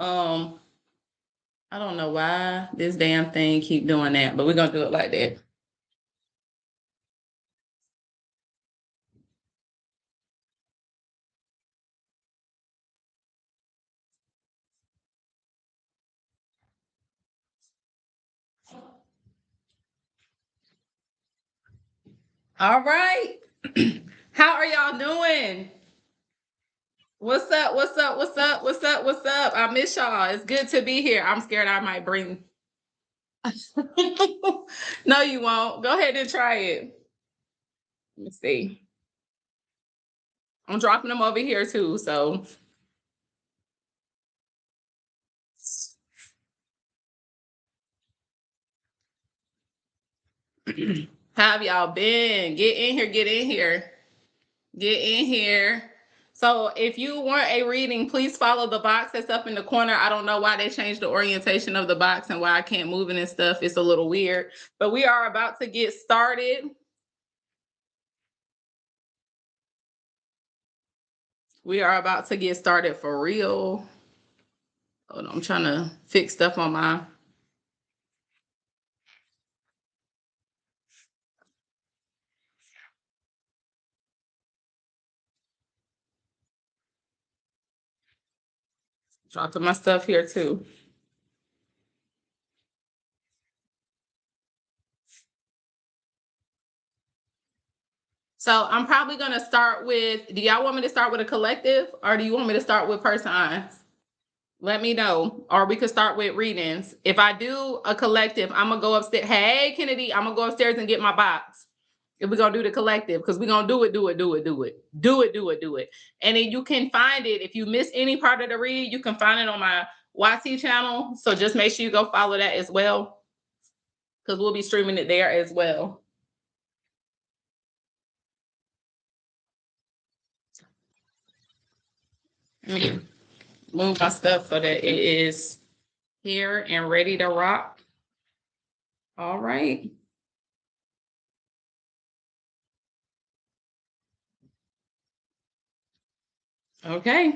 Um, I don't know why this damn thing keep doing that, but we're gonna do it like that. All right. How are y'all doing? What's up? What's up? What's up? What's up? What's up? I miss y'all. It's good to be here. I'm scared I might bring. No, you won't. Go ahead and try it. Let me see. I'm dropping them over here too. So, how have y'all been? Get in here. Get in here. Get in here. So if you want a reading, please follow the box that's up in the corner. I don't know why they changed the orientation of the box and why I can't move it and stuff. It's a little weird, but we are about to get started. We are about to get started for real. Hold on, I'm trying to fix stuff on my. Dropping my stuff here too. So I'm probably gonna start with. Do y'all want me to start with a collective, or do you want me to start with persons? Let me know, or we could start with readings. If I do a collective, I'm gonna go upstairs. Hey, Kennedy, I'm gonna go upstairs and get my box. If we're gonna do the collective, because we're gonna do it, do it, do it, do it, do it, do it, do it. And then you can find it. If you miss any part of the read, you can find it on my YT channel. So just make sure you go follow that as well, because we'll be streaming it there as well. Let me move my stuff so that it is here and ready to rock. All right. Okay.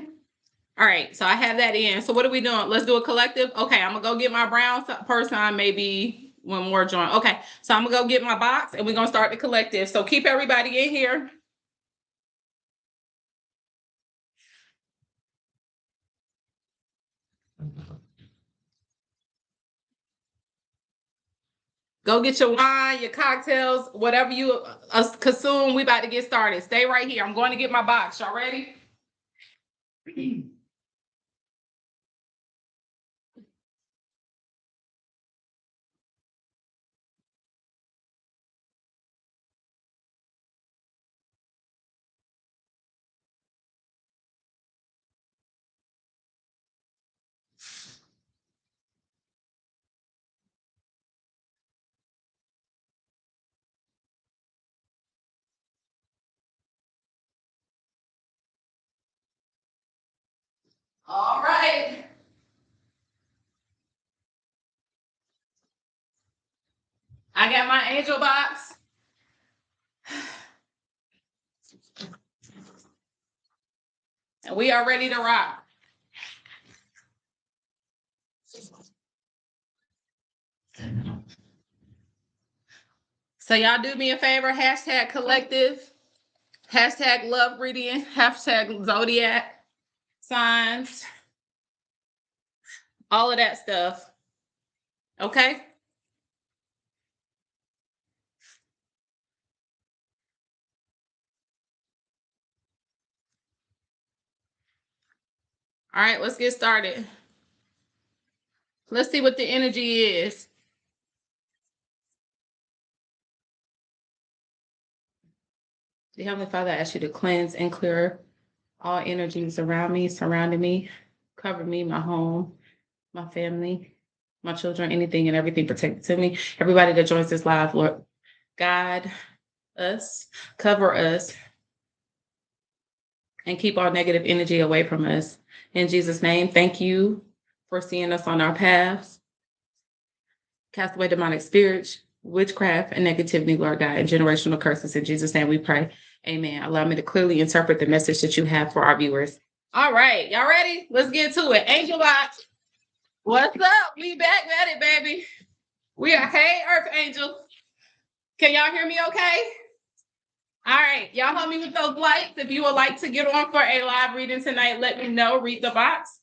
All right. So I have that in. So what are we doing? Let's do a collective. Okay. I'm going to go get my brown person. Maybe one more joint. Okay. So I'm going to go get my box and we're going to start the collective. So keep everybody in here. Go get your wine, your cocktails, whatever you consume. We about to get started. Stay right here. I'm going to get my box. Y'all ready? All right. I got my angel box. And we are ready to rock. So y'all do me a favor, hashtag collective, hashtag love reading, hashtag Zodiac signs, all of that stuff. Okay? All right, let's get started. Let's see what the energy is. The Heavenly Father, I ask you to cleanse and clear all energies around me, surrounding me, cover me, my home, my family, my children, anything and everything protected to me. Everybody that joins this live, Lord, guide us, cover us, and keep all negative energy away from us. In Jesus' name, thank you for seeing us on our paths. Cast away demonic spirits, witchcraft, and negativity, Lord God, and generational curses. In Jesus' name we pray. Amen. Allow me to clearly interpret the message that you have for our viewers. All right. Y'all ready? Let's get to it. Angel box. What's up? We back at it, baby. We are, hey, Earth Angel. Can y'all hear me okay? All right. Y'all help me with those lights. If you would like to get on for a live reading tonight, let me know. Read the box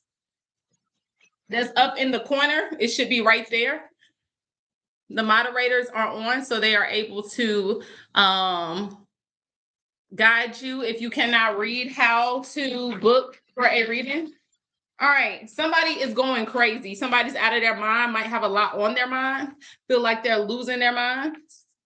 that's up in the corner. It should be right there. The moderators are on, so they are able to guide you if you cannot read how to book for a reading. All right, somebody is going crazy. Somebody's out of their mind, might have a lot on their mind, feel like they're losing their mind,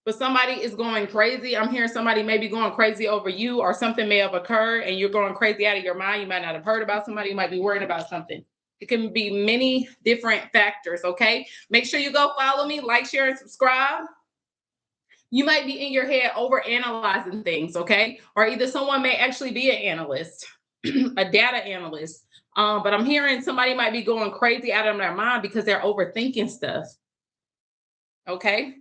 but somebody is going crazy. I'm hearing somebody may be going crazy over you, or something may have occurred and you're going crazy out of your mind. You might not have heard about somebody, you might be worried about something. It can be many different factors, okay? Make sure you go follow me, like, share, and subscribe. You might be in your head over analyzing things, okay? Or either someone may actually be an analyst, a data analyst. But I'm hearing somebody might be going crazy out of their mind because they're overthinking stuff. Okay.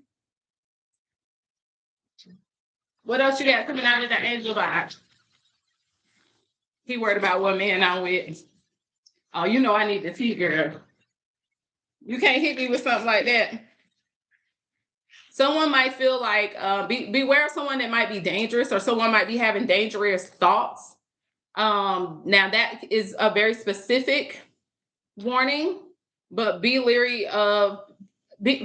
What else you got coming out of the angel box? He worried about what man I'm with. Oh, you know I need the tea, girl. You can't hit me with something like that. Someone might feel like beware of someone that might be dangerous, or someone might be having dangerous thoughts. Now that is a very specific warning, but be leery of,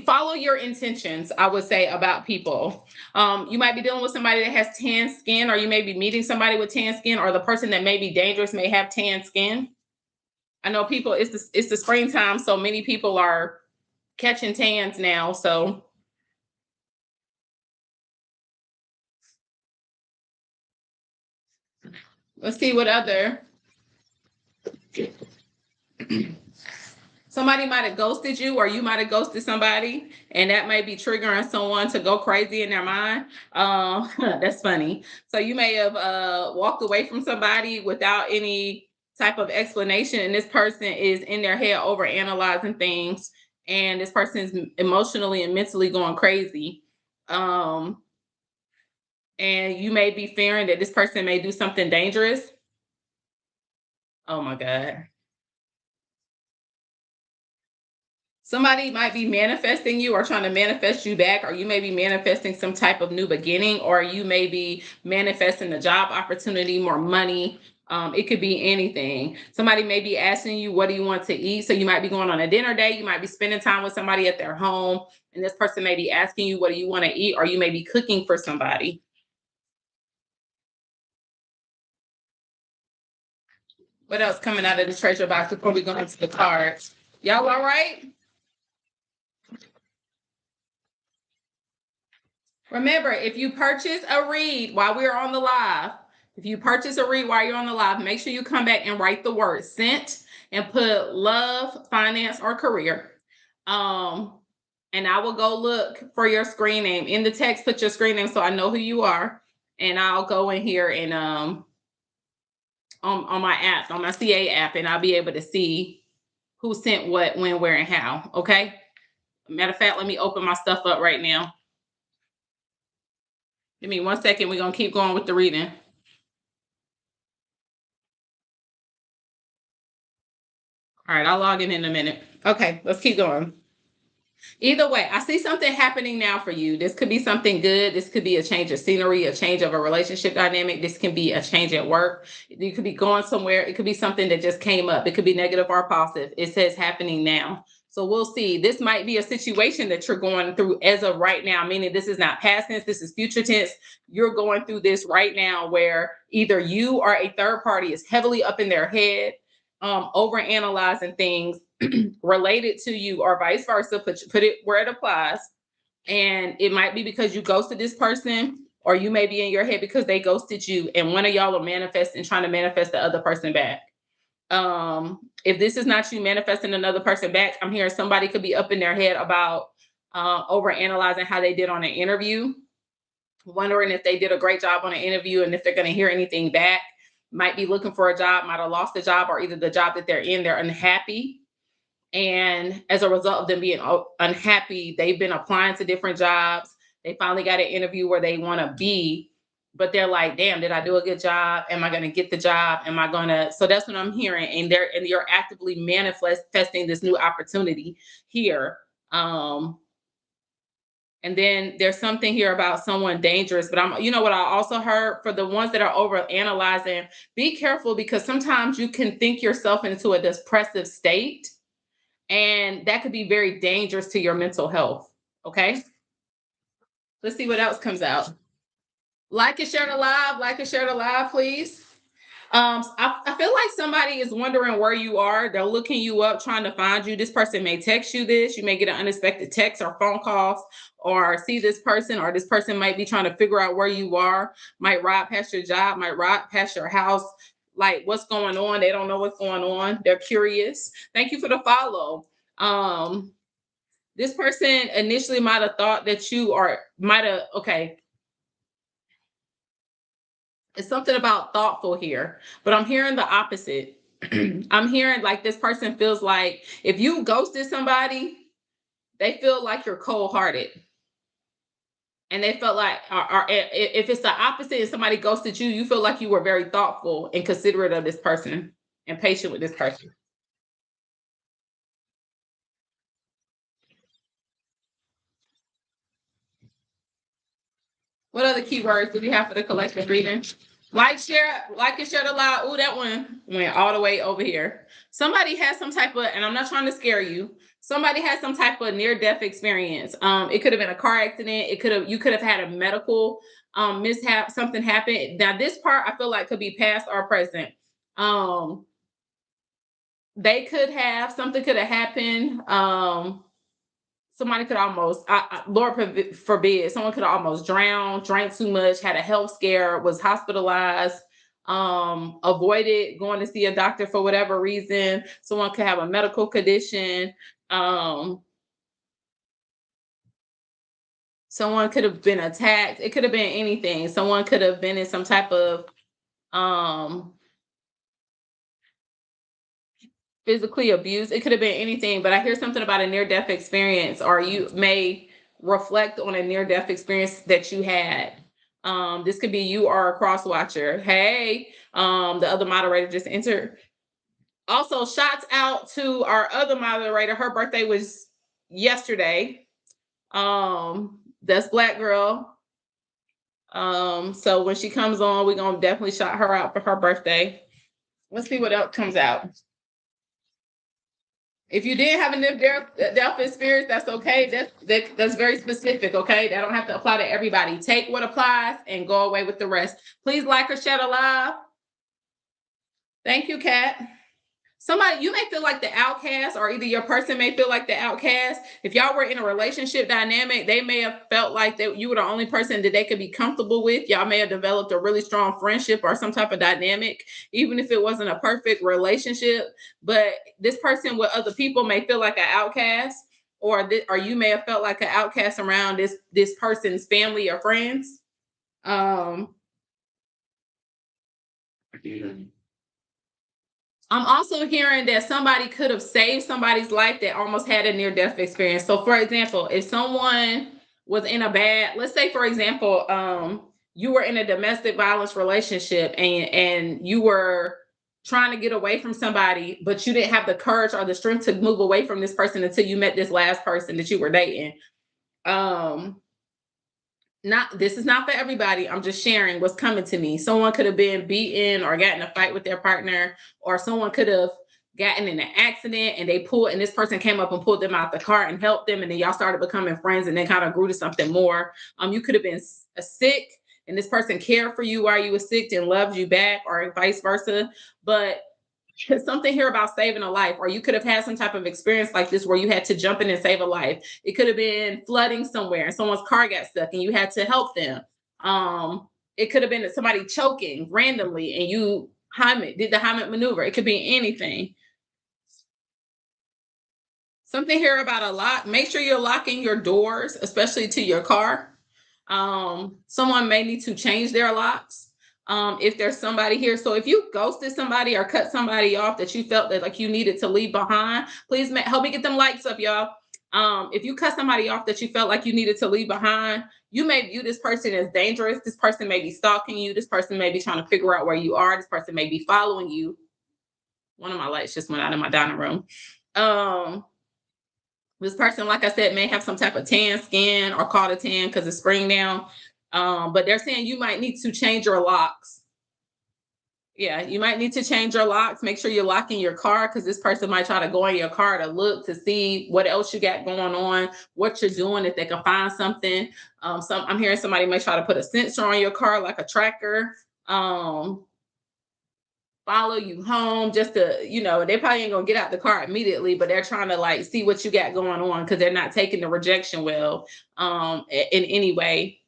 follow your intentions, I would say, about people. You might be dealing with somebody that has tan skin, or you may be meeting somebody with tan skin, or the person that may be dangerous may have tan skin. I know people, it's the springtime, so many people are catching tans now. So let's see what other. Somebody might have ghosted you, or you might have ghosted somebody, and that might be triggering someone to go crazy in their mind. That's funny. So you may have walked away from somebody without any type of explanation, and this person is in their head over analyzing things, and this person is emotionally and mentally going crazy. And you may be fearing that this person may do something dangerous. Oh my God. Somebody might be manifesting you, or trying to manifest you back, or you may be manifesting some type of new beginning, or you may be manifesting a job opportunity, more money. It could be anything. Somebody may be asking you, what do you want to eat? So you might be going on a dinner date. You might be spending time with somebody at their home, and this person may be asking you, what do you want to eat? Or you may be cooking for somebody. What else coming out of the treasure box before we go into the cards? Y'all all right? Remember, if you purchase a read while we're on the live, if you purchase a read while you're on the live, make sure you come back and write the word sent and put love, finance, or career. And I will go look for your screen name. In the text, put your screen name so I know who you are. And I'll go in here and on my app, on my CA app, and I'll be able to see who sent what, when, where, and how. Okay. Matter of fact, let me open my stuff up right now. Give me 1 second. We're going to keep going with the reading. All right, I'll log in a minute. Okay, let's keep going. Either way, I see something happening now for you. This could be something good. This could be a change of scenery, a change of a relationship dynamic. This can be a change at work. You could be going somewhere. It could be something that just came up. It could be negative or positive. It says happening now. So we'll see. This might be a situation that you're going through as of right now, meaning this is not past tense, this is future tense. You're going through this right now, where either you or a third party is heavily up in their head, over analyzing things related to you, or vice versa. Put it where it applies. And it might be because you ghosted this person, or you may be in your head because they ghosted you, and one of y'all are manifesting, trying to manifest the other person back. If this is not you manifesting another person back, I'm hearing somebody could be up in their head about over analyzing how they did on an interview, wondering if they did a great job on an interview and if they're going to hear anything back. Might be looking for a job, might have lost a job, or either the job that they're in, they're unhappy. And as a result of them being unhappy, they've been applying to different jobs. They finally got an interview where they want to be. but they're like, damn, did I do a good job? Am I going to get the job? Am I going to? So that's what I'm hearing. And you're actively manifesting this new opportunity here. Um, and then there's something here about someone dangerous, but you know what I also heard for the ones that are over analyzing, be careful because sometimes you can think yourself into a depressive state, and that could be very dangerous to your mental health. Okay. Let's see what else comes out. Like and share the live, like and share the live, please. I feel like somebody is wondering where you are. They're looking you up, trying to find you. This person may text you this. You may get an unexpected text or phone calls, or see this person, or this person might be trying to figure out where you are, might ride past your job, might ride past your house, like what's going on. They don't know what's going on. They're curious. Thank you for the follow. This person initially might have thought that okay, it's something about thoughtful here, but I'm hearing the opposite. I'm hearing like this person feels like if you ghosted somebody, they feel like you're cold hearted. And they felt like, or if it's the opposite and somebody ghosted you, you feel like you were very thoughtful and considerate of this person and patient with this person. What other keywords do we have for the collective reading? Like and share the live. Oh, that one went all the way over here. Somebody has some type of, and I'm not trying to scare you. Somebody has some type of near-death experience. It could have been a car accident. You could have had a medical mishap, something happened. Now, this part I feel like could be past or present. Um, they could have something could have happened. Somebody could almost, Lord forbid, someone could almost drown, drank too much, had a health scare, was hospitalized, avoided going to see a doctor for whatever reason. Someone could have a medical condition. Um, Someone could have been attacked. It could have been anything. Someone could have been in some type of um, physically abused. It could have been anything, but I hear something about a near death experience, or you may reflect on a near death experience that you had. This could be you or a cross watcher. Hey, the other moderator just entered. Also, shouts out to our other moderator. Her birthday was yesterday. That's Black Girl. So when she comes on, we're gonna definitely shout her out for her birthday. Let's see what else comes out. If you didn't have a near-death experience, that's okay. That's very specific, okay? That don't have to apply to everybody. Take what applies and go away with the rest. Please like or share the live. Thank you, Kat. Somebody, you may feel like the outcast, or either your person may feel like the outcast. If y'all were in a relationship dynamic, they may have felt like that you were the only person that they could be comfortable with. Y'all may have developed a really strong friendship or some type of dynamic, even if it wasn't a perfect relationship. But this person with other people may feel like an outcast, or you may have felt like an outcast around this person's family or friends. Um, I'm also hearing that somebody could have saved somebody's life that almost had a near death experience. So, for example, if someone was in a bad, let's say, for example, you were in a domestic violence relationship, and you were trying to get away from somebody, but you didn't have the courage or the strength to move away from this person until you met this last person that you were dating. Um, Not This is not for everybody. I'm just sharing what's coming to me. Someone could have been beaten or gotten in a fight with their partner, or someone could have gotten in an accident and this person came up and pulled them out the car and helped them, and then y'all started becoming friends and then kind of grew to something more. You could have been sick and this person cared for you while you were sick and loved you back, or vice versa. But something here about saving a life, or you could have had some type of experience like this where you had to jump in and save a life. It could have been flooding somewhere and someone's car got stuck and you had to help them. It could have been somebody choking randomly and you did the Heimlich maneuver. It could be anything. Something here about a lock. Make sure you're locking your doors, especially to your car. Someone may need to change their locks. If there's somebody here. So if you ghosted somebody or cut somebody off that you felt that like you needed to leave behind, please help me get them likes up, y'all. If you cut somebody off that you felt like you needed to leave behind, you may view this person as dangerous. This person may be stalking you. This person may be trying to figure out where you are. This person may be following you. One of my lights just went out in my dining room. Um, this person, like I said, may have some type of tan skin or caught a tan because it's spring now. But they're saying you might need to change your locks. Yeah, you might need to change your locks. Make sure you're locking your car because this person might try to go in your car to look to see what else you got going on, what you're doing, if they can find something. I'm hearing somebody may try to put a sensor on your car, like a tracker. Um, Follow you home just to, they probably ain't gonna get out the car immediately, but they're trying to like see what you got going on because they're not taking the rejection well in any way.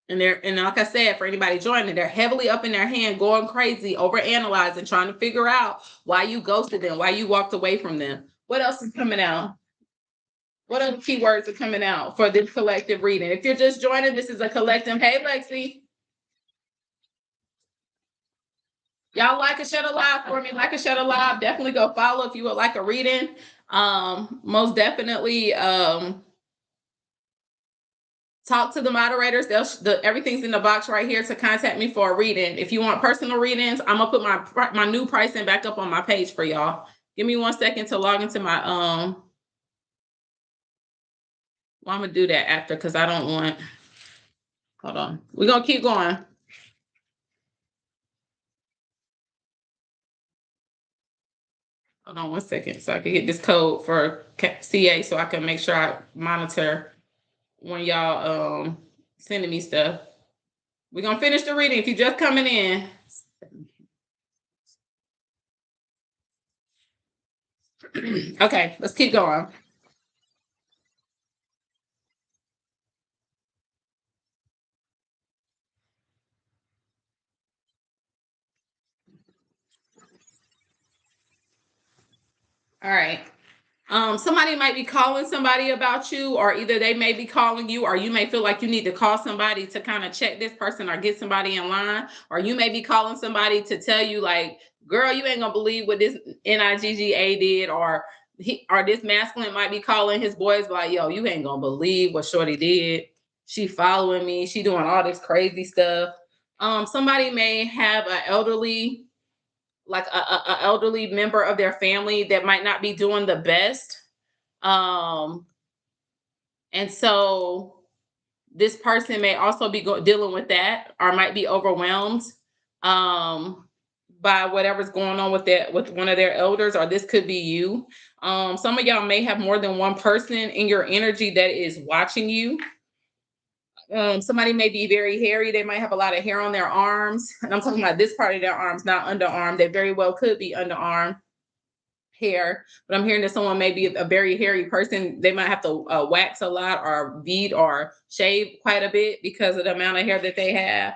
And like I said, for anybody joining, they're heavily up in their hand, going crazy, over analyzing, trying to figure out why you ghosted them, why you walked away from them. What else is coming out? What other keywords are coming out for this collective reading? If you're just joining, this is a collective. Hey, Lexi. Y'all like a share live for me, like a share live. Definitely go follow if you would like a reading. Most definitely talk to the moderators. Everything's in the box right here to contact me for a reading. If you want personal readings, I'm gonna put my new pricing back up on my page for y'all. Give me 1 second to log into my well, I'm gonna do that after because I don't want. Hold on. We're gonna keep going. Hold on 1 second so I can get this code for CA so I can make sure I monitor when y'all sending me stuff. We're gonna finish the reading if you're just coming in. Okay, let's keep going. All right. Somebody might be calling somebody about you, or either they may be calling you, or you may feel like you need to call somebody to kind of check this person or get somebody in line, or you may be calling somebody to tell you, like, girl, you ain't gonna believe what this NIGGA did, or this masculine might be calling his boys like, yo, you ain't gonna believe what Shorty did. She following me, she doing all this crazy stuff. Somebody may have an elderly like a elderly member of their family that might not be doing the best. Um, and so this person may also be dealing with that or might be overwhelmed um, by whatever's going on with one of their elders, or this could be you. Some of y'all may have more than one person in your energy that is watching you. Somebody may be very hairy. They might have a lot of hair on their arms. And I'm talking about this part of their arms, not underarm. They very well could be underarm hair. But I'm hearing that someone may be a very hairy person. They might have to wax a lot or beat or shave quite a bit because of the amount of hair that they have.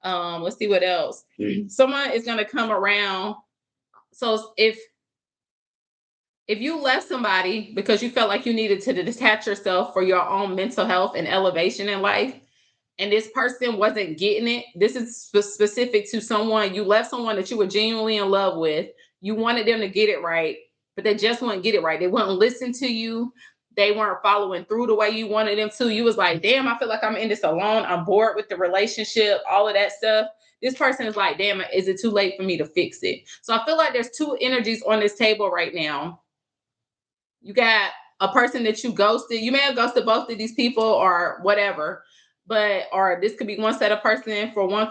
Let's see what else. Someone is going to come around. So if you left somebody because you felt like you needed to detach yourself for your own mental health and elevation in life, and this person wasn't getting it, this is specific to someone. You left someone that you were genuinely in love with. You wanted them to get it right, but they just wouldn't get it right. They wouldn't listen to you. They weren't following through the way you wanted them to. You was like, damn, I feel like I'm in this alone. I'm bored with the relationship, all of that stuff. This person is like, damn, is it too late for me to fix it? So I feel like there's two energies on this table right now. You got a person that you ghosted. You may have ghosted both of these people or whatever, or this could be one set of person for one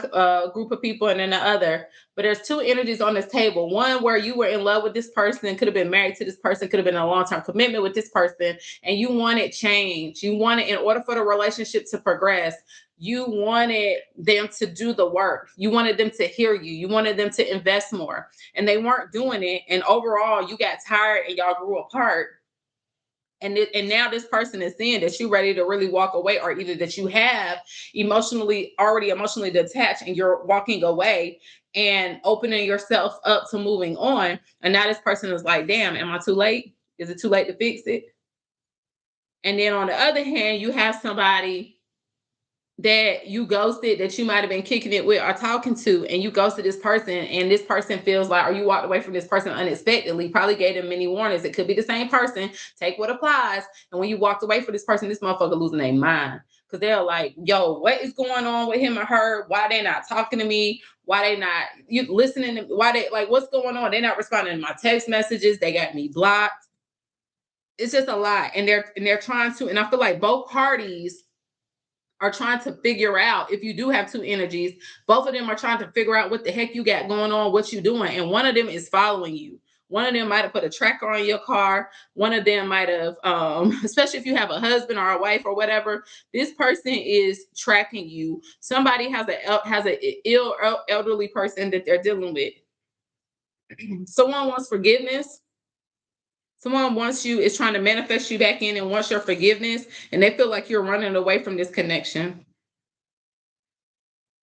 group of people and then the other. But there's two energies on this table. One where you were in love with this person, could have been married to this person, could have been in a long-term commitment with this person, and you wanted change. You wanted, in order for the relationship to progress, you wanted them to do the work. You wanted them to hear you. You wanted them to invest more, and they weren't doing it. And overall, you got tired and y'all grew apart. And now this person is seeing that you're ready to really walk away, or either that you have already emotionally detached and you're walking away and opening yourself up to moving on. And now this person is like, damn, am I too late? Is it too late to fix it? And then on the other hand, you have somebody that you ghosted, that you might have been kicking it with or talking to, and you ghosted this person, and this person feels like, or you walked away from this person unexpectedly, probably gave them many warnings. It could be the same person. Take what applies. And when you walked away from this person, this motherfucker losing their mind. Because they're like, yo, what is going on with him or her? Why they not talking to me? Why they not you listening to, why they like, what's going on? They're not responding to my text messages. They got me blocked. It's just a lot. And they're trying to, and I feel like both parties are trying to figure out, if you do have two energies, both of them are trying to figure out what the heck you got going on, what you doing. And one of them is following you. One of them might have put a tracker on your car. One of them might have, especially if you have a husband or a wife or whatever, this person is tracking you. Somebody has an ill elderly person that they're dealing with. Someone wants forgiveness. Someone wants you, is trying to manifest you back in and wants your forgiveness, and they feel like you're running away from this connection.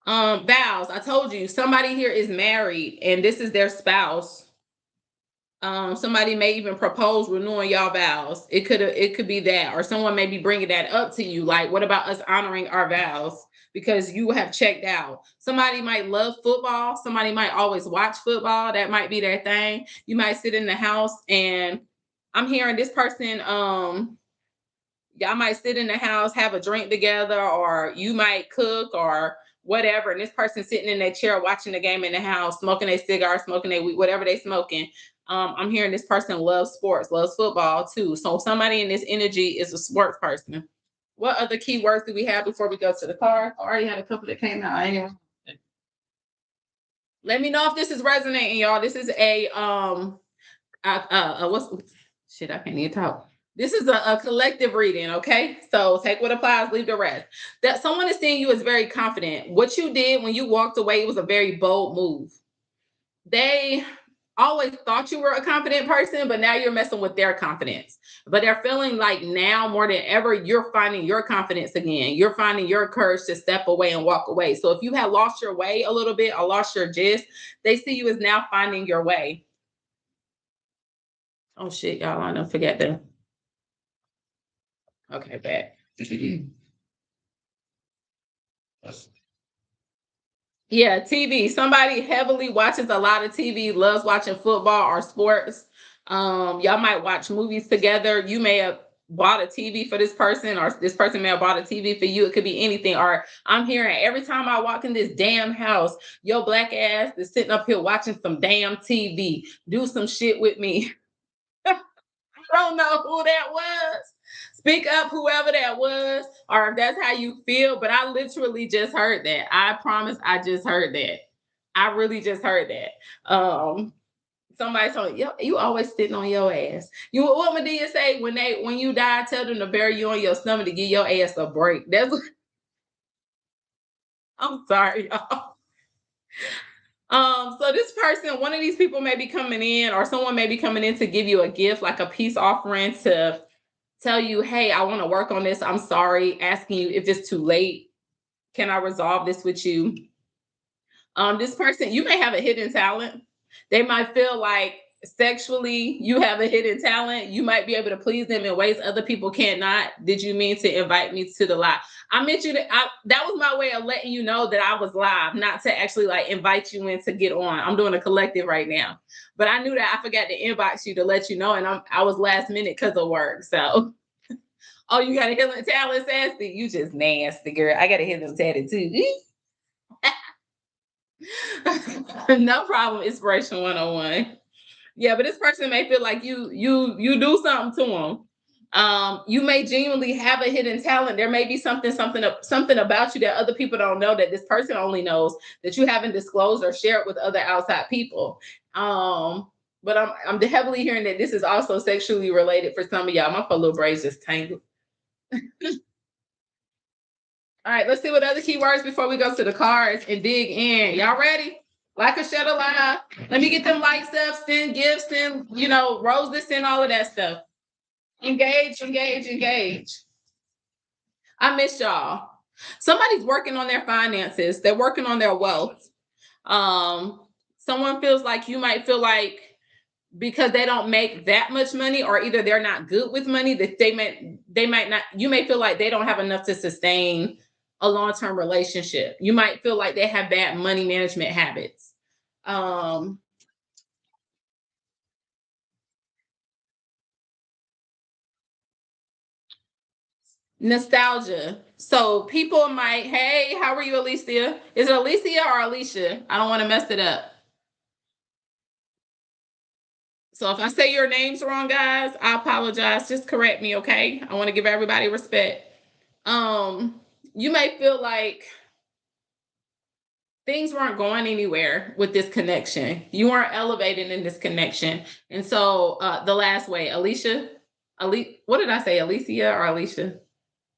Vows. I told you, somebody here is married and this is their spouse. Somebody may even propose renewing y'all vows. It could be that, or someone may be bringing that up to you. Like, what about us honoring our vows? Because you have checked out. Somebody might love football. Somebody might always watch football. That might be their thing. You might sit in the house, and I'm hearing this person, y'all might sit in the house, have a drink together, or you might cook or whatever. And this person sitting in their chair watching the game in the house, smoking a cigar, smoking a weed, whatever they smoking. I'm hearing this person loves sports, loves football too. So somebody in this energy is a sports person. What other keywords do we have before we go to the card? I already had a couple that came out. Let me know if this is resonating, y'all. This is a what's shit? I can't even talk. This is a collective reading, okay? So take what applies, leave the rest. That someone is seeing you as very confident. What you did when you walked away, it was a very bold move. They always thought you were a confident person, but now you're messing with their confidence. But they're feeling like now more than ever, you're finding your confidence again. You're finding your courage to step away and walk away. So if you had lost your way a little bit or lost your gist, they see you as now finding your way. Oh shit, y'all, I don't forget that. Okay, bad. Yeah, TV. Somebody heavily watches a lot of TV, loves watching football or sports. Y'all might watch movies together. You may have bought a TV for this person, or this person may have bought a TV for you. It could be anything. Or I'm hearing, every time I walk in this damn house, your black ass is sitting up here watching some damn TV. Do some shit with me. I don't know who that was. Speak up, whoever that was, or if that's how you feel. But I literally just heard that. I promise, I just heard that. I really just heard that. Somebody told me, you always sitting on your ass. You, what Medea say, when you die, tell them to bury you on your stomach to give your ass a break. That's what, I'm sorry, y'all. So this person, one of these people may be coming in, or someone may be coming in to give you a gift, like a peace offering, to tell you, hey, I want to work on this. I'm sorry, asking you if it's too late. Can I resolve this with you? This person, you may have a hidden talent. They might feel like sexually you have a hidden talent. You might be able to please them in ways other people cannot. Did you mean to invite me to the live? I meant you to, that was my way of letting you know that I was live, not to actually like invite you in to get on. I'm doing a collective right now. But I knew that I forgot to inbox you to let you know, and I was last minute because of work. So, oh, you got a hidden talent, Sassy? You just nasty, girl. I got a hidden talent too. No problem. Inspiration 101. Yeah, but this person may feel like you do something to them. You may genuinely have a hidden talent. There may be something about you that other people don't know, that this person only knows, that you haven't disclosed or shared with other outside people. But I'm heavily hearing that this is also sexually related for some of y'all. My little braids just tangled. All right, let's see what other keywords before we go to the cards and dig in. Y'all ready? Like a shed alive. Let me get them likes up, send gifts, send, rose this in, all of that stuff. Engage, engage, engage. I miss y'all. Somebody's working on their finances. They're working on their wealth. Someone feels like, you might feel like, because they don't make that much money, or either they're not good with money, that they might not, you may feel like they don't have enough to sustain a long-term relationship. You might feel like they have bad money management habits. Um, Nostalgia. So people might, hey, how are you, Alicia? Is it Alicia or Alicia? I don't want to mess it up. So if I say your names wrong, guys, I apologize. Just correct me, okay? I want to give everybody respect. Um, you may feel like things weren't going anywhere with this connection. You weren't elevating in this connection. And so the last way, Alicia, what did I say? Alicia or Alicia?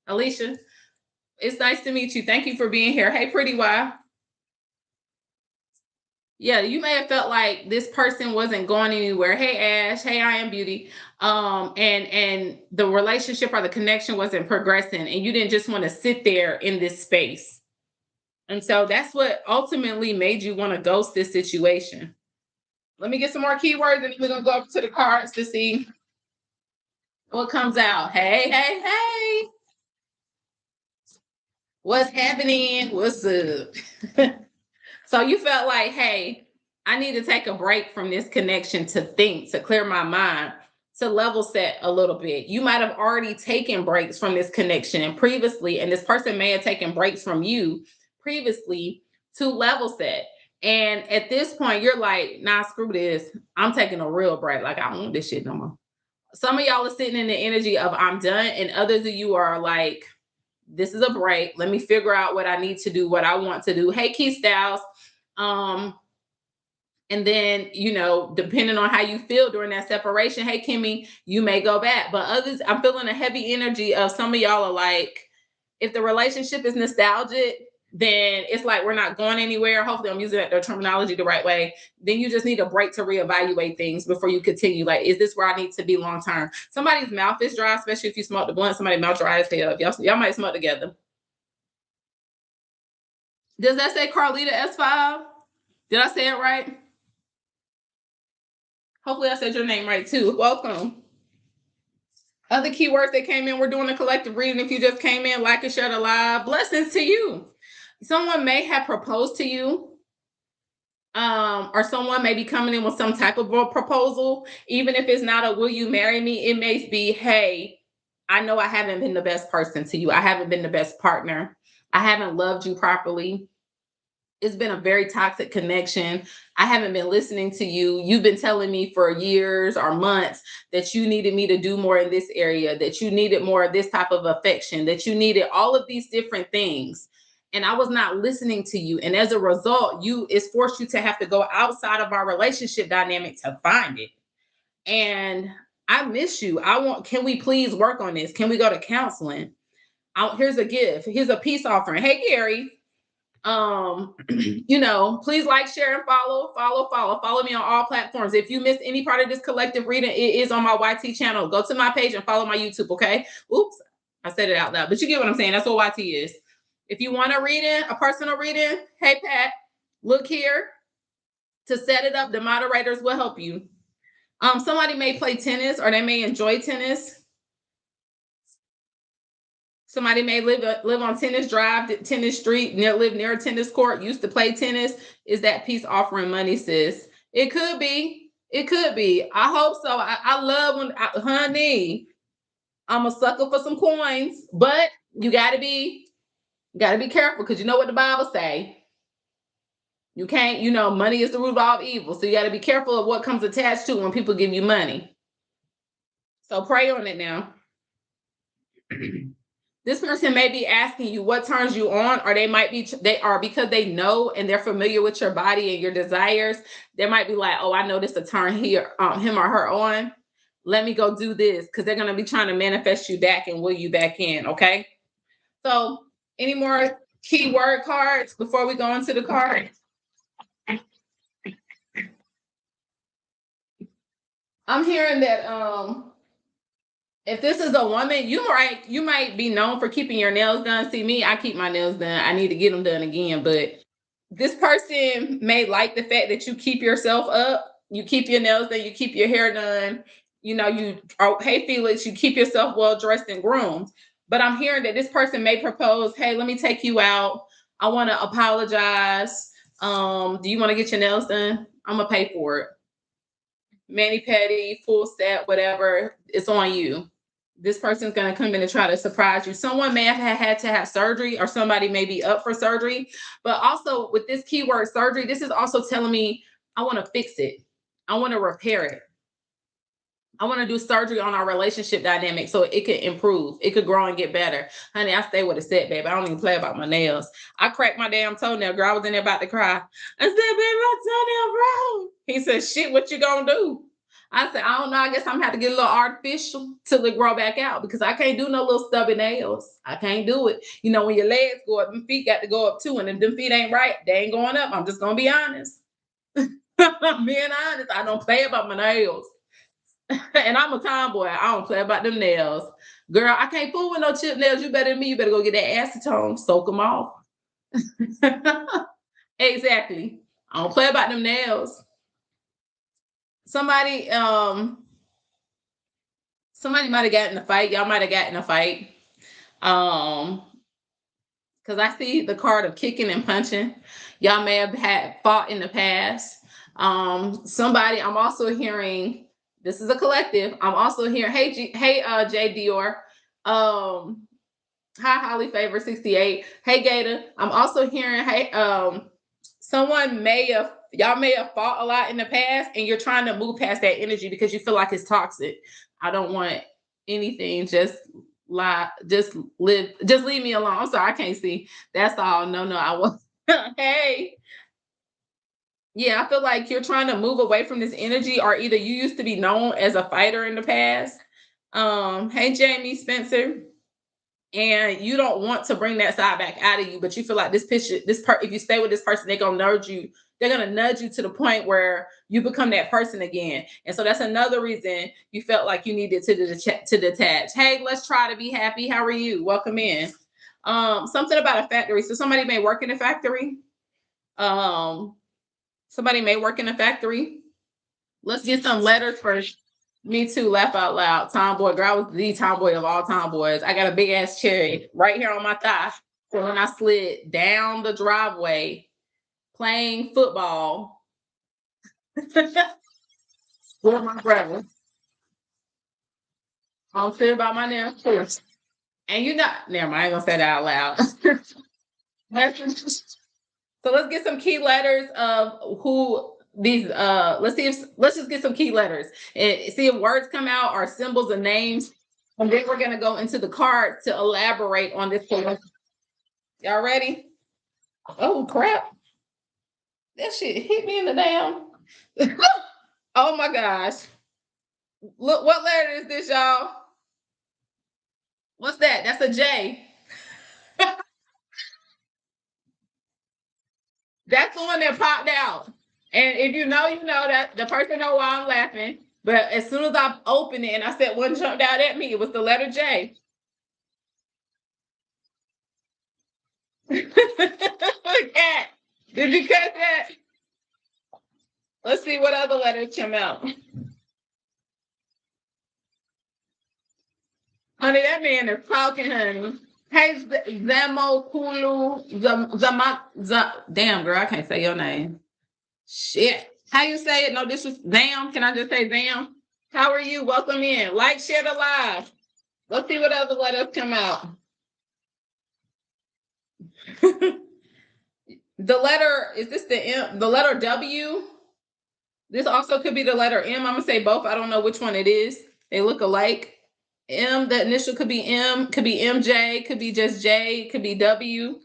Alicia, it's nice to meet you. Thank you for being here. Hey, pretty wife. Yeah, you may have felt like this person wasn't going anywhere. Hey, Ash. Hey, I am Beauty. And the relationship or the connection wasn't progressing, and you didn't just want to sit there in this space. And so that's what ultimately made you want to ghost this situation. Let me get some more keywords, and we're gonna go up to the cards to see what comes out. Hey, hey, hey. What's happening? What's up? So you felt like, hey, I need to take a break from this connection to think, to clear my mind, to level set a little bit. You might have already taken breaks from this connection and previously, and this person may have taken breaks from you previously to level set. And at this point, you're like, nah, screw this. I'm taking a real break. Like, I don't want this shit no more. Some of y'all are sitting in the energy of I'm done, and others of you are like, this is a break. Let me figure out what I need to do, what I want to do. Hey, Key Styles. Um, and then, depending on how you feel during that separation, hey, Kimmy, you may go back. But others, I'm feeling a heavy energy of some of y'all are like, if the relationship is nostalgic, then it's like we're not going anywhere. Hopefully I'm using the terminology the right way. Then you just need a break to reevaluate things before you continue. Like, is this where I need to be long term? Somebody's mouth is dry, especially if you smoke the blunt. Somebody's mouth dry as hell. Y'all might smoke together. Does that say Carlita S5? Did I say it right? Hopefully I said your name right too. Welcome. Other keywords that came in, we're doing a collective reading. If you just came in, like and share the live. Blessings to you. Someone may have proposed to you, or someone may be coming in with some type of a proposal. Even if it's not a will you marry me, it may be, hey, I know I haven't been the best person to you. I haven't been the best partner. I haven't loved you properly. It's been a very toxic connection. I haven't been listening to you. You've been telling me for years or months that you needed me to do more in this area, that you needed more of this type of affection, that you needed all of these different things. And I was not listening to you. And as a result, it's forced you to have to go outside of our relationship dynamic to find it. And I miss you. Can we please work on this? Can we go to counseling? Here's a gift. Here's a peace offering. Hey, Gary. Please like, share, and follow me on all platforms. If you missed any part of this collective reading, it is on my YT channel. Go to my page and follow my YouTube. Okay. Oops, I said it out loud, but you get what I'm saying. That's what YT is. If you want a personal reading, hey Pat, look here. To set it up, the moderators will help you. Somebody may play tennis or they may enjoy tennis. Somebody may live on Tennis Drive, Tennis Street, live near a tennis court, used to play tennis. Is that peace offering money, sis? It could be. It could be. I hope so. I love honey, I'm a sucker for some coins, but you gotta be careful because you know what the Bible say. You can't, money is the root of all evil. So you got to be careful of what comes attached to when people give you money. So pray on it now. This person may be asking you what turns you on, or they are because they know and they're familiar with your body and your desires. They might be like, oh, I know this to turn him or her on. Let me go do this, because they're going to be trying to manifest you back and will you back in. Okay. So any more keyword cards before we go into the cards? I'm hearing that if this is a woman, you might be known for keeping your nails done. See me, I keep my nails done. I need to get them done again. But this person may like the fact that you keep yourself up. You keep your nails done. You keep your hair done. Hey, Felix, you keep yourself well dressed and groomed. but I'm hearing that this person may propose, hey, let me take you out. I want to apologize. Do you want to get your nails done? I'm gonna pay for it. Mani pedi, full set, whatever. It's on you. This person's gonna come in and try to surprise you. Someone may have had to have surgery, or somebody may be up for surgery. But also with this keyword surgery, this is also telling me I want to fix it. I want to repair it. I want to do surgery on our relationship dynamic so it could improve. It could grow and get better. Honey, I stay with a set, baby. I don't even play about my nails. I cracked my damn toenail, girl. I was in there about to cry. I said, baby, my toenail brown. He said, shit, what you gonna do? I said, I don't know. I guess I'm gonna have to get a little artificial till it grow back out, because I can't do no little stubby nails. I can't do it. You know, when your legs go up, them feet got to go up too. And if them feet ain't right, they ain't going up. I'm just gonna be honest. I'm being honest. I don't play about my nails. And I'm a tomboy. I don't play about them nails. Girl, I can't fool with no chip nails. You better than me. You better go get that acetone, soak them off. Exactly. I don't play about them nails. Somebody might have gotten in a fight. Y'all might have gotten in a fight. Because I see the card of kicking and punching. Y'all may have had fought in the past. Somebody, I'm also hearing, this is a collective. I'm also hearing, hey, Jay Dior. Hi, Holly Favor 68. Hey, Gator. I'm also hearing, hey, y'all may have fought a lot in the past, and you're trying to move past that energy because you feel like it's toxic. I don't want anything, just leave me alone. I'm sorry, I can't see. That's all. No, I want. Hey. Yeah, I feel like you're trying to move away from this energy, or either you used to be known as a fighter in the past. Hey, Jamie Spencer. And you don't want to bring that side back out of you, but you feel like if you stay with this person, they're gonna nudge you to the point where you become that person again. And so that's another reason you felt like you needed to detach. Hey, let's try to be happy. How are you? Welcome in. Something about a factory. So somebody may work in a factory. Somebody may work in a factory. Let's get some letters first. Me too, laugh out loud. Tomboy, girl, I was the tomboy of all tomboys. I got a big ass cherry right here on my thigh. So when I slid down the driveway playing football with my brother, I'm sitting about my damn porch. And you know, never mind, I ain't gonna say that out loud. So let's get some key letters of who these let's just get some key letters and see if words come out or symbols and names. And then we're gonna go into the cards to elaborate on this. Y'all ready? Oh crap. That shit hit me in the damn. Oh my gosh. Look, what letter is this, y'all? What's that? That's a J. That's the one that popped out. And if you know, you know that the person know why I'm laughing. But as soon as I opened it and I said one jumped out at me, it was the letter J. Cat, did you catch that? Let's see what other letters come out. Honey, that man is talking, honey. Hey, Zamo Kulu, damn girl, I can't say your name. Shit. How you say it? No, this was Zam. Can I just say Zam? How are you? Welcome in. Like, share the live. Let's see what other letters come out. The letter, is this the M? The letter W? This also could be the letter M. I'm gonna say both. I don't know which one it is. They look alike. M, the initial could be M, could be MJ, could be just J, could be W.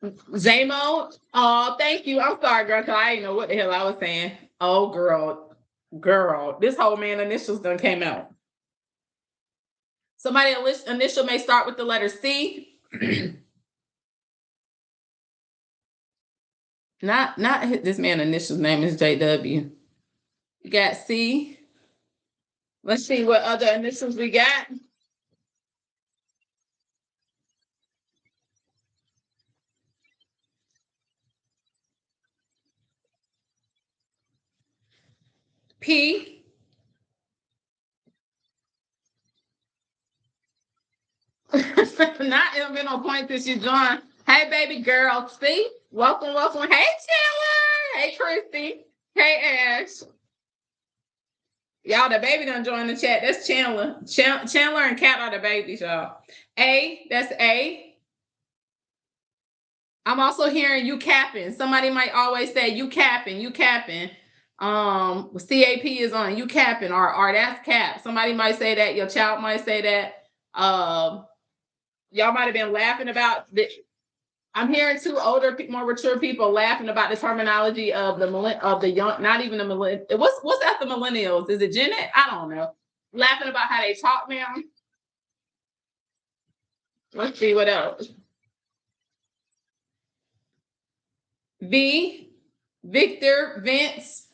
Zamo. Oh, thank you. I'm sorry, girl, because I didn't know what the hell I was saying. Oh, girl. This whole man initials done came out. Somebody initial may start with the letter C. Not this man initial's name is JW. You got C. Let's see what other initials we got. P. not been on point since you joined. Hey, baby girl. See? Welcome, welcome. Hey, Chandler. Hey, Christy. Hey, Ash. Y'all, the baby done joined the chat. That's Chandler. Chandler and Kat are the babies, y'all. A, that's A. I'm also hearing you capping. Somebody might always say you capping, you capping. CAP is on you capping, or that's cap. Somebody might say that. Your child might say that. Y'all might have been laughing about the. I'm hearing two older, more mature people laughing about the terminology of the young, not even the millennials. What's after millennials? Is it Gen X? I don't know. Laughing about how they talk now. Let's see what else. V, Victor, Vince,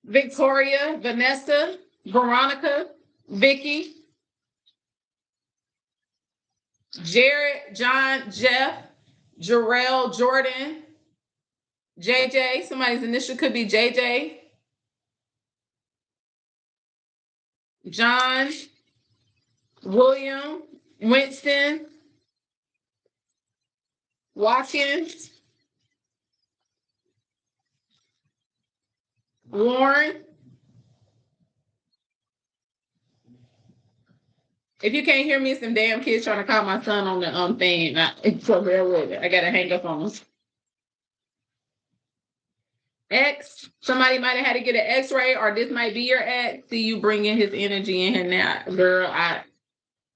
Victoria, Vanessa, Veronica, Vicky, Jared, John, Jeff, Jarrell, Jordan, JJ. Somebody's initial could be JJ. John, William, Winston, Watkins, Warren. If you can't hear me, some damn kids trying to call my son on the thing. So bear with it. I gotta hang up on them. X. Somebody might have had to get an X-ray, or this might be your ex. See you bringing his energy in here now, girl.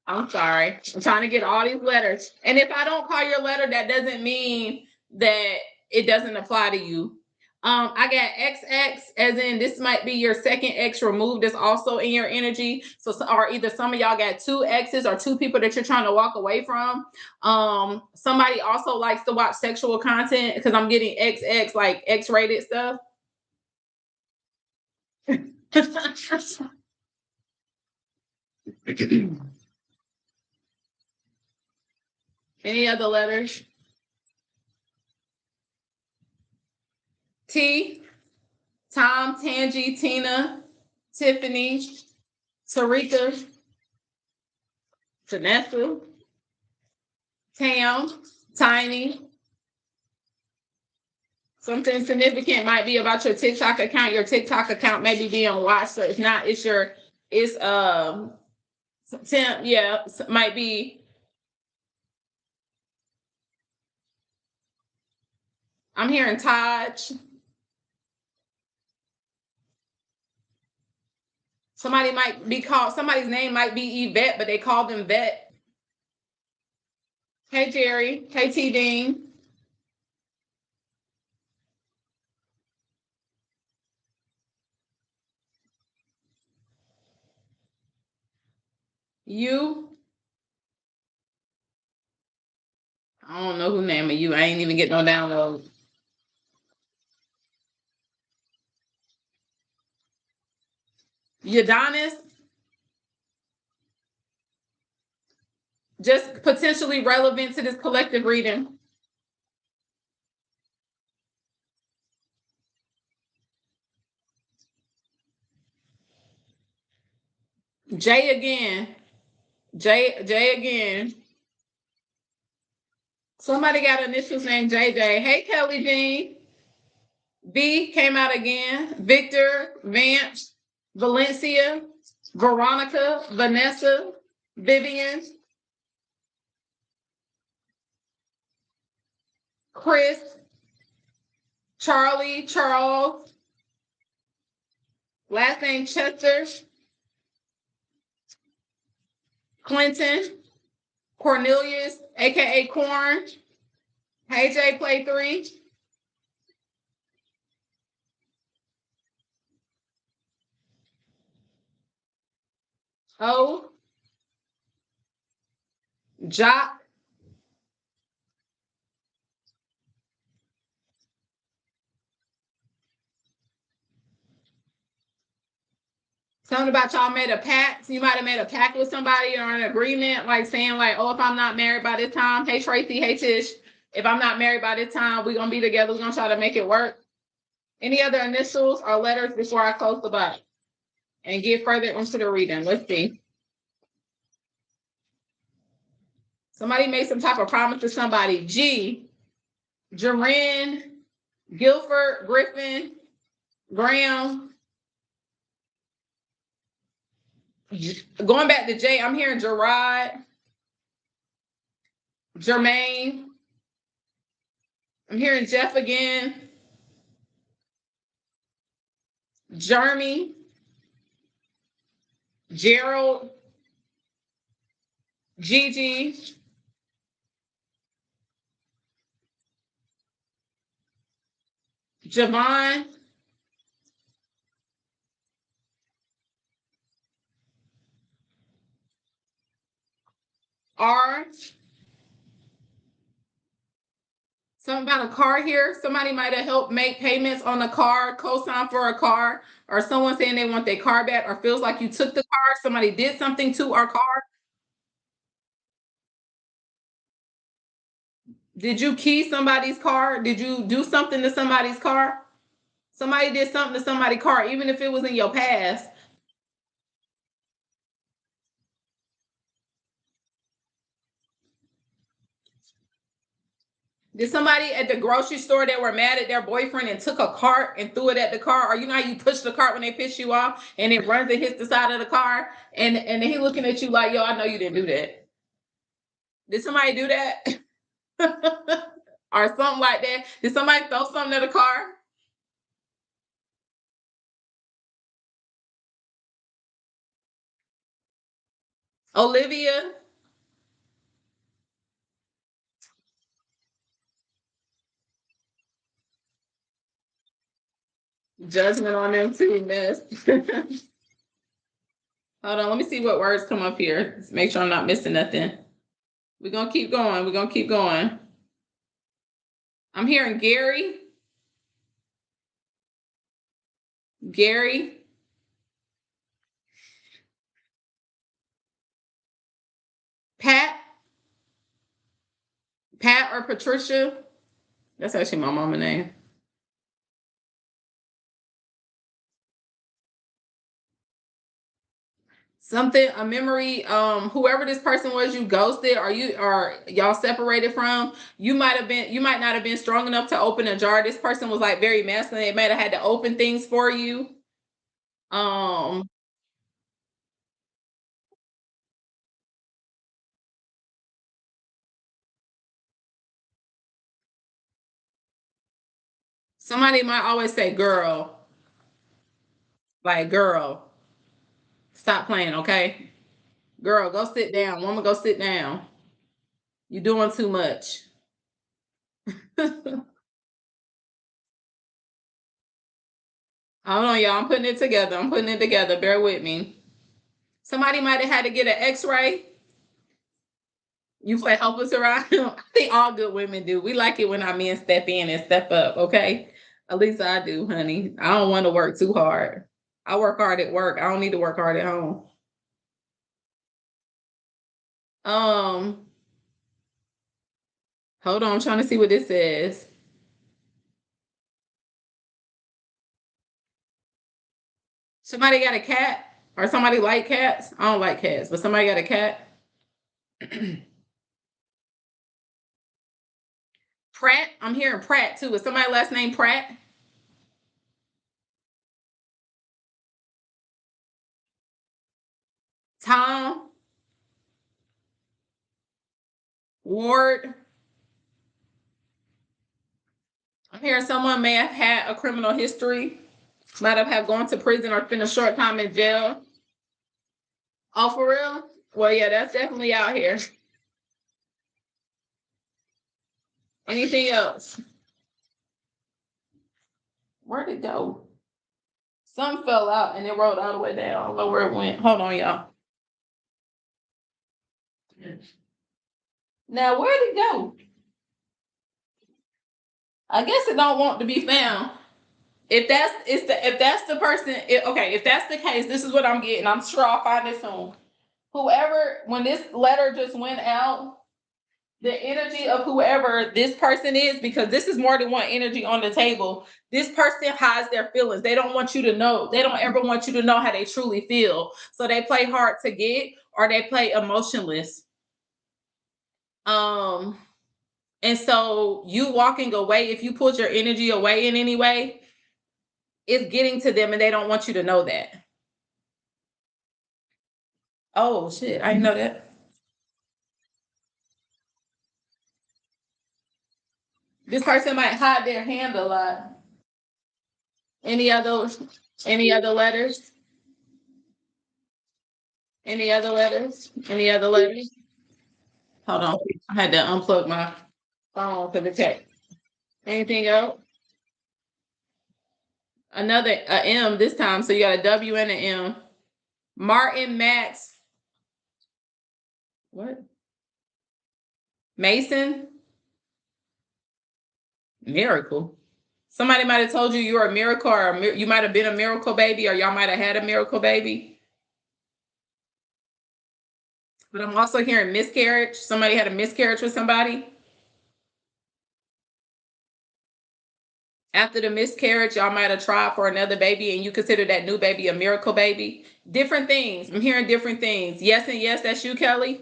I'm sorry. I'm trying to get all these letters. And if I don't call your letter, that doesn't mean that it doesn't apply to you. I got XX, as in this might be your second X removed that's also in your energy. So, or either some of y'all got two X's or two people that you're trying to walk away from. Somebody also likes to watch sexual content, because I'm getting XX, like X-rated stuff. Any other letters? T, Tom, Tangi, Tina, Tiffany, Tarika, Vanessa, Tam, Tiny. Something significant might be about your TikTok account. Your TikTok account may be being watched. So it's not, it's Tim, yeah, might be. I'm hearing Taj. Somebody might be called, somebody's name might be Yvette, but they call them Vet. Hey, Jerry. Hey, T. Dean. You. I don't know who name of you. I ain't even get no download. Udonis. Just potentially relevant to this collective reading. J again. J again. Somebody got initials named JJ. Hey, Kelly Jean. V came out again. Victor, Vance, Valencia, Veronica, Vanessa, Vivian, Chris, Charlie, Charles, last name Chester, Clinton, Cornelius, aka Corn. Hey, J, play 3. O, Jock, something about y'all made a pact. You might have made a pact with somebody or an agreement, like saying, like, oh, if I'm not married by this time, hey, Tracy, hey, Tish, if I'm not married by this time, we're going to be together. We're going to try to make it work. Any other initials or letters before I close the book and get further into the reading? Let's see. Somebody made some type of promise to somebody. G, Jaren, Guilford, Griffin, Graham. Going back to J, I'm hearing Gerard, Jermaine. I'm hearing Jeff again. Jeremy, Gerald, Gigi, Javon, R. Something about a car here. Somebody might have helped make payments on a car, co-sign for a car, or someone saying they want their car back, or feels like you took the car. Somebody did something to our car. Did you key somebody's car? Did you do something to somebody's car? Somebody did something to somebody's car, even if it was in your past. Did somebody at the grocery store that were mad at their boyfriend and took a cart and threw it at the car? Or you know how you push the cart when they piss you off and it runs and hits the side of the car, and he looking at you like, yo, I know you didn't do that. Did somebody do that? Or something like that? Did somebody throw something at the car? Olivia, judgment on them too, miss. Hold on, let me see what words come up here. Let's make sure I'm not missing nothing. We're gonna keep going. We're gonna keep going. I'm hearing Gary. Gary. Pat. Pat or Patricia. That's actually my mama's name. Something, a memory, whoever this person was you ghosted or y'all separated from, you might not have been strong enough to open a jar. This person was like very masculine. They might have had to open things for you. Um, Somebody might always say, girl, like, girl, stop playing, okay? Girl, go sit down. Woman, go sit down. You're doing too much. Hold on, y'all. I'm putting it together. I'm putting it together. Bear with me. Somebody might have had to get an x-ray. You play helpless around. I think all good women do. We like it when our men step in and step up, okay? At least I do, honey. I don't want to work too hard. I work hard at work. I don't need to work hard at home. Um, Hold on, I'm trying to see what this says. Somebody got a cat, or somebody like cats. I don't like cats, but somebody got a cat. Pratt. I'm hearing Pratt too. Is somebody last name Pratt? Tom Ward. I'm hearing someone may have had a criminal history, might have gone to prison or spent a short time in jail. Oh, for real? Well, yeah, that's definitely out here. Anything else? Where'd it go? Some fell out and it rolled all the way down. I don't know where it went. Hold on, y'all. Now, where'd it go? I guess it don't want to be found. If that's the person, okay, if that's the case, this is what I'm getting. I'm sure I'll find it soon. Whoever, when this letter just went out, the energy of whoever this person is, because this is more than one energy on the table. This person hides their feelings. They don't want you to know. They don't ever want you to know how they truly feel. So they play hard to get or they play emotionless. Um, and so you walking away, if you put your energy away in any way, it's getting to them and they don't want you to know that. Oh shit, I didn't know that. This person might hide their hand a lot. Any other any other letters? Any other letters? Any other letters? Hold on. I had to unplug my phone for the text. Anything else? Another M this time. So you got a W and an M. Martin Max. What? Mason? Miracle. Somebody might have told you you're a miracle, or you might have been a miracle baby, or y'all might have had a miracle baby. But I'm also hearing miscarriage. Somebody had a miscarriage with somebody. After the miscarriage, y'all might have tried for another baby and you consider that new baby a miracle baby. Different things. I'm hearing different things. Yes and yes, that's you, Kelly.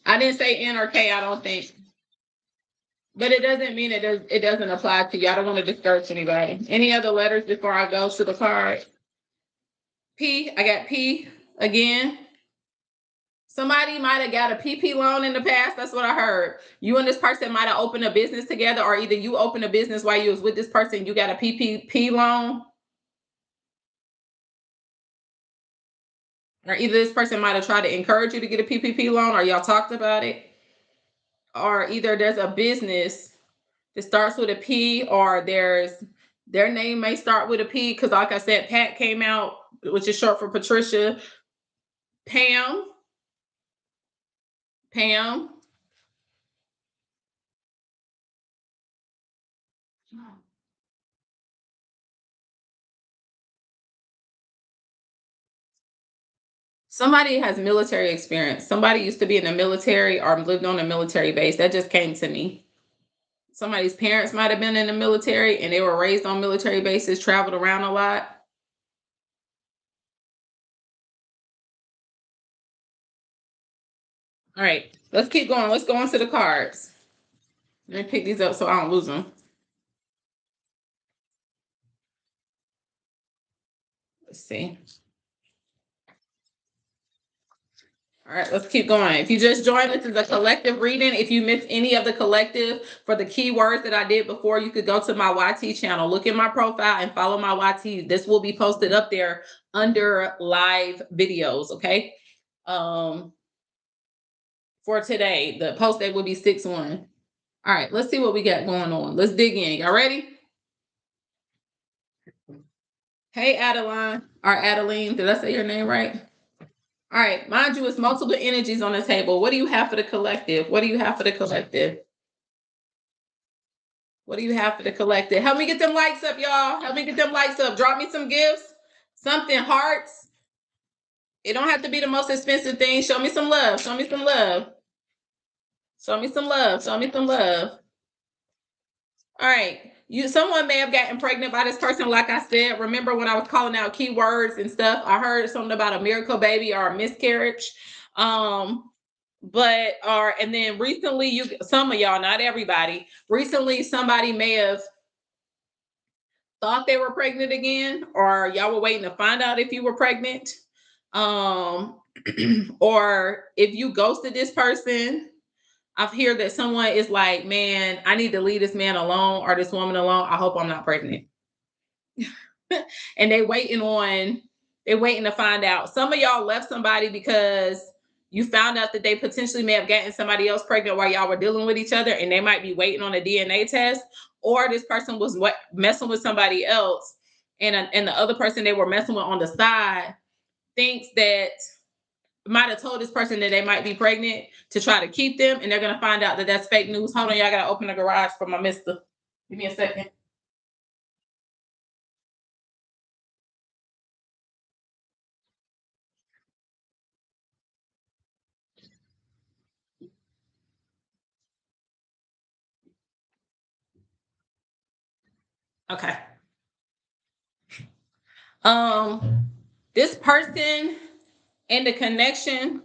I didn't say N or K, I don't think. But it doesn't mean it doesn't apply to you. I don't want to discourage anybody. Any other letters before I go to the card? P, I got P again. Somebody might have got a PP loan in the past. That's what I heard. You and this person might have opened a business together, or either you opened a business while you was with this person, you got a PPP loan, or either this person might have tried to encourage you to get a PPP loan, or y'all talked about it, or either there's a business that starts with a P, or their name may start with a P, because like I said, Pat came out, which is short for Patricia. Pam, Pam. Somebody has military experience. Somebody used to be in the military or lived on a military base. That just came to me. Somebody's parents might have been in the military and they were raised on military bases, traveled around a lot. All right, let's keep going. Let's go on to the cards. Let me pick these up so I don't lose them. Let's see. All right, let's keep going. If you just joined, this is a collective reading. If you missed any of the collective for the keywords that I did before, you could go to my YT channel, look at my profile and follow my YT. This will be posted up there under live videos, okay? For today, the post date will be 6/1. All right, let's see what we got going on. Let's dig in. Y'all ready? Hey, Adeline, or Adeline, did I say your name right? All right, mind you, it's multiple energies on the table. What do you have for the collective? What do you have for the collective? What do you have for the collective? Help me get them likes up, y'all. Help me get them likes up. Drop me some gifts, something, hearts. It don't have to be the most expensive thing. Show me some love. Show me some love. Show me some love. Show me some love. All right. Someone may have gotten pregnant by this person, like I said. Remember when I was calling out keywords and stuff? I heard something about a miracle baby or a miscarriage. And then recently, some of y'all, not everybody, recently somebody may have thought they were pregnant again, or y'all were waiting to find out if you were pregnant. Um, or if you ghosted this person, I've heard that someone is like, man, I need to leave this man alone or this woman alone. I hope I'm not pregnant. And they waiting to find out. Some of y'all left somebody because you found out that they potentially may have gotten somebody else pregnant while y'all were dealing with each other, and they might be waiting on a DNA test, or this person was messing with somebody else, and the other person they were messing with on the side thinks that might have told this person that they might be pregnant to try to keep them, and they're gonna find out that that's fake news. Hold on, y'all gotta open the garage for my mister. Give me a second. Okay. This person and the connection,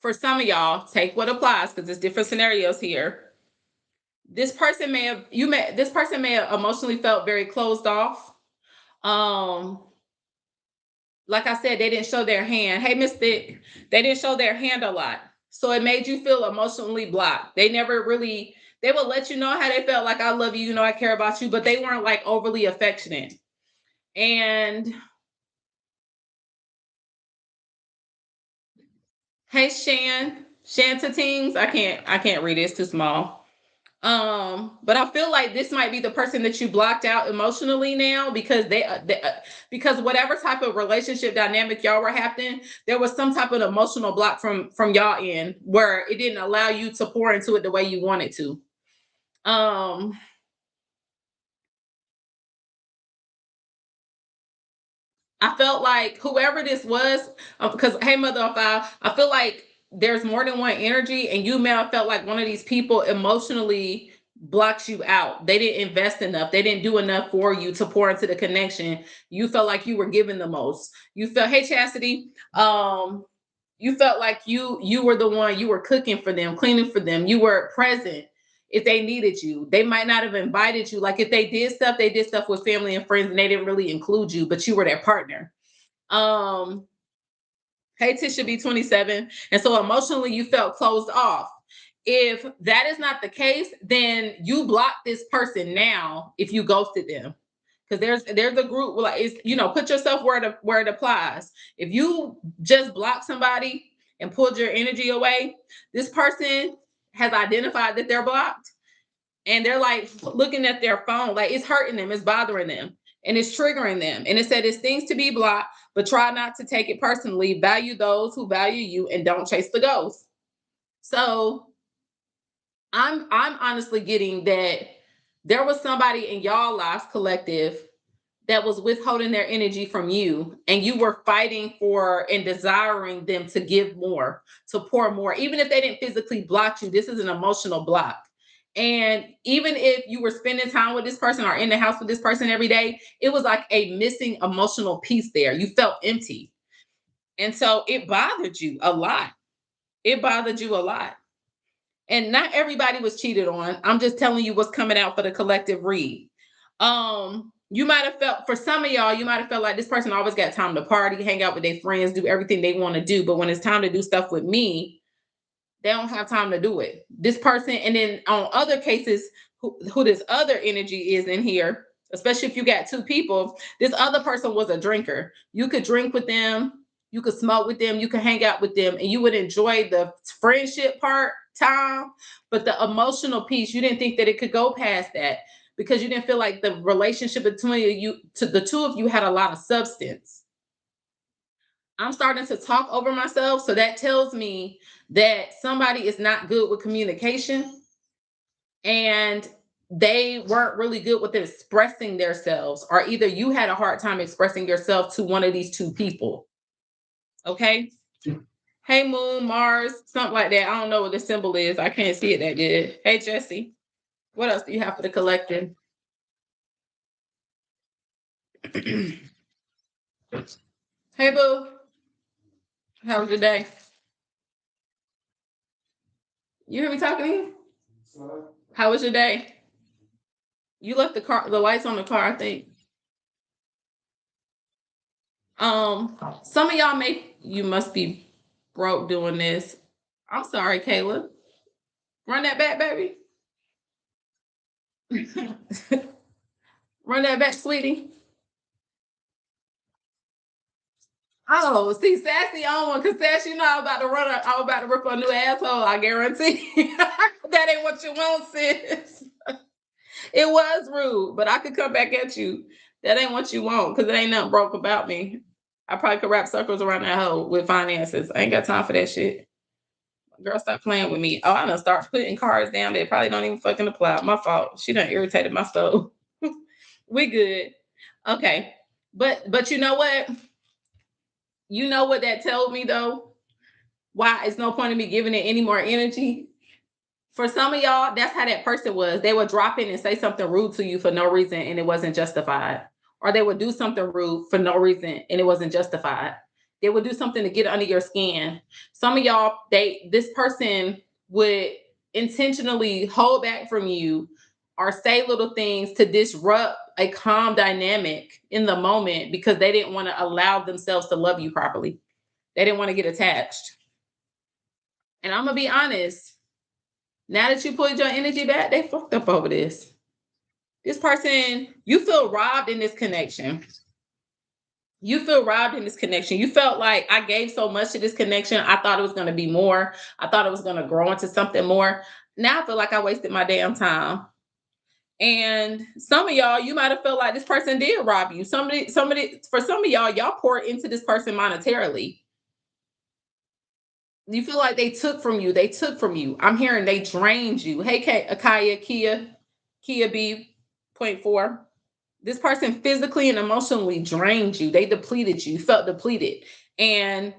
for some of y'all, take what applies because there's different scenarios here. This person may have emotionally felt very closed off. Like I said, they didn't show their hand. Hey, Mystic, they didn't show their hand a lot. So it made you feel emotionally blocked. They never really, they would let you know how they felt, like, I love you, you know, I care about you, but they weren't like overly affectionate. And hey, Shanta Tings, I can't read it, it's too small. But I feel like this might be the person that you blocked out emotionally now because because whatever type of relationship dynamic y'all were having, there was some type of emotional block from y'all in where it didn't allow you to pour into it the way you wanted to. I felt like whoever this was, because hey, Mother of Five, I feel like there's more than one energy, and you may have felt like one of these people emotionally blocked you out. They didn't invest enough. They didn't do enough for you to pour into the connection. You felt like you were giving the most. You felt, hey, Chastity, you felt like you were the one, you were cooking for them, cleaning for them, you were present if they needed you. They might not have invited you. Like if they did stuff with family and friends and they didn't really include you, but you were their partner. um hey, Tisha B 27. And so emotionally you felt closed off. If that is not the case, then you block this person now if you ghosted them, because there's a group like, it's, you know, put yourself where it applies. If you just block somebody and pulled your energy away, this person has identified that they're blocked, and they're like looking at their phone, like it's hurting them, it's bothering them, and it's triggering them. And it said it's things to be blocked, but try not to take it personally. Value those who value you and don't chase the ghost. So I'm honestly getting that there was somebody in y'all lives collective that was withholding their energy from you, and you were fighting for and desiring them to give more, to pour more. Even if they didn't physically block you, this is an emotional block. And even if you were spending time with this person or in the house with this person every day, it was like a missing emotional piece there. You felt empty. And so it bothered you a lot. It bothered you a lot. And not everybody was cheated on. I'm just telling you what's coming out for the collective read. You might have felt, for some of y'all, you might have felt like this person always got time to party, hang out with their friends, do everything they want to do. But when it's time to do stuff with me, they don't have time to do it. This person, and then on other cases, who this other energy is in here, especially if you got two people, this other person was a drinker. You could drink with them, you could smoke with them, you could hang out with them, and you would enjoy the friendship part time, but the emotional piece, you didn't think that it could go past that because you didn't feel like the relationship between you, to the two of you, had a lot of substance. I'm starting to talk over myself. So that tells me that somebody is not good with communication, and they weren't really good with expressing themselves, or either you had a hard time expressing yourself to one of these two people. Okay. Hey, Moon, Mars, something like that. I don't know what the symbol is. I can't see it that good. Hey, Jesse, what else do you have for the collective? Hey, Boo, how was your day? You hear me talking to you? How was your day? You left the lights on the car, I think. Some of y'all you must be broke doing this. I'm sorry, Kayla. Run that back, baby. Run that back, sweetie. Oh, see, Sassy on one, because Sassy, you know, I was about to rip a new asshole, I guarantee. That ain't what you want, sis. It was rude, but I could come back at you. That ain't what you want, because it ain't nothing broke about me. I probably could wrap circles around that hoe with finances. I ain't got time for that shit. Girl, stop playing with me. Oh, I done start putting cards down that probably don't even fucking apply. My fault. She done irritated my soul. We good. Okay. But you know what? You know what that told me though? Why it's no point in me giving it any more energy? For some of y'all, that's how that person was. They would drop in and say something rude to you for no reason and it wasn't justified. Or they would do something rude for no reason and it wasn't justified. They would do something to get under your skin. Some of y'all, this person would intentionally hold back from you or say little things to disrupt a calm dynamic in the moment because they didn't want to allow themselves to love you properly. They didn't want to get attached. And I'm gonna be honest, now that you pulled your energy back, they fucked up over this. This person, you feel robbed in this connection. You feel robbed in this connection. You felt like I gave so much to this connection. I thought it was going to be more. I thought it was going to grow into something more. Now I feel like I wasted my damn time. And some of y'all, you might have felt like this person did rob you. For some of y'all poured into this person monetarily. You feel like they took from you. They took from you. I'm hearing they drained you. Hey, Akaya, Kia B.4. This person physically and emotionally drained you. They depleted you. You felt depleted. And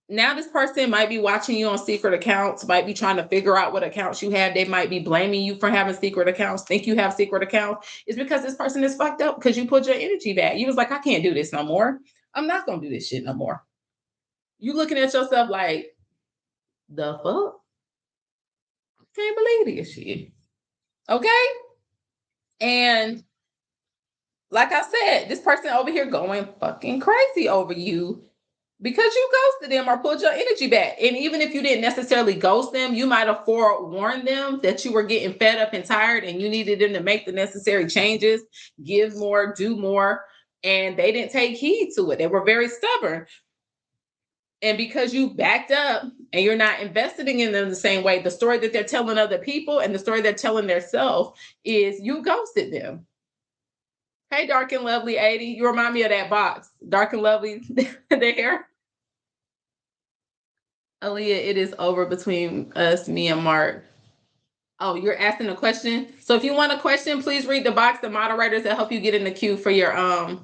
now this person might be watching you on secret accounts, might be trying to figure out what accounts you have. They might be blaming you for having secret accounts, think you have secret accounts. It's because this person is fucked up because you put your energy back. You was like, I can't do this no more. I'm not going to do this shit no more. You looking at yourself like, the fuck? Can't believe this shit. Okay? And like I said, this person over here going fucking crazy over you because you ghosted them or pulled your energy back. And even if you didn't necessarily ghost them, you might have forewarned them that you were getting fed up and tired and you needed them to make the necessary changes, give more, do more. And they didn't take heed to it. They were very stubborn. And because you backed up and you're not investing in them the same way, the story that they're telling other people and the story they're telling themselves is you ghosted them. Hey, Dark and Lovely 80. You remind me of that box. Dark and Lovely there. Aaliyah, it is over between us, me, and Mark. Oh, you're asking a question? So if you want a question, please read the box. The moderators will help you get in the queue for your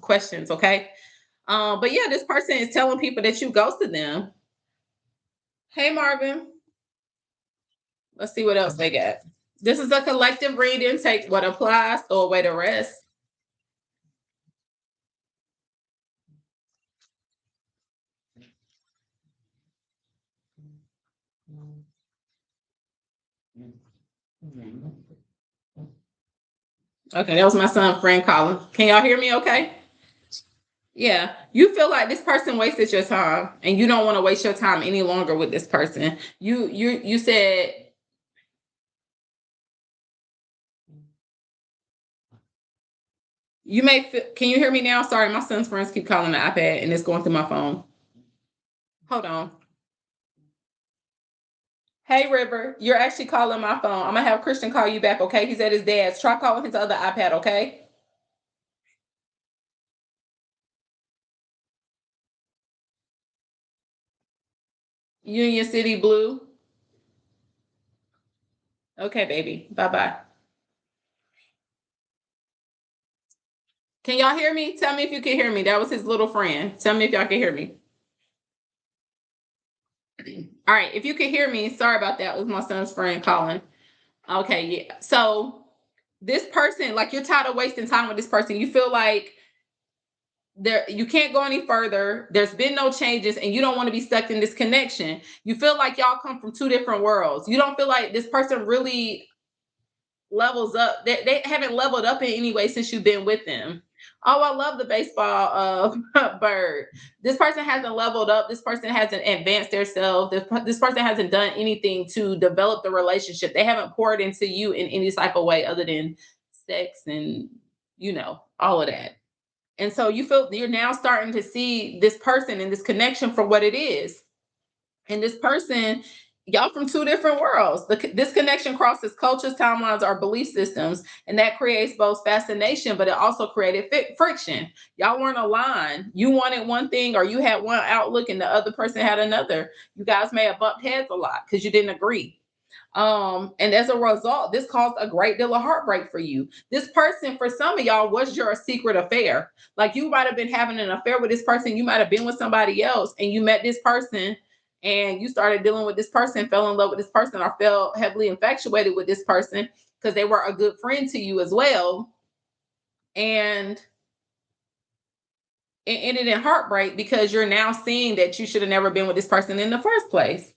questions, okay? But yeah, this person is telling people that you ghosted them. Hey, Marvin. Let's see what else they got. This is a collective reading. Take what applies, throw away the rest. Okay, that was my son, friend calling. Can y'all hear me okay? Yeah, you feel like this person wasted your time and you don't want to waste your time any longer with this person. You said you may feel, can you hear me now? Sorry, my son's friends keep calling the iPad and it's going through my phone. Hold on. Hey River, you're actually calling my phone. I'm gonna have Christian call you back, okay? He's at his dad's. Try calling his other iPad, okay? Union City Blue. Okay, baby. Bye-bye. Can y'all hear me? Tell me if you can hear me. That was his little friend. Tell me if y'all can hear me. All right. If you can hear me, sorry about that. It was my son's friend calling. Okay. Yeah. So this person, like you're tired of wasting time with this person. You feel like you can't go any further. There's been no changes and you don't want to be stuck in this connection. You feel like y'all come from two different worlds. You don't feel like this person really levels up. They haven't leveled up in any way since you've been with them. Oh, I love the baseball bird. This person hasn't leveled up. This person hasn't advanced themselves. This person hasn't done anything to develop the relationship. They haven't poured into you in any type of way other than sex and, all of that. And so you feel you're now starting to see this person and this connection for what it is. And this person, y'all from two different worlds. This connection crosses cultures, timelines, or belief systems, and that creates both fascination, but it also created friction. Y'all weren't aligned. You wanted one thing, or you had one outlook, and the other person had another. You guys may have bumped heads a lot because you didn't agree. And as a result, this caused a great deal of heartbreak for you. This person, for some of y'all, was your secret affair. Like you might have been having an affair with this person. You might have been with somebody else, and you met this person and you started dealing with this person, fell in love with this person, or felt heavily infatuated with this person because they were a good friend to you as well. And it ended in heartbreak because you're now seeing that you should have never been with this person in the first place.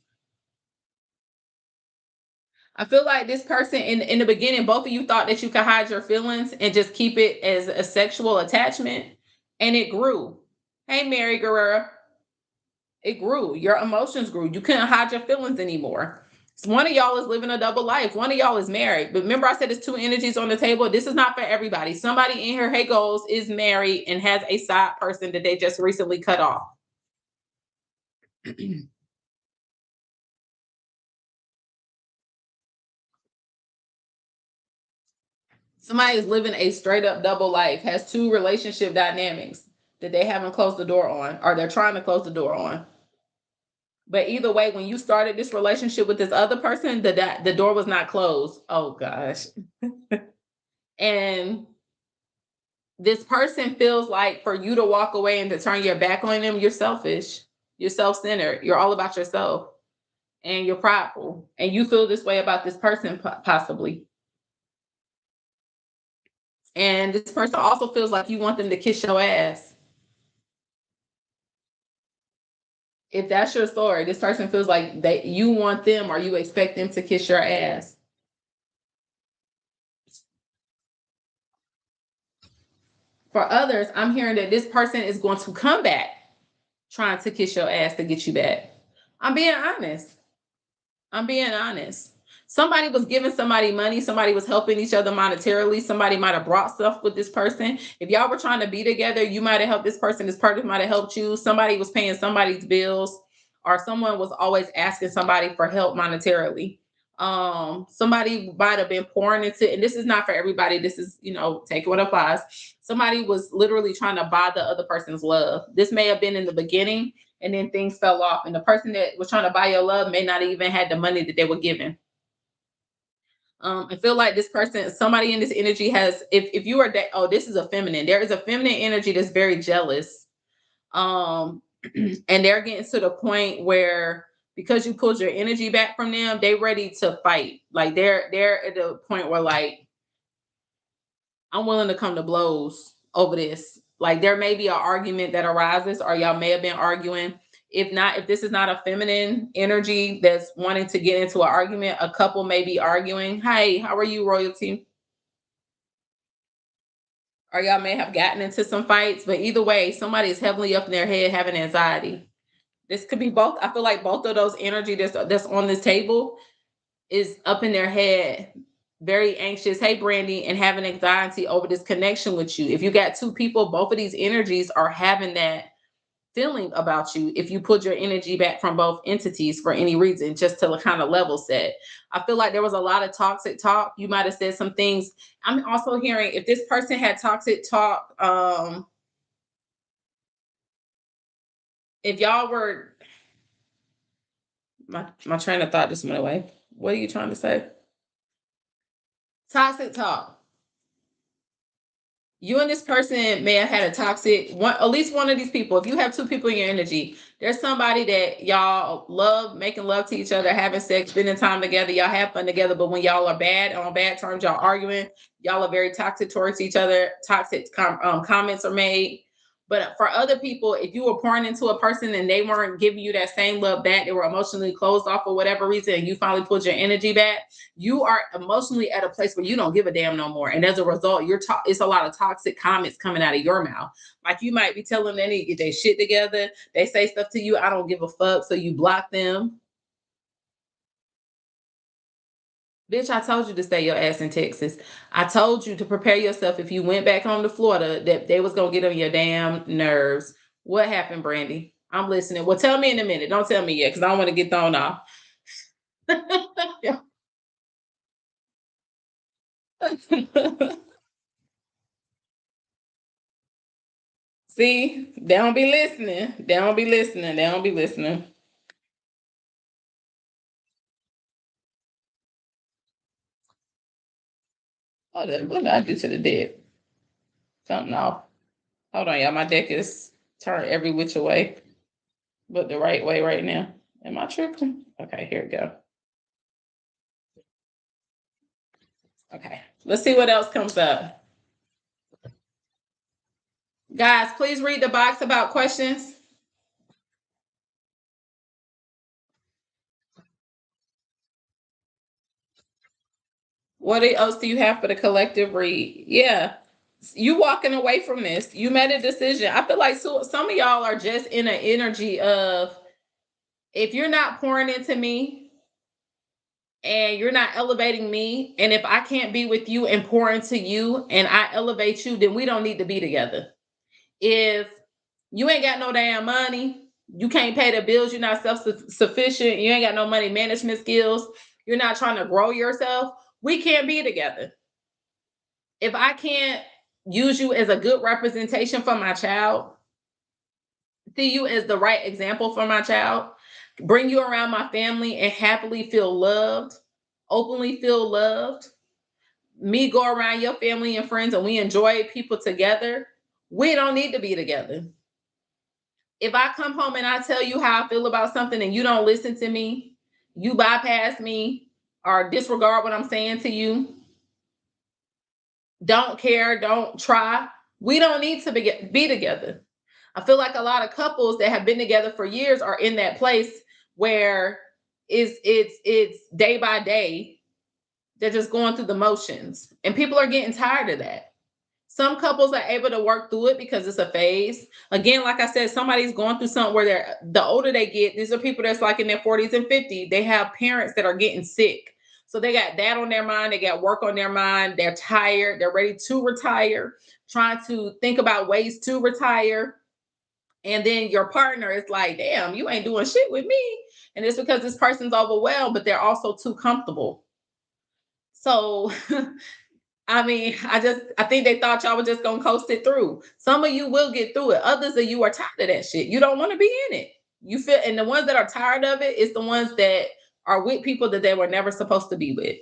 I feel like this person in the beginning, both of you thought that you could hide your feelings and just keep it as a sexual attachment, and it grew. Hey, Mary Guerrero, it grew. Your emotions grew. You couldn't hide your feelings anymore. So one of y'all is living a double life. One of y'all is married. But remember, I said there's two energies on the table. This is not for everybody. Somebody in here, hey, goals, is married and has a side person that they just recently cut off. Somebody is living a straight up double life, has two relationship dynamics that they haven't closed the door on, or they're trying to close the door on. But either way, when you started this relationship with this other person, the door was not closed. Oh gosh. And this person feels like for you to walk away and to turn your back on them, you're selfish, you're self-centered, you're all about yourself, and you're prideful. And you feel this way about this person, possibly. And this person also feels like you want them to kiss your ass. If that's your story, this person feels like that you want them or you expect them to kiss your ass. For others, I'm hearing that this person is going to come back trying to kiss your ass to get you back. I'm being honest. I'm being honest. Somebody was giving somebody money. Somebody was helping each other monetarily. Somebody might have brought stuff with this person. If y'all were trying to be together, you might have helped this person. This person might have helped you. Somebody was paying somebody's bills, or someone was always asking somebody for help monetarily. Somebody might have been pouring into, and this is not for everybody. This is, take what applies. Somebody was literally trying to buy the other person's love. This may have been in the beginning, and then things fell off. And the person that was trying to buy your love may not even had the money that they were given. I feel like this person, somebody in this energy has, if you are that, oh, this is a feminine. There is a feminine energy that's very jealous. And they're getting to the point where because you pulled your energy back from them, they ready to fight. Like they're at the point where like I'm willing to come to blows over this. Like there may be an argument that arises, or y'all may have been arguing. If not, if this is not a feminine energy that's wanting to get into an argument, a couple may be arguing. Hey, how are you, royalty? Or y'all may have gotten into some fights, but either way, somebody is heavily up in their head having anxiety. This could be both. I feel like both of those energy that's on this table is up in their head, very anxious. Hey, Brandy, and having anxiety over this connection with you. If you got two people, both of these energies are having that feeling about you. If you put your energy back from both entities for any reason, just to kind of level set. I feel like there was a lot of toxic talk. You might have said some things. I'm also hearing if this person had toxic talk, if y'all were my train of thought just went away. What are you trying to say? Toxic talk. You and this person may have had a toxic one, at least one of these people. If you have two people in your energy, there's somebody that y'all love, making love to each other, having sex, spending time together, y'all have fun together. But when y'all are bad, on bad terms, y'all arguing, y'all are very toxic towards each other. Toxic comments are made. But for other people, if you were pouring into a person and they weren't giving you that same love back, they were emotionally closed off for whatever reason, and you finally pulled your energy back, you are emotionally at a place where you don't give a damn no more. And as a result, it's a lot of toxic comments coming out of your mouth. Like you might be telling them they need to get their shit together. They say stuff to you, I don't give a fuck. So you block them. Bitch, I told you to stay your ass in Texas. I told you to prepare yourself if you went back home to Florida that they was gonna get on your damn nerves. What happened, Brandy? I'm listening. Well, tell me in a minute. Don't tell me yet, because I don't want to get thrown off. See, they don't be listening. They don't be listening. They don't be listening. Oh, what did I do to the deck? Something off. Hold on, y'all. My deck is turned every which way, but the right way right now. Am I tripping? Okay, here we go. Okay, let's see what else comes up. Guys, please read the box about questions. What else do you have for the collective read? Yeah, you walking away from this. You made a decision. I feel like some of y'all are just in an energy of, if you're not pouring into me and you're not elevating me, and if I can't be with you and pour into you and I elevate you, then we don't need to be together. If you ain't got no damn money, you can't pay the bills, you're not self-sufficient, you ain't got no money management skills, you're not trying to grow yourself, we can't be together. If I can't use you as a good representation for my child, see you as the right example for my child, bring you around my family and happily feel loved, openly feel loved, me go around your family and friends and we enjoy people together, we don't need to be together. If I come home and I tell you how I feel about something and you don't listen to me, you bypass me or disregard what I'm saying to you, don't care, don't try, we don't need to be together. I feel like a lot of couples that have been together for years are in that place where it's day by day, they're just going through the motions, and people are getting tired of that. Some couples are able to work through it because it's a phase. Again, like I said, somebody's going through something where the older they get, these are people that's like in their 40s and 50s. They have parents that are getting sick. So they got that on their mind. They got work on their mind. They're tired. They're ready to retire, trying to think about ways to retire. And then your partner is like, damn, you ain't doing shit with me. And it's because this person's overwhelmed, but they're also too comfortable. So I mean, I think they thought y'all were just gonna coast it through. Some of you will get through it. Others of you are tired of that shit. You don't want to be in it. You feel, and the ones that are tired of it is the ones that are with people that they were never supposed to be with.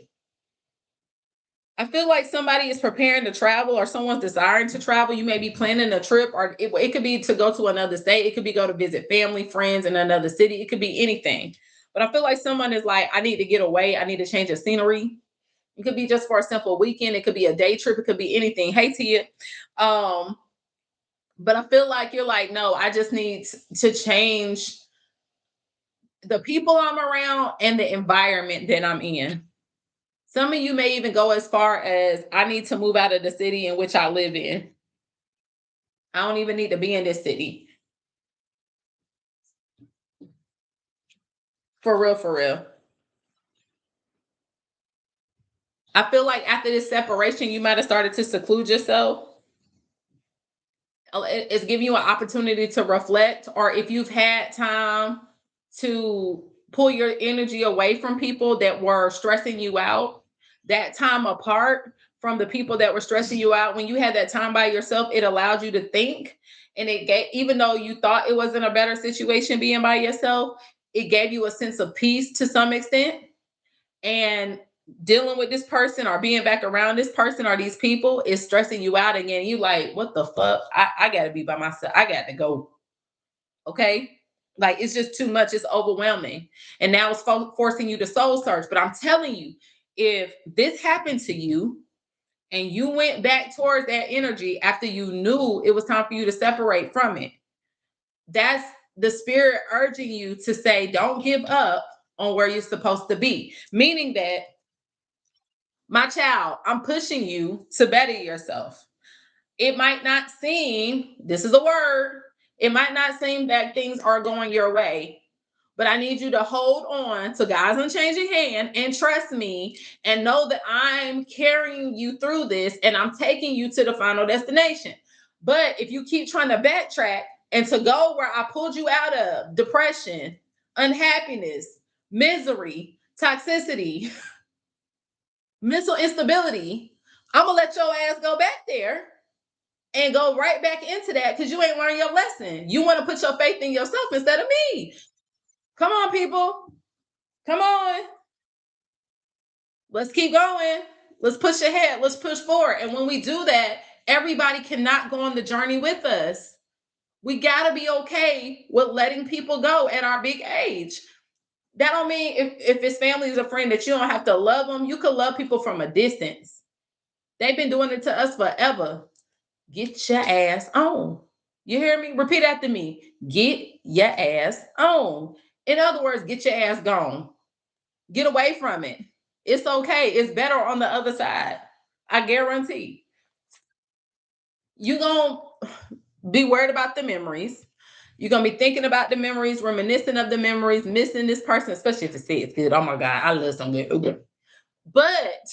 I feel like somebody is preparing to travel or someone's desiring to travel. You may be planning a trip, or it could be to go to another state. It could be go to visit family, friends in another city. It could be anything. But I feel like someone is like, I need to get away. I need to change the scenery. It could be just for a simple weekend. It could be a day trip. It could be anything. Hey, Tia. Um, but I feel like you're like, no, I just need to change the people I'm around and the environment that I'm in. Some of you may even go as far as, I need to move out of the city in which I live in. I don't even need to be in this city. For real, for real. I feel like after this separation, you might have started to seclude yourself. It's giving you an opportunity to reflect, or if you've had time to pull your energy away from people that were stressing you out, that time apart from the people that were stressing you out, when you had that time by yourself, it allowed you to think. And it gave, even though you thought it wasn't a better situation being by yourself, it gave you a sense of peace to some extent. And dealing with this person or being back around this person or these people is stressing you out again. You like, what the fuck? I gotta be by myself. I got to go. Okay. Like, it's just too much. It's overwhelming. And now it's forcing you to soul search. But I'm telling you, if this happened to you and you went back towards that energy after you knew it was time for you to separate from it, that's the spirit urging you to say, don't give up on where you're supposed to be. Meaning that, my child, I'm pushing you to better yourself. It might not seem, this is a word, it might not seem that things are going your way, but I need you to hold on to God's unchanging hand and trust me and know that I'm carrying you through this and I'm taking you to the final destination. But if you keep trying to backtrack and to go where I pulled you out of depression, unhappiness, misery, toxicity, mental instability, I'm gonna let your ass go back there and go right back into that because you ain't learned your lesson. You want to put your faith in yourself instead of me. Come on, people. Come on. Let's keep going. Let's push ahead. Let's push forward. And when we do that, everybody cannot go on the journey with us. We got to be okay with letting people go at our big age. That don't mean if his family is a friend that you don't have to love them. You could love people from a distance. They've been doing it to us forever. Get your ass on. You hear me? Repeat after me. Get your ass on. In other words, get your ass gone. Get away from it. It's okay. It's better on the other side. I guarantee. You're going to be worried about the memories. You're going to be thinking about the memories, reminiscing of the memories, missing this person, especially if it says good. Oh my God, I love some good. But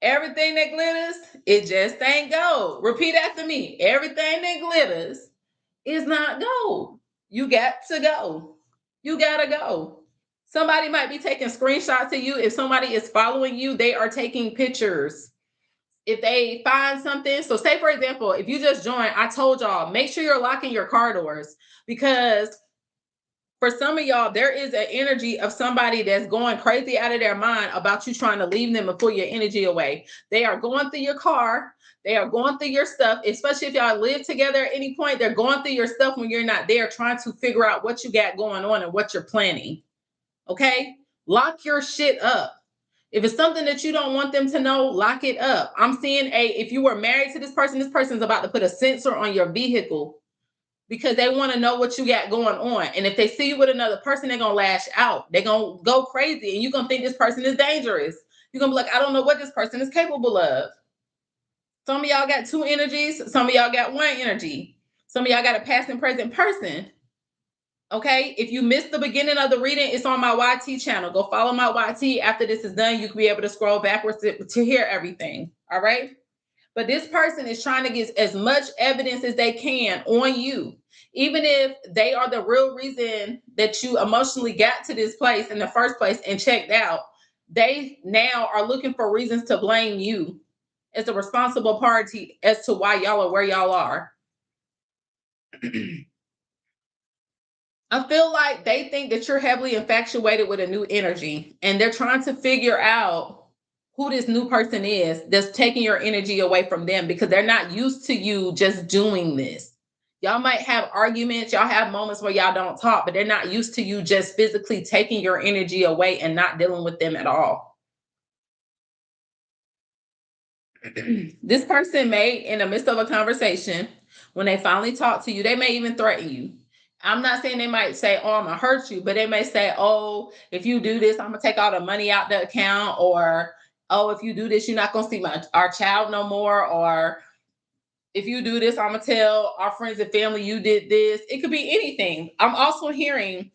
everything that glitters, it just ain't gold. Repeat after me. Everything that glitters is not gold. You got to go. You got to go. Somebody might be taking screenshots of you. If somebody is following you, they are taking pictures. If they find something, so say for example, if you just joined, I told y'all, make sure you're locking your car doors, because for some of y'all, there is an energy of somebody that's going crazy out of their mind about you trying to leave them and pull your energy away. They are going through your car. They are going through your stuff, especially if y'all live together at any point. They're going through your stuff when you're not there, trying to figure out what you got going on and what you're planning. Okay? Lock your shit up. If it's something that you don't want them to know, lock it up. I'm seeing if you were married to this person's about to put a sensor on your vehicle because they want to know what you got going on. And if they see you with another person, they're going to lash out. They're going to go crazy and you're going to think this person is dangerous. You're going to be like, I don't know what this person is capable of. Some of y'all got two energies. Some of y'all got one energy. Some of y'all got a past and present person. Okay, if you missed the beginning of the reading, it's on my YT channel. Go follow my YT. After this is done, you can be able to scroll backwards to hear everything. All right. But this person is trying to get as much evidence as they can on you, even if they are the real reason that you emotionally got to this place in the first place and checked out. They now are looking for reasons to blame you as a responsible party as to why y'all are where y'all are. I feel like they think that you're heavily infatuated with a new energy and they're trying to figure out who this new person is that's taking your energy away from them because they're not used to you just doing this. Y'all might have arguments, y'all have moments where y'all don't talk, but they're not used to you just physically taking your energy away and not dealing with them at all. This person may, in the midst of a conversation, when they finally talk to you, they may even threaten you. I'm not saying they might say, oh, I'm going to hurt you, but they may say, oh, if you do this, I'm going to take all the money out the account, or, oh, if you do this, you're not going to see our child no more, or if you do this, I'm going to tell our friends and family you did this. It could be anything. I'm also hearing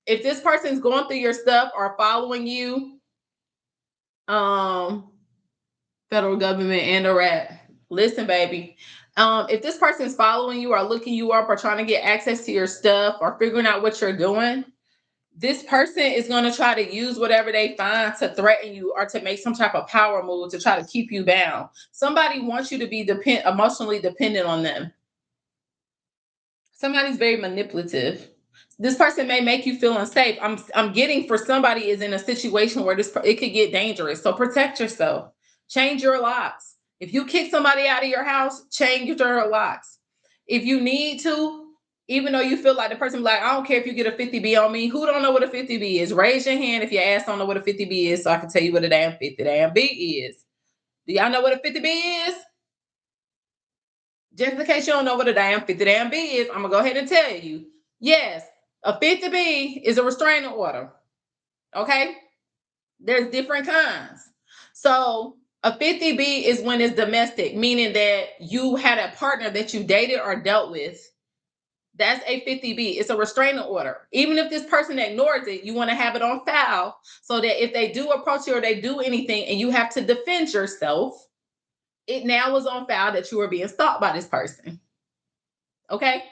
if this person's going through your stuff or following you, federal government and a rat. Listen, baby. If this person's following you or looking you up or trying to get access to your stuff or figuring out what you're doing, this person is going to try to use whatever they find to threaten you or to make some type of power move to try to keep you bound. Somebody wants you to be emotionally dependent on them. Somebody's very manipulative. This person may make you feel unsafe. I'm getting for somebody is in a situation where it could get dangerous. So protect yourself. Change your locks. If you kick somebody out of your house, change your locks. If you need to, even though you feel like the person like, I don't care if you get a 50B on me. Who don't know what a 50B is? Raise your hand if your ass don't know what a 50B is so I can tell you what a damn 50 damn B is. Do y'all know what a 50B is? Just in case you don't know what a damn 50 damn B is, I'm going to go ahead and tell you. Yes, a 50B is a restraining order. Okay? There's different kinds. So a 50B is when it's domestic, meaning that you had a partner that you dated or dealt with. That's a 50B. It's a restraining order. Even if this person ignores it, you want to have it on file so that if they do approach you or they do anything and you have to defend yourself, it now is on file that you are being stalked by this person. Okay?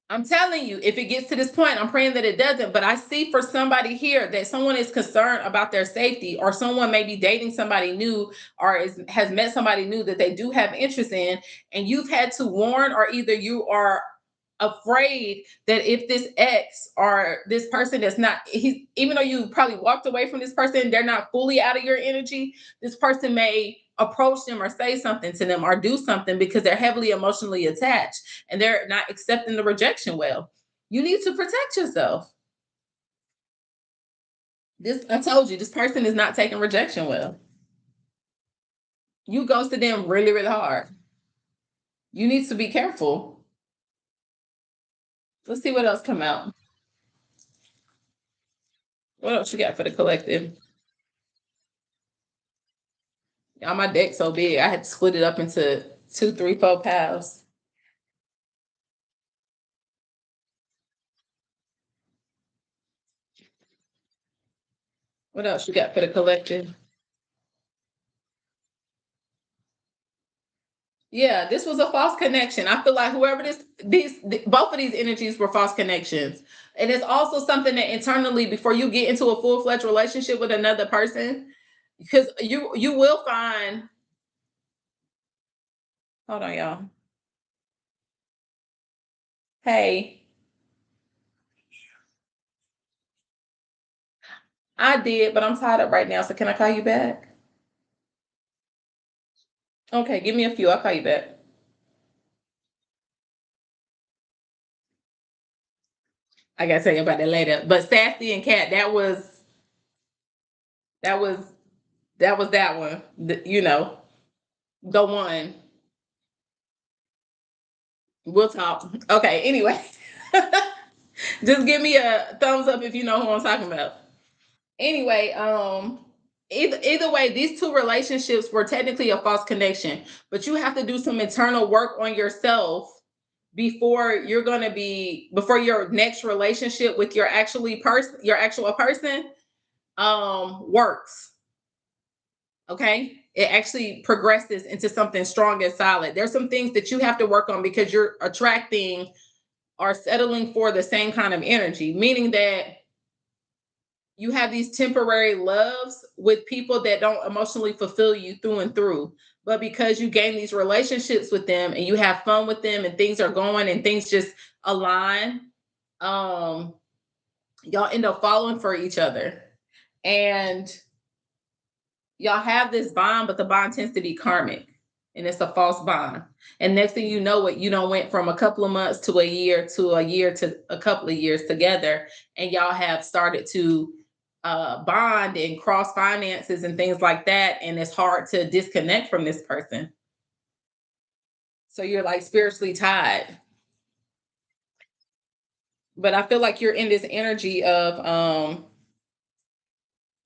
I'm telling you, if it gets to this point, I'm praying that it doesn't. But I see for somebody here that someone is concerned about their safety, or someone may be dating somebody new, or has met somebody new that they do have interest in, and you've had to warn, or either you are afraid that if this ex or this person that's not, even though you probably walked away from this person, they're not fully out of your energy, this person may approach them or say something to them or do something because they're heavily emotionally attached and they're not accepting the rejection well. You need to protect yourself. This, I told you, this person is not taking rejection well. You ghosted them really, really hard. You need to be careful. Let's see what else come out. What else you got for the collective? Y'all, my deck's so big, I had to split it up into 2, 3, 4 piles. What else you got for the collective? Yeah, this was a false connection. I feel like whoever both of these energies were false connections. And it's also something that internally, before you get into a full-fledged relationship with another person, because you will find, hold on, y'all. Hey, I did, but I'm tied up right now. So can I call you back? Okay, give me a few. I'll call you back. I gotta tell you about that later. But Sassy and Cat, that was that one. You know, the one. We'll talk. Okay, anyway. Just give me a thumbs up if you know who I'm talking about. Anyway, either way, these two relationships were technically a false connection, but you have to do some internal work on yourself before your next relationship with your actual person works. Okay, it actually progresses into something strong and solid. There's some things that you have to work on because you're attracting or settling for the same kind of energy, meaning that you have these temporary loves with people that don't emotionally fulfill you through and through. But because you gain these relationships with them and you have fun with them and things are going and things just align, um, y'all end up falling for each other. And y'all have this bond, but the bond tends to be karmic and it's a false bond. And next thing you know it, you don't went from a couple of months to a year to a couple of years together, and y'all have started to bond and cross finances and things like that, and it's hard to disconnect from this person. So you're like spiritually tied. But I feel like you're in this energy of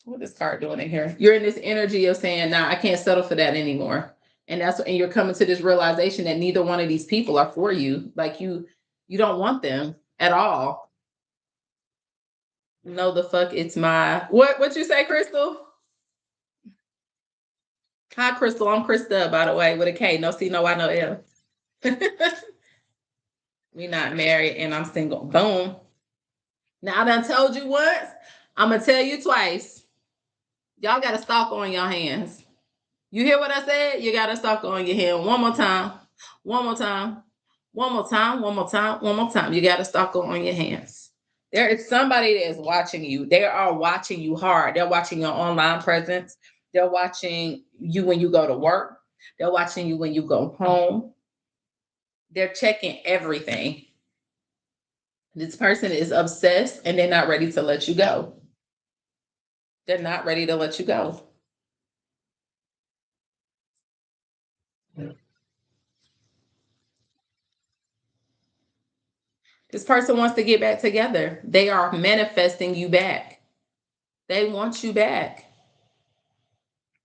what is card doing in here? You're in this energy of saying, "Nah, I can't settle for that anymore." And you're coming to this realization that neither one of these people are for you. Like you don't want them at all. No, the fuck, it's my what you say, Crystal? Hi, Crystal. I'm Krista, by the way, with a K. No C, no Y, no L. We not married and I'm single. Boom. Now I done told you once. I'm gonna tell you twice. Y'all got a stalker on your hands. You hear what I said? You got a stalker on your hand. One more time. One more time. One more time. One more time. One more time. You got a stalker on your hands. There is somebody that is watching you. They are watching you hard. They're watching your online presence. They're watching you when you go to work. They're watching you when you go home. They're checking everything. This person is obsessed and they're not ready to let you go. They're not ready to let you go. This person wants to get back together. They are manifesting you back. They want you back.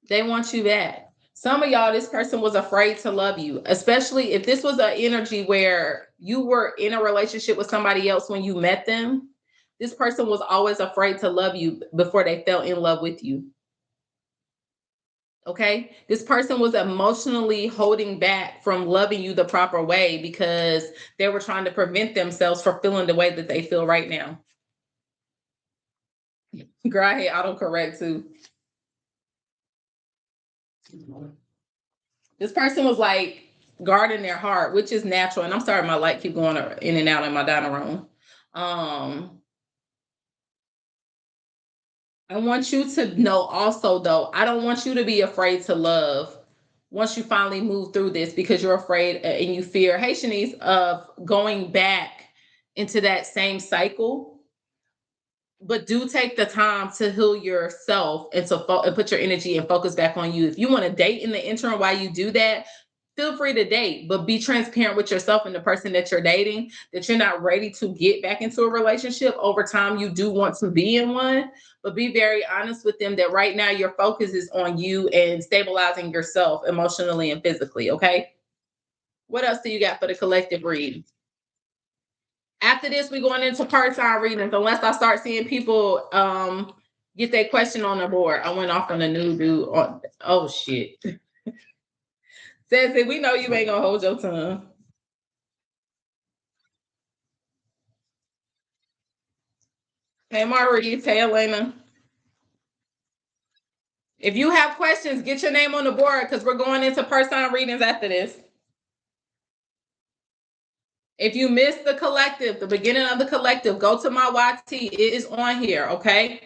They want you back. Some of y'all, this person was afraid to love you, especially if this was an energy where you were in a relationship with somebody else when you met them. This person was always afraid to love you before they fell in love with you. Okay. This person was emotionally holding back from loving you the proper way because they were trying to prevent themselves from feeling the way that they feel right now. Girl, I hate autocorrect too. This person was like guarding their heart, which is natural. And I'm sorry, my light keep going in and out in my dining room. I want you to know also, though, I don't want you to be afraid to love once you finally move through this because you're afraid and you fear, hey, Shanice, of going back into that same cycle. but do take the time to heal yourself and and put your energy and focus back on you. If you want to date in the interim while you do that, feel free to date, but be transparent with yourself and the person that you're dating, that you're not ready to get back into a relationship. Over time, you do want to be in one, but be very honest with them that right now your focus is on you and stabilizing yourself emotionally and physically. Okay. What else do you got for the collective read? After this, we're going into part-time readings, unless I start seeing people get their question on the board. I went off on a new dude. Oh shit. Says it, we know you ain't gonna hold your tongue. Hey Maurice, hey Elena. If you have questions, get your name on the board because we're going into part-time readings after this. If you missed the collective, the beginning of the collective, go to my YT. It is on here, okay?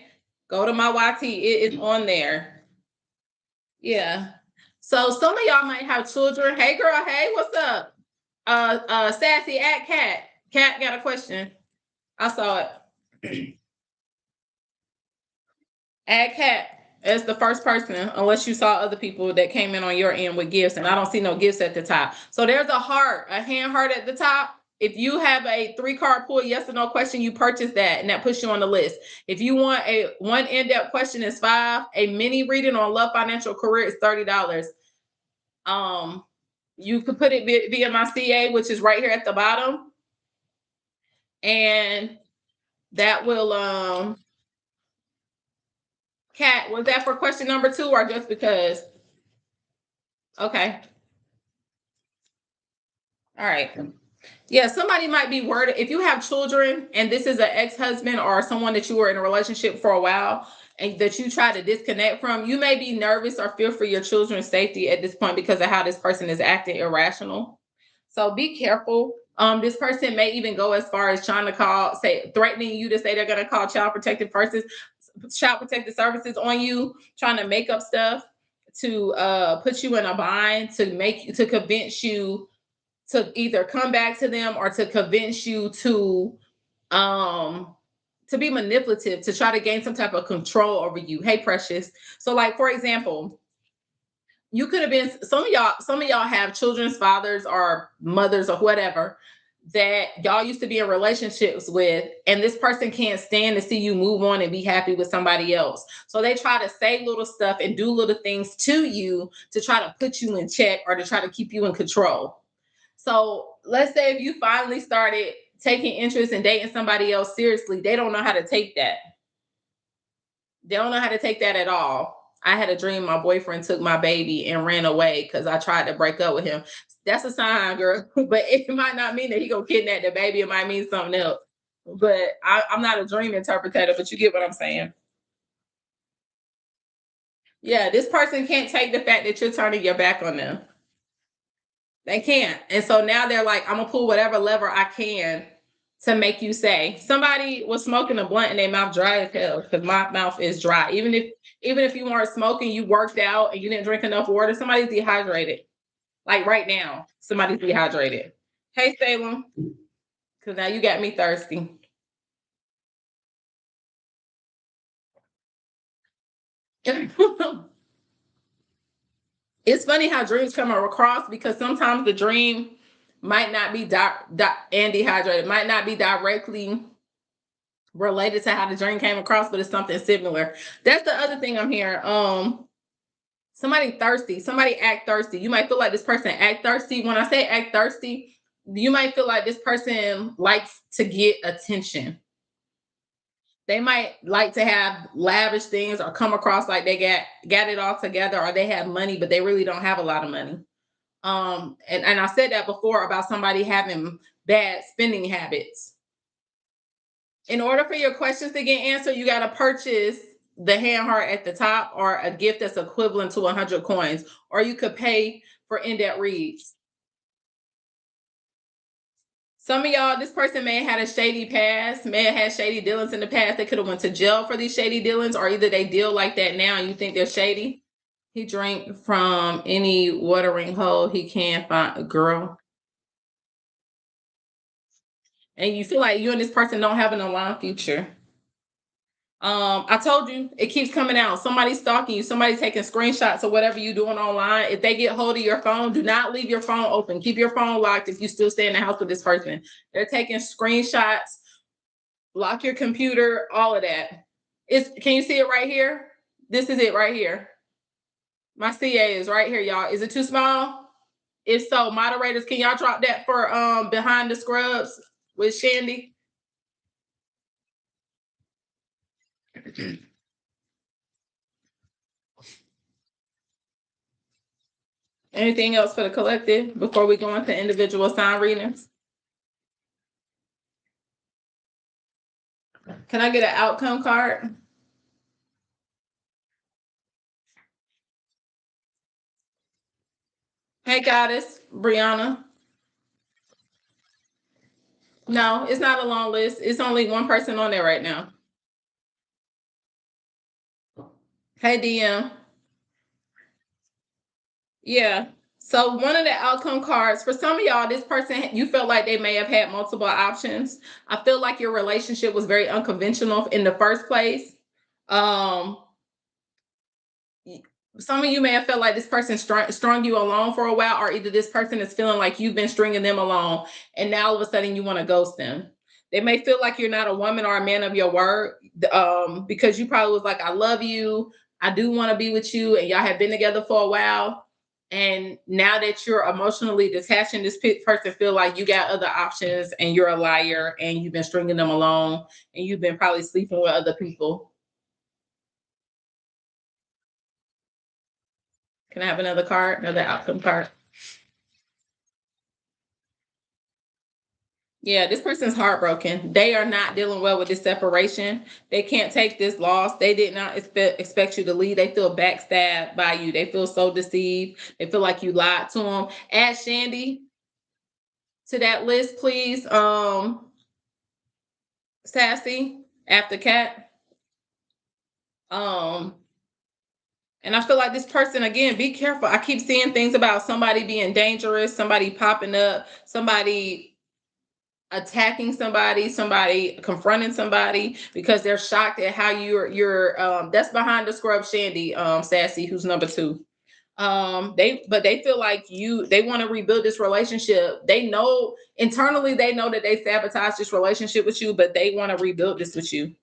Go to my YT. It is on there. Yeah. So some of y'all might have children. Hey girl, hey, what's up? Sassy at Cat. Cat got a question. I saw it. Add Cat as the first person, unless you saw other people that came in on your end with gifts, and I don't see no gifts at the top. So there's a heart, a hand heart at the top. If you have a 3-card pull, yes or no question, you purchase that, and that puts you on the list. If you want a one in-depth question, is $5. A mini reading on love, financial, career is $30. You could put it via my CA, which is right here at the bottom, and that will Kat, was that for question number 2 or just because? Okay. All right. Yeah, somebody might be worried. If you have children and this is an ex-husband or someone that you were in a relationship for a while and that you try to disconnect from, you may be nervous or fear for your children's safety at this point because of how this person is acting irrational. So be careful. This person may even go as far as trying to call, say, threatening you to say they're going to call child protective services on you, trying to make up stuff to put you in a bind, to convince you to either come back to them or to convince you um to be manipulative, to try to gain some type of control over you. Hey precious. So like for example, you could have been, some of y'all have children's fathers or mothers or whatever that y'all used to be in relationships with, and this person can't stand to see you move on and be happy with somebody else. So they try to say little stuff and do little things to you to try to put you in check or to try to keep you in control. So let's say if you finally started taking interest in dating somebody else seriously, they don't know how to take that. They don't know how to take that at all. I had a dream my boyfriend took my baby and ran away because I tried to break up with him. That's a sign, girl. But it might not mean that he gonna kidnap the baby. It might mean something else. But I'm not a dream interpreter, but you get what I'm saying. Yeah, this person can't take the fact that you're turning your back on them. They can't. And so now they're like, I'm gonna pull whatever lever I can to make you say. Somebody was smoking a blunt and their mouth dry as hell because my mouth is dry. Even if you weren't smoking, you worked out and you didn't drink enough water, somebody's dehydrated. Like right now, somebody's dehydrated. Hey Salem, because now you got me thirsty. It's funny how dreams come across because sometimes the dream might not be and dehydrated, might not be directly related to how the dream came across, but it's something similar. That's the other thing I'm hearing. Somebody thirsty, somebody act thirsty. You might feel like this person act thirsty. When I say act thirsty, you might feel like this person likes to get attention. They might like to have lavish things or come across like they got it all together, or they have money, but they really don't have a lot of money. And I said that before about somebody having bad spending habits. In order for your questions to get answered, you got to purchase the hand heart at the top or a gift that's equivalent to 100 coins, or you could pay for in-depth reads. Some of y'all, this person may have had a shady past, may have had shady dealings in the past. They could have went to jail for these shady dealings, or either they deal like that now and you think they're shady. He drank from any watering hole he can find, a girl. And you feel like you and this person don't have an aligned future. I told you it keeps coming out. Somebody's stalking you, somebody taking screenshots of whatever you're doing online. If they get hold of your phone, do not leave your phone open. Keep your phone locked if you still stay in the house with this person. They're taking screenshots, lock your computer, all of that. Can you see it right here? This is it right here. My CA is right here, y'all. Is it too small? If so, moderators, can y'all drop that for behind the scrubs with Shandy? Anything else for the collective before we go into individual sign readings? Can I get an outcome card? Hey, Goddess, Brianna. No, it's not a long list. It's only one person on there right now. Hey, DM. Yeah. So one of the outcome cards for some of y'all, this person, you felt like they may have had multiple options. I feel like your relationship was very unconventional in the first place. Um, some of you may have felt like this person strung you along for a while, or either this person is feeling like you've been stringing them along, and now all of a sudden you want to ghost them. They may feel like you're not a woman or a man of your word, because you probably was like, I love you, I do want to be with you, and y'all have been together for a while. And now that you're emotionally detaching, this person feel like you got other options and you're a liar and you've been stringing them along and you've been probably sleeping with other people. Can I have another card, another outcome card? Yeah, this person's heartbroken. They are not dealing well with this separation. They can't take this loss. They did not expect you to leave. They feel backstabbed by you. They feel so deceived. They feel like you lied to them. Add Shandy to that list, please. Sassy after Cat. And I feel like this person, again, be careful. I keep seeing things about somebody being dangerous, somebody popping up, somebody attacking somebody, somebody confronting somebody because they're shocked at how you're that's behind the scrub Shandy, Sassy, who's number 2. They feel like they want to rebuild this relationship. They know internally, they know that they sabotaged this relationship with you, but they want to rebuild this with you.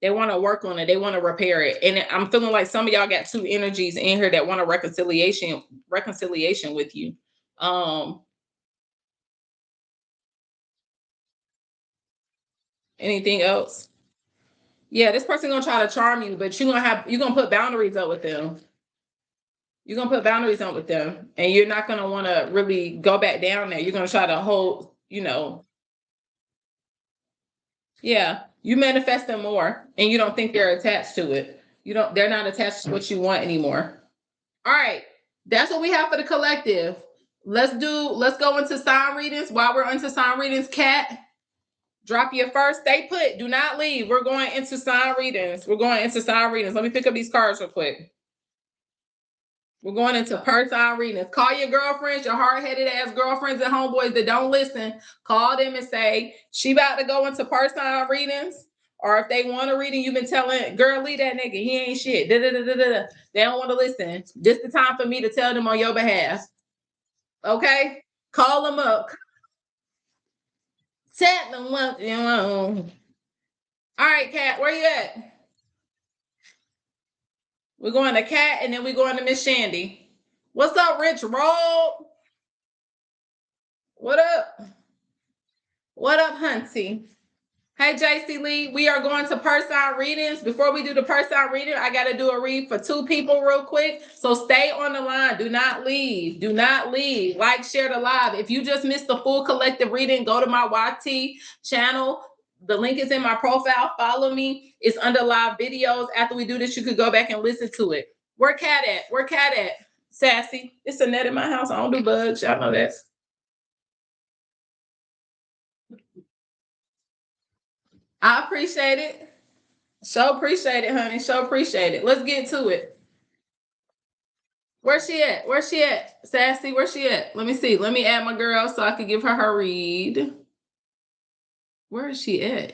They want to work on it. They want to repair it. And I'm feeling like some of y'all got 2 energies in here that want a reconciliation with you. Anything else? Yeah, this person gonna try to charm you, but you're gonna put boundaries up with them. You're gonna put boundaries on with them, and you're not gonna want to really go back down there. You're gonna try to hold, yeah, you manifest them more, and you don't think they're attached to it. They're not attached to what you want anymore. All right, that's what we have for the collective. Let's go into sign readings. While we're into sign readings, Kat, drop your first. Stay put. Do not leave. We're going into sign readings. Let me pick up these cards real quick. We're going into per sign readings. Call your girlfriends, your hard-headed ass girlfriends and homeboys that don't listen. Call them and say, she about to go into per sign readings. Or if they want a reading, you've been telling, girl, leave that nigga. He ain't shit. Da-da-da-da-da. They don't want to listen. This is the time for me to tell them on your behalf. Okay? Call them up. Tell them what you want. All right, Kat, where you at? We're going to Kat and then we're going to Miss Shandy. What's up, Rich Roll? What up? What up, Hunty? Hey, JC Lee, we are going to per sign readings. Before we do the per sign reading, I got to do a read for 2 people real quick. So stay on the line. Do not leave. Do not leave. Like, share the live. If you just missed the full collective reading, go to my YT channel. The link is in my profile. Follow me. It's under live videos. After we do this, you could go back and listen to it. Where Cat at? Where Cat at? Sassy. It's a net in my house. I don't do bugs. Y'all know that. I appreciate it. So appreciate it, honey. So appreciate it. Let's get to it. Where's she at? Where's she at? Sassy, where's she at? Let me see. Let me add my girl so I can give her read. Where is she at?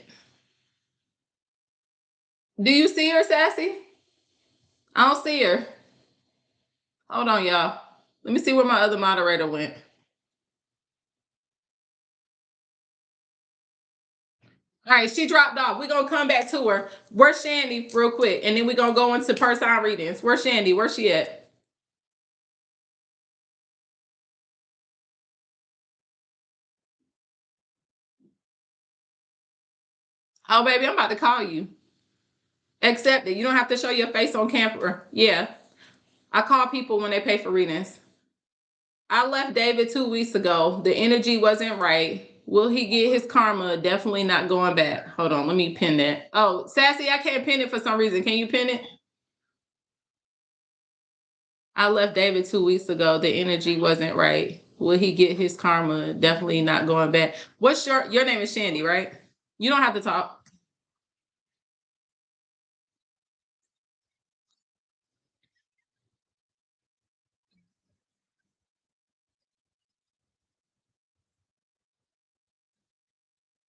Do you see her, Sassy? I don't see her. Hold on, y'all. Let me see where my other moderator went. All right, she dropped off. We're gonna come back to her. Where's Shandy, real quick, and then we're gonna go into person readings. Where's Shandy? Where's she at? Oh, baby, I'm about to call you. Accept it. You don't have to show your face on camera. Yeah, I call people when they pay for readings. I left David 2 weeks ago. The energy wasn't right. Will he get his karma? Definitely not going back. Hold on, let me pin that. Oh, Sassy, I can't pin it for some reason. Can you pin it? I left David 2 weeks ago. The energy wasn't right. Will he get his karma? Definitely not going back. What's your name is Shandy, right? You don't have to talk.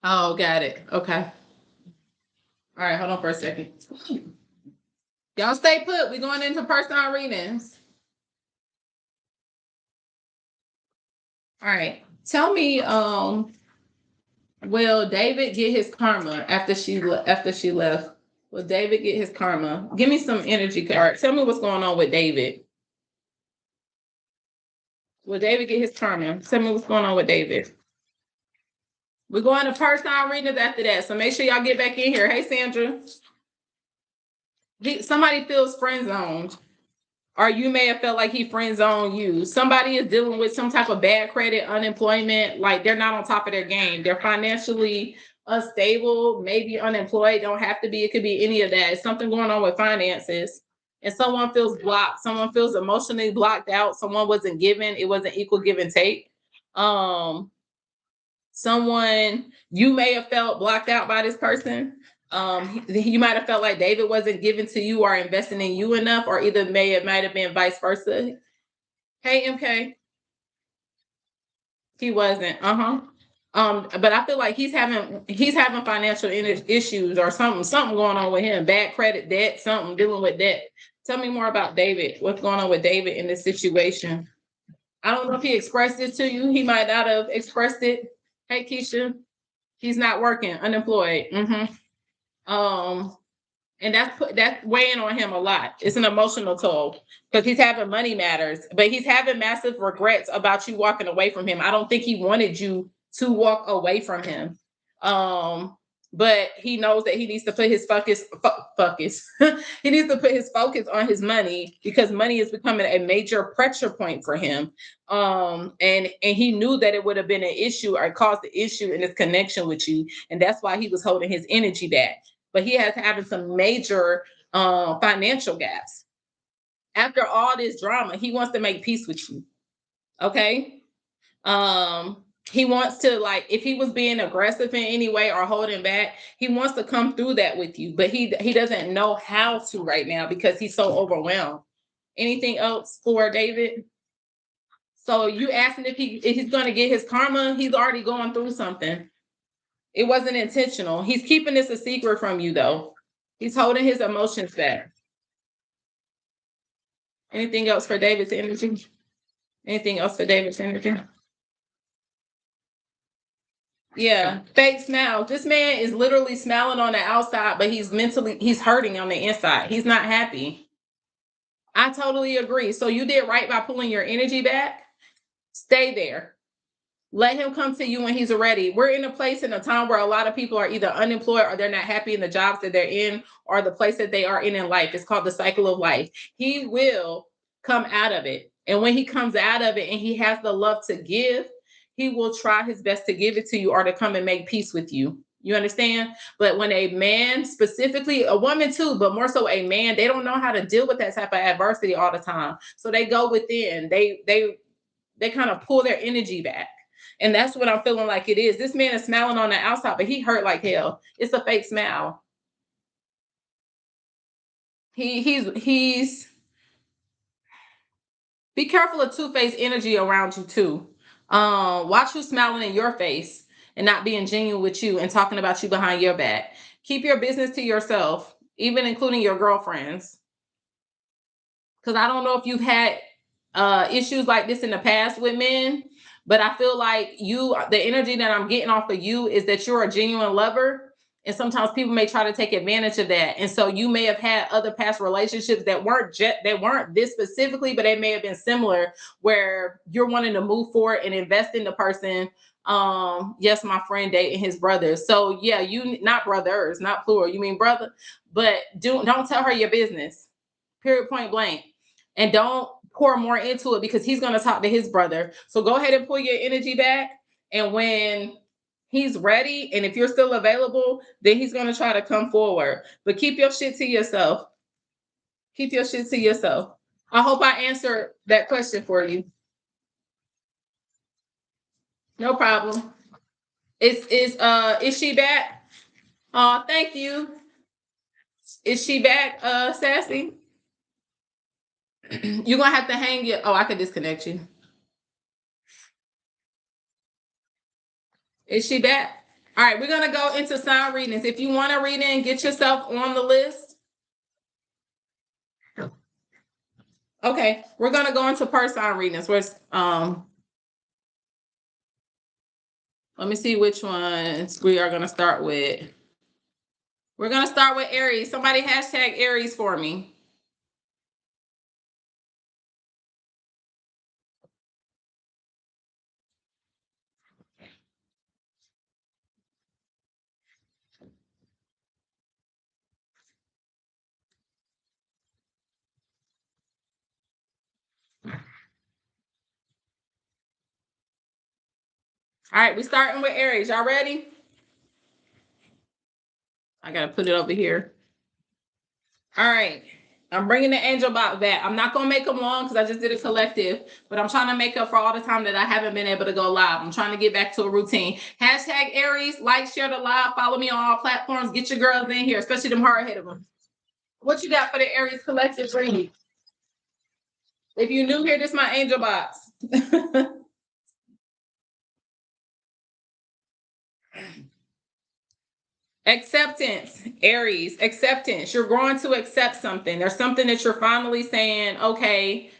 Oh, got it. Okay. All right, hold on for a second. Y'all stay put. We're going into personal readings. All right. Tell me, will David get his karma after she left? Will David get his karma? Give me some energy card. Tell me what's going on with David. Will David get his karma? Tell me what's going on with David. We're going to personal readings after that. So make sure y'all get back in here. Hey, Sandra. Somebody feels friend zoned, or you may have felt like he friend zoned you. Somebody is dealing with some type of bad credit, unemployment, like they're not on top of their game. They're financially unstable, maybe unemployed, don't have to be. It could be any of that. It's something going on with finances. And someone feels blocked. Someone feels emotionally blocked out. Someone wasn't given. It wasn't equal give and take. Um, Someone you may have felt blocked out by this person. You might have felt like David wasn't given to you or investing in you enough, or either it might have been vice versa. Hey, MK, he wasn't. But I feel like he's having financial issues or something going on with him. Bad credit, debt, something dealing with debt. Tell me more about David. What's going on with David in this situation? I don't know if he expressed it to you. He might not have expressed it. Hey, Keisha. He's not working, unemployed. And that's weighing on him a lot. It's an emotional toll because he's having money matters, but he's having massive regrets about you walking away from him. I don't think he wanted you to walk away from him. But he knows that he needs to put his focus. He needs to put his focus on his money because money is becoming a major pressure point for him. And he knew that it would have been an issue or caused the issue in his connection with you, and that's why he was holding his energy back. But he has having some major financial gaps. After all this drama, he wants to make peace with you. Okay. He wants to, like, if he was being aggressive in any way or holding back, he wants to come through that with you, but he doesn't know how to right now because he's so overwhelmed. Anything else for David? So you asking if he's going to get his karma? He's already going through something. It wasn't intentional. He's keeping this a secret from you, though. He's holding his emotions back. Anything else for David's energy? Anything else for David's energy? Yeah, fake smile. This man is literally smiling on the outside, but he's hurting on the inside. He's not happy. I totally agree. So you did right by pulling your energy back. Stay there. Let him come to you when he's ready. We're in a place in a time where a lot of people are either unemployed or they're not happy in the jobs that they're in or the place that they are in life. It's called the cycle of life. He will come out of it. And when he comes out of it and he has the love to give, he will try his best to give it to you or to come and make peace with you. You understand? But when a man, specifically a woman too, but more so a man, they don't know how to deal with that type of adversity all the time. So they go within. They kind of pull their energy back. And that's what I'm feeling like it is. This man is smiling on the outside, but he hurt like hell. It's a fake smile. He's be careful of two-faced energy around you too. Watch who's smiling in your face and not being genuine with you and talking about you behind your back. Keep your business to yourself. even including your girlfriends. Because I don't know if you've had issues like this in the past with men, but I feel like the energy that I'm getting off of you is that you're a genuine lover. And sometimes people may try to take advantage of that. And so you may have had other past relationships that weren't this specifically, but they may have been similar, where you're wanting to move forward and invest in the person. Yes, my friend dating his brother. So yeah, you not brothers, not plural. You mean brother, but don't tell her your business. Period, point blank. And don't pour more into it, because he's going to talk to his brother. So go ahead and pull your energy back. And when he's ready, and if you're still available, then he's going to try to come forward. But keep your shit to yourself. Keep your shit to yourself. I hope I answered that question for you. No problem. Is she back? Thank you. Is she back, Sassy? You're gonna have to hang your. Oh, I could disconnect you. Is she back? All right, we're gonna go into sign readings. If you want to read in, get yourself on the list. Okay, we're gonna go into per sign readings. Let me see which ones we are gonna start with. We're gonna start with Aries. Somebody hashtag Aries for me. All right, we're starting with Aries. Y'all ready? I gotta put it over here. All right. I'm bringing the angel box back. I'm not gonna make them long because I just did a collective, but I'm trying to make up for all the time that I haven't been able to go live. I'm trying to get back to a routine. Hashtag Aries, like, share the live, follow me on all platforms. Get your girls in here, especially them hard-headed ones. What you got for the Aries collective reading? If you're new here, this is my angel box. Acceptance, Aries, acceptance. You're going to accept something. There's something that you're finally saying, okay,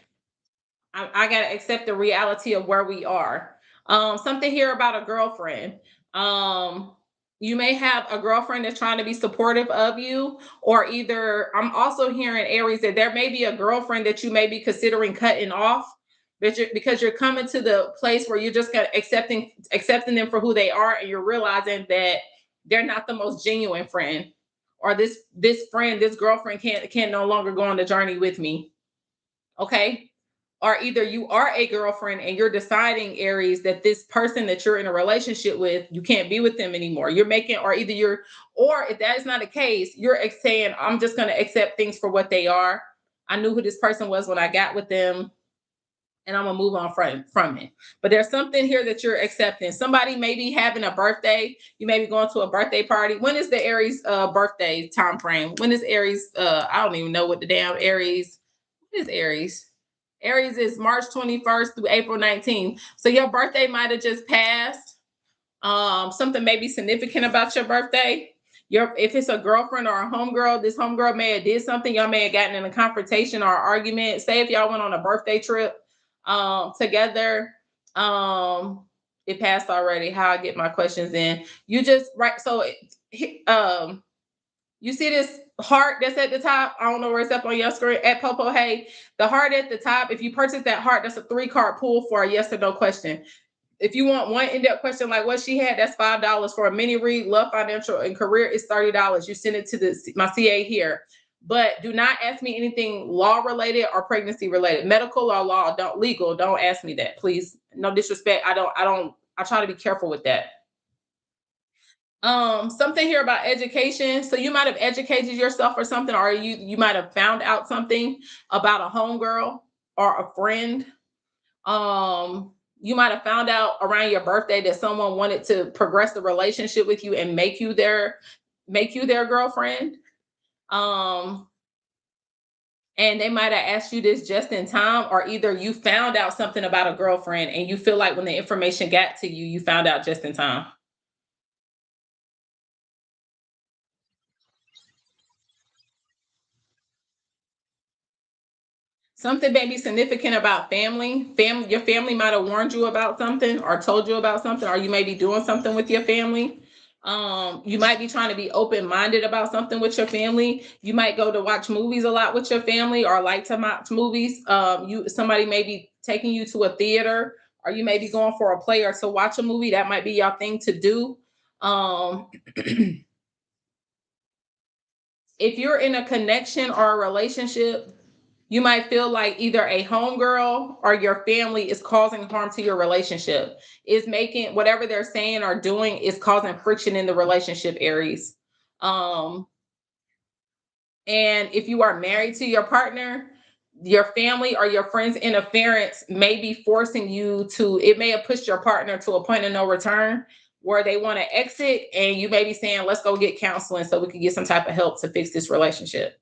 I got to accept the reality of where we are. Something here about a girlfriend. You may have a girlfriend that's trying to be supportive of you, or either I'm also hearing, Aries, that there may be a girlfriend that you may be considering cutting off, because you're coming to the place where you're just accepting them for who they are, and you're realizing that they're not the most genuine friend, or this girlfriend can no longer go on the journey with me. Okay. Or either you are a girlfriend and you're deciding, Aries, that this person that you're in a relationship with, you can't be with them anymore. Or if that is not the case, you're saying, I'm just going to accept things for what they are. I knew who this person was when I got with them, and I'm gonna move on from it. But there's something here that you're accepting. Somebody may be having a birthday. You may be going to a birthday party. When is the Aries birthday time frame? When is Aries? I don't even know what the damn Aries. What is Aries? Aries is March 21st through April 19th. So your birthday might have just passed. Something may be significant about your birthday. If it's a girlfriend or a homegirl, this homegirl may have did something. Y'all may have gotten in a confrontation or argument. Say if y'all went on a birthday trip together. It passed already. How I get my questions in. You just right. So you see this heart that's at the top? I don't know where it's up on your screen at Popo. Hey, the heart at the top. If you purchase that heart, that's a 3-card pull for a yes or no question. If you want one in-depth question like what she had, that's $5. For a mini read, love, financial, and career is $30. You send it to my CA here. But do not ask me anything law related or pregnancy related. Medical or law, don't ask me that, please. No disrespect. I try to be careful with that. Something here about education. So you might have educated yourself or something, or you might have found out something about a homegirl or a friend. You might have found out around your birthday that someone wanted to progress the relationship with you and make you their girlfriend. And they might have asked you this just in time, or either you found out something about a girlfriend and you feel like when the information got to you, you found out just in time. Something may be significant about family. Your family might have warned you about something or told you about something, or you may be doing something with your family. You might be trying to be open-minded about something with your family. You might go to watch movies a lot with your family or like to watch movies. Somebody may be taking you to a theater, or you may be going for a play or to watch a movie. That might be your thing to do. Um, if you're in a connection or a relationship, you might feel like either a homegirl or your family is causing harm to your relationship, is making whatever they're saying or doing is causing friction in the relationship, Aries. Um, and if you are married to your partner, your family or your friends' interference may be forcing you to, it may have pushed your partner to a point of no return where they want to exit. And you may be saying, let's go get counseling so we can get some type of help to fix this relationship.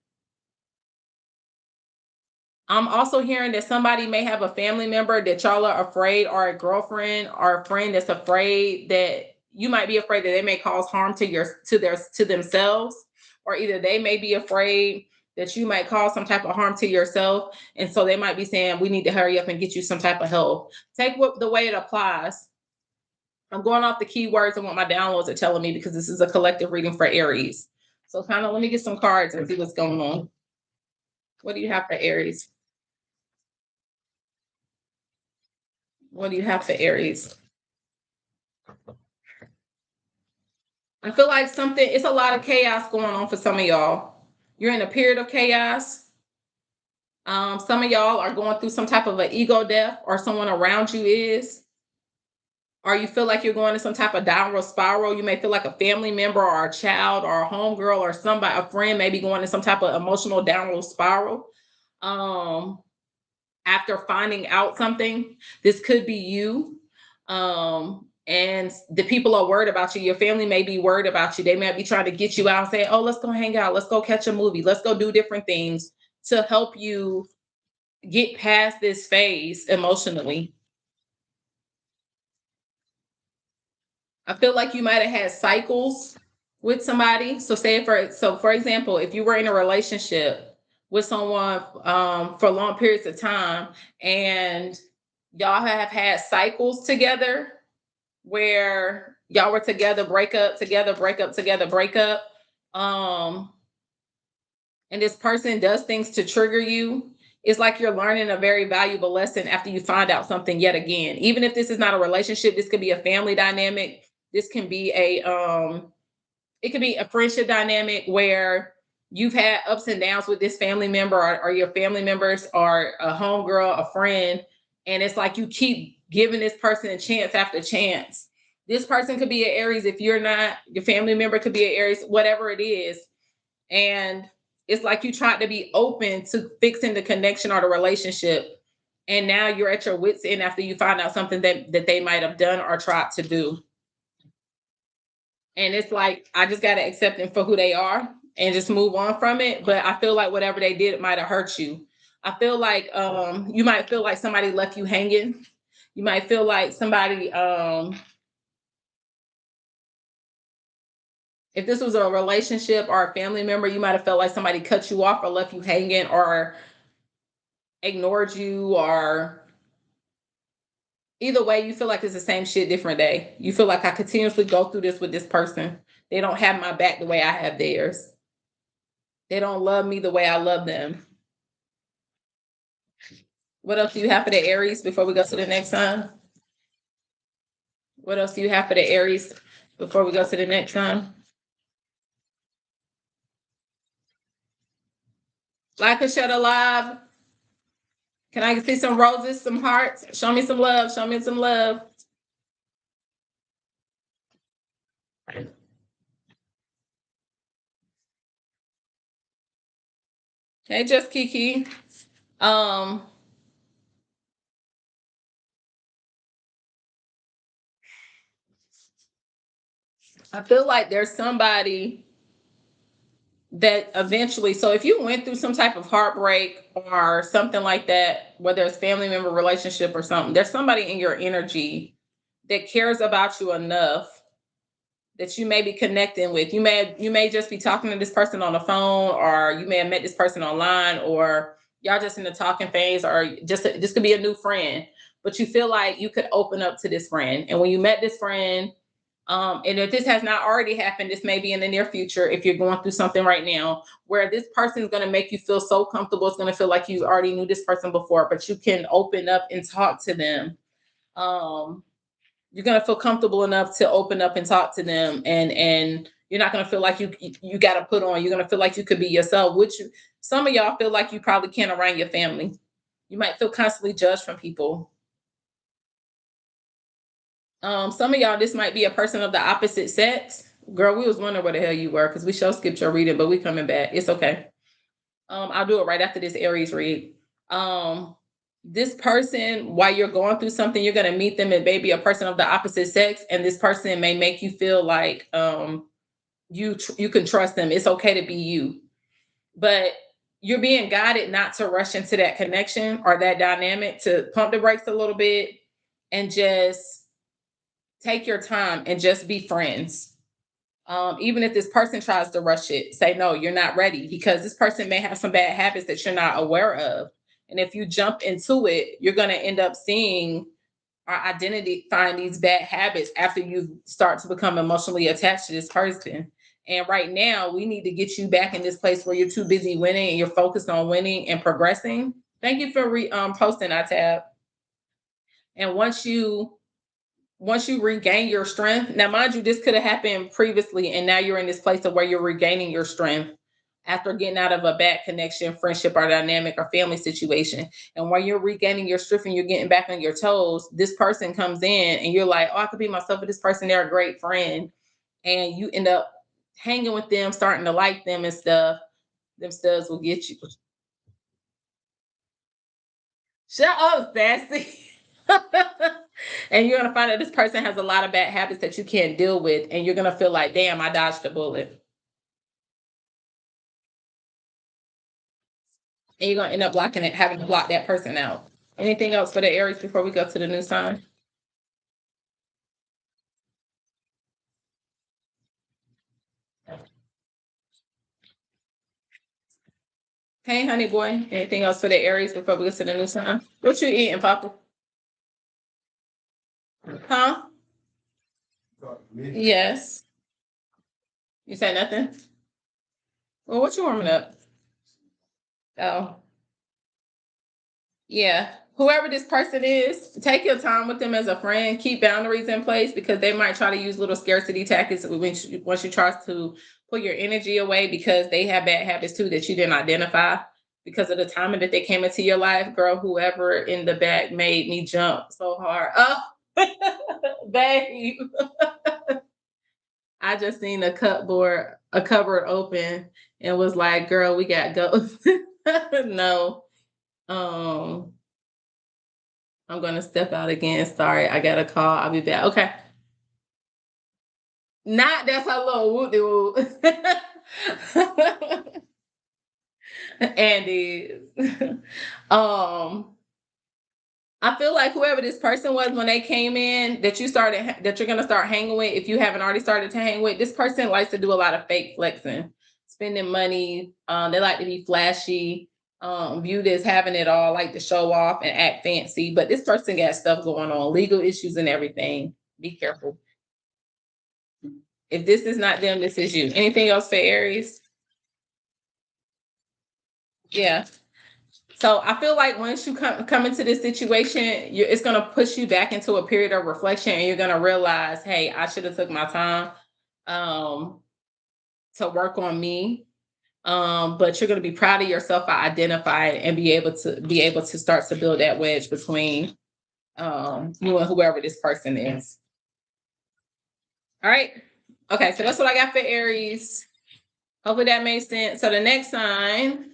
I'm also hearing that somebody may have a family member that y'all are afraid, or a girlfriend or a friend that's afraid that you might be afraid that they may cause harm to themselves, or either they may be afraid that you might cause some type of harm to yourself, and so they might be saying we need to hurry up and get you some type of help. Take what the way it applies. I'm going off the keywords and what my downloads are telling me because this is a collective reading for Aries. So kind of let me get some cards and see what's going on. What do you have for Aries? What do you have for Aries? I feel like it's a lot of chaos going on for some of y'all. You're in a period of chaos. Some of y'all are going through some type of an ego death, or someone around you is, or you feel like you're going to some type of downward spiral. You may feel like a family member or a child or a homegirl or somebody, a friend may be going to some type of emotional downward spiral. Um, After finding out something, this could be you. And the people are worried about you. Your family may be worried about you. They might be trying to get you out and say, oh, let's go hang out. Let's go catch a movie. Let's go do different things to help you get past this phase emotionally. I feel like you might have had cycles with somebody. So for example, if you were in a relationship with someone for long periods of time, and y'all have had cycles together where y'all were together, break up, together, break up, together, break up. Um, and this person does things to trigger you. It's like you're learning a very valuable lesson after you find out something yet again. Even if this is not a relationship, this could be a family dynamic. This can be it could be a friendship dynamic where you've had ups and downs with this family member, or your family members, or a homegirl, a friend, and it's like you keep giving this person a chance after chance. This person could be an Aries if you're not, your family member could be an Aries, whatever it is. And it's like you tried to be open to fixing the connection or the relationship. And now you're at your wits' end after you find out something that they might have done or tried to do. And it's like, I just got to accept them for who they are and just move on from it. But I feel like whatever they did, it might have hurt you. I feel like you might feel like somebody left you hanging. You might feel like somebody, if this was a relationship or a family member, you might have felt like somebody cut you off or left you hanging or ignored you, or either way, you feel like it's the same shit, different day. You feel like I continuously go through this with this person. They don't have my back the way I have theirs. They don't love me the way I love them. What else do you have for the Aries before we go to the next sign? What else do you have for the Aries before we go to the next sign? Like a shed alive. Can I see some roses, some hearts? Show me some love. Show me some love. Hey, just Kiki. Um, I feel like there's somebody that eventually, so if you went through some type of heartbreak or something like that, whether it's family member relationship or something, there's somebody in your energy that cares about you enough that you may be connecting with. You may just be talking to this person on the phone, or you may have met this person online, or y'all just in the talking phase, or just this could be a new friend, but you feel like you could open up to this friend. And when you met this friend, and if this has not already happened, this may be in the near future if you're going through something right now where this person is going to make you feel so comfortable. It's going to feel like you already knew this person before, but you can open up and talk to them. Um, you're going to feel comfortable enough to open up and talk to them, and you're not going to feel like you got to put on. You're going to feel like you could be yourself, which some of y'all feel like you probably can't around your family. You might feel constantly judged from people. Some of y'all, this might be a person of the opposite sex. Girl, we was wondering where the hell you were because we sure skipped your reading, but we coming back. It's okay. I'll do it right after this Aries read. This person, while you're going through something, you're gonna meet them and maybe a person of the opposite sex, and this person may make you feel like you can trust them. It's okay to be you, but you're being guided not to rush into that connection or that dynamic, to pump the brakes a little bit and just take your time and just be friends. Even if this person tries to rush it, say no, you're not ready, because this person may have some bad habits that you're not aware of. And if you jump into it, you're going to end up seeing or identifying these bad habits after you start to become emotionally attached to this person. And right now, we need to get you back in this place where you're too busy winning and you're focused on winning and progressing. Thank you for posting that tab. And once you regain your strength, now mind you, this could have happened previously, and now you're in this place of where you're regaining your strength after getting out of a bad connection, friendship, or dynamic, or family situation. And while you're regaining your strength and you're getting back on your toes, this person comes in and you're like, oh, I could be myself with this person. They're a great friend. And you end up hanging with them, starting to like them and stuff. Them studs will get you. Shut up, Sassy. And you're gonna find that this person has a lot of bad habits that you can't deal with, and you're gonna feel like, damn, I dodged a bullet. And you're gonna end up blocking it, having to block that person out. Anything else for the Aries before we go to the new sign? Hey, honey boy. Anything else for the Aries before we go to the new sign? What you eating, Papa? Huh? Yes. You say nothing? Well, what you warming up? Oh. Yeah. Whoever this person is, take your time with them as a friend. Keep boundaries in place, because they might try to use little scarcity tactics once you try to pull your energy away, because they have bad habits too that you didn't identify because of the timing that they came into your life. Girl, whoever in the back made me jump so hard. Oh, babe. I just seen a cupboard open and was like, girl, we got ghosts. No. Um, I'm gonna step out again. Sorry, I got a call. I'll be back. Okay. Not that's a little whoop de whoop. Andy. um, I feel like whoever this person was when they came in, that you're gonna start hanging with, if you haven't already started to hang with, this person likes to do a lot of fake flexing, spending money. They like to be flashy, viewed as having it all, like to show off and act fancy. But this person got stuff going on, legal issues and everything. Be careful. If this is not them, this is you. Anything else for Aries? Yeah. So I feel like once you come into this situation, it's going to push you back into a period of reflection, and you're going to realize, hey, I should have took my time um, to work on me. But you're going to be proud of yourself for identifying and be able to start to build that wedge between you and whoever this person is. All right. Okay, so that's what I got for Aries. Hopefully that made sense. So the next sign.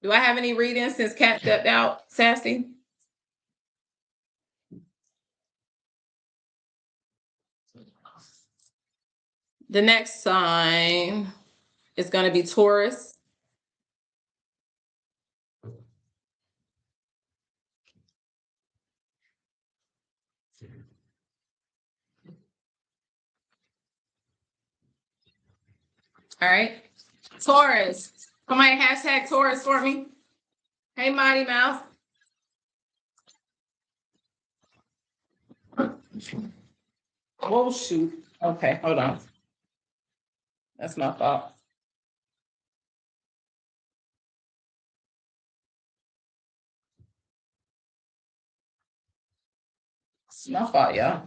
Do I have any readings since Kat stepped out, Sassy? The next sign is going to be Taurus. All right. Taurus. Somebody hashtag Taurus for me. Hey, Mighty Mouse. Oh, shoot. Okay, hold on. That's my fault. It's my fault, y'all.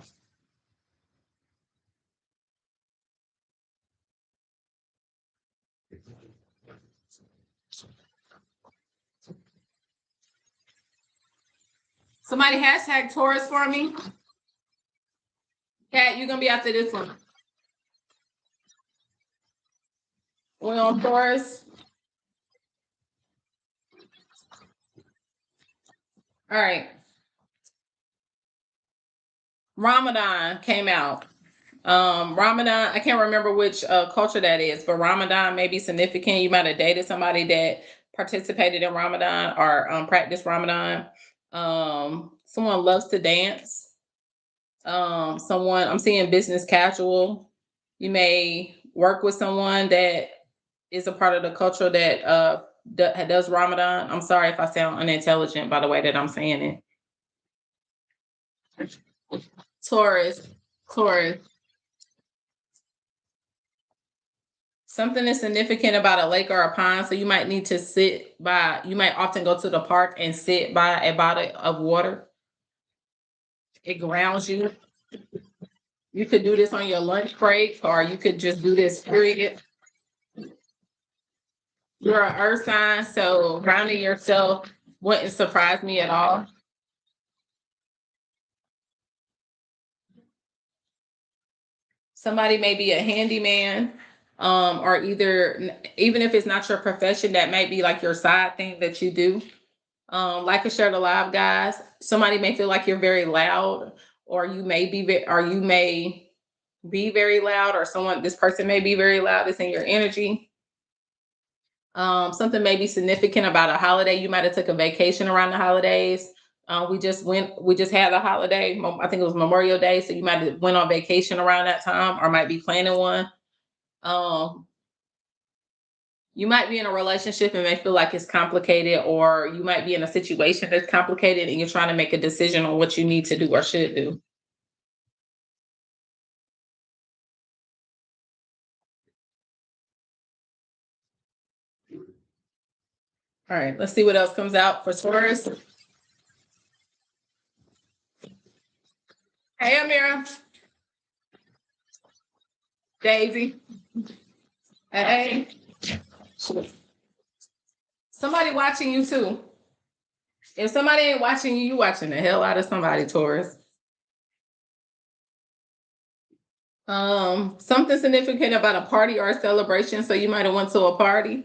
Somebody hashtag Taurus for me. Kat, you're gonna be after this one. We on Taurus. All right. Ramadan came out. Ramadan, I can't remember which culture that is, but Ramadan may be significant. You might have dated somebody that participated in Ramadan or practiced Ramadan. Someone loves to dance. Someone, I'm seeing business casual. You may work with someone that is a part of the culture that does Ramadan. I'm sorry if I sound unintelligent by the way that I'm saying it. Taurus, Taurus. Something is significant about a lake or a pond, so you might need to sit by. You might often go to the park and sit by a body of water. It grounds you. You could do this on your lunch break, or you could just do this period. You're an earth sign, so grounding yourself wouldn't surprise me at all. Somebody may be a handyman, or even if it's not your profession, that might be like your side thing that you do. Like I shared alive, guys. Somebody may feel like you're very loud, or you may be very loud, or this person may be very loud. It's in your energy. Something may be significant about a holiday. You might have took a vacation around the holidays. We just had a holiday. I think it was Memorial Day. So you might have went on vacation around that time or might be planning one. Um, you might be in a relationship and may feel like it's complicated, or you might be in a situation that's complicated and you're trying to make a decision on what you need to do or should do. All right, let's see what else comes out for Taurus. Hey, Amira. Daisy. Hey. Somebody watching you too. If somebody ain't watching you, you watching the hell out of somebody, Taurus. Something significant about a party or a celebration. So you might have went to a party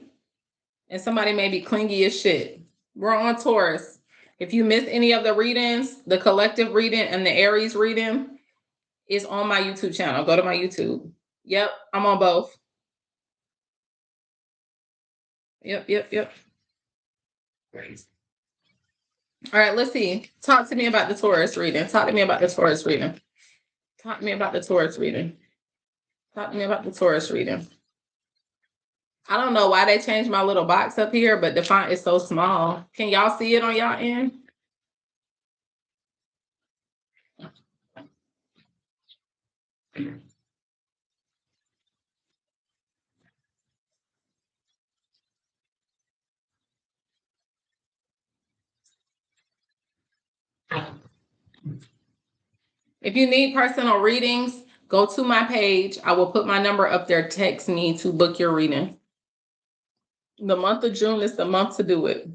and somebody may be clingy as shit. We're on Taurus. If you missed any of the readings, the collective reading and the Aries reading is on my YouTube channel. Go to my YouTube. Yep, I'm on both. Yep. All right, let's see. Talk to me about the Taurus reading. Talk to me about the Taurus reading. Talk to me about the Taurus reading. Talk to me about the Taurus reading. I don't know why they changed my little box up here, but the font is so small. Can y'all see it on y'all end? If you need personal readings, go to my page. I will put my number up there. Text me to book your reading. The month of June is the month to do it.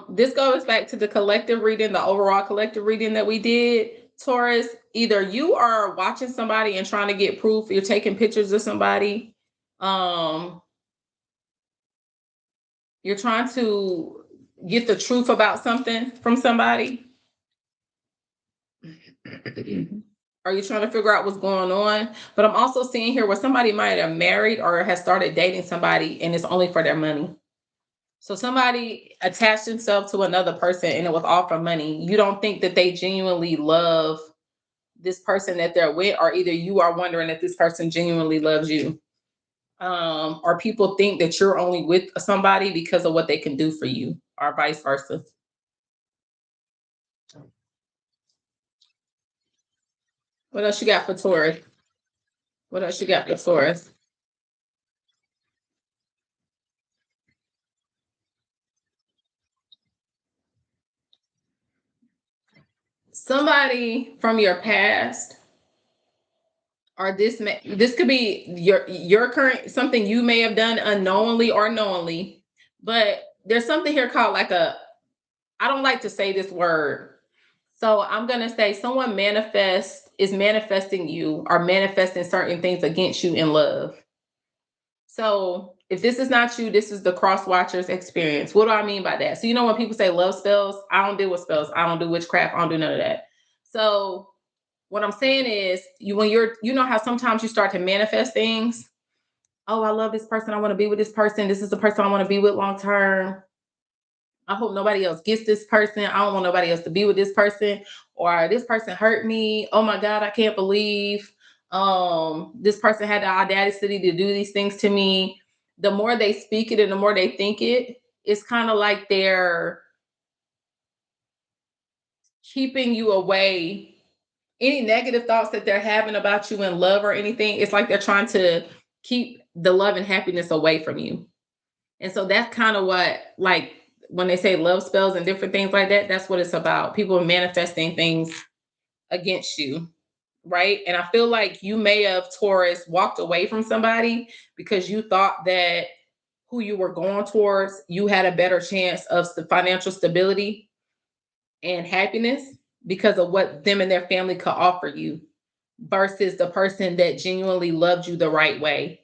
This goes back to the collective reading, the overall collective reading that we did. Taurus, either you are watching somebody and trying to get proof, you're taking pictures of somebody, you're trying to get the truth about something from somebody. Are you trying to figure out what's going on? But I'm also seeing here where somebody might have married or has started dating somebody and it's only for their money. So somebody attached themselves to another person and it was all for money. You don't think that they genuinely love this person that they're with, or either you are wondering if this person genuinely loves you. or people think that you're only with somebody because of what they can do for you, or vice versa. What else you got for Taurus? What else you got for Taurus? Somebody from your past, or this could be your current, something you may have done unknowingly or knowingly, but there's something here called like a, I don't like to say this word, so I'm gonna say someone is manifesting you or manifesting certain things against you in love. So if this is not you, this is the cross watcher's experience. What do I mean by that? So you know when people say love spells, I don't deal with spells. I don't do witchcraft. I don't do none of that. So what I'm saying is, you know how sometimes you start to manifest things. Oh, I love this person. I want to be with this person. This is the person I want to be with long term. I hope nobody else gets this person. I don't want nobody else to be with this person. Or this person hurt me. Oh my God, I can't believe this person had the audacity to do these things to me. The more they speak it and the more they think it, it's kind of like they're keeping you away. Any negative thoughts that they're having about you in love or anything, it's like they're trying to keep the love and happiness away from you. And so that's kind of what, like, when they say love spells and different things like that, that's what it's about. People manifesting things against you, right? And I feel like you may have, Taurus, walked away from somebody because you thought that who you were going towards, you had a better chance of financial stability and happiness because of what them and their family could offer you versus the person that genuinely loved you the right way.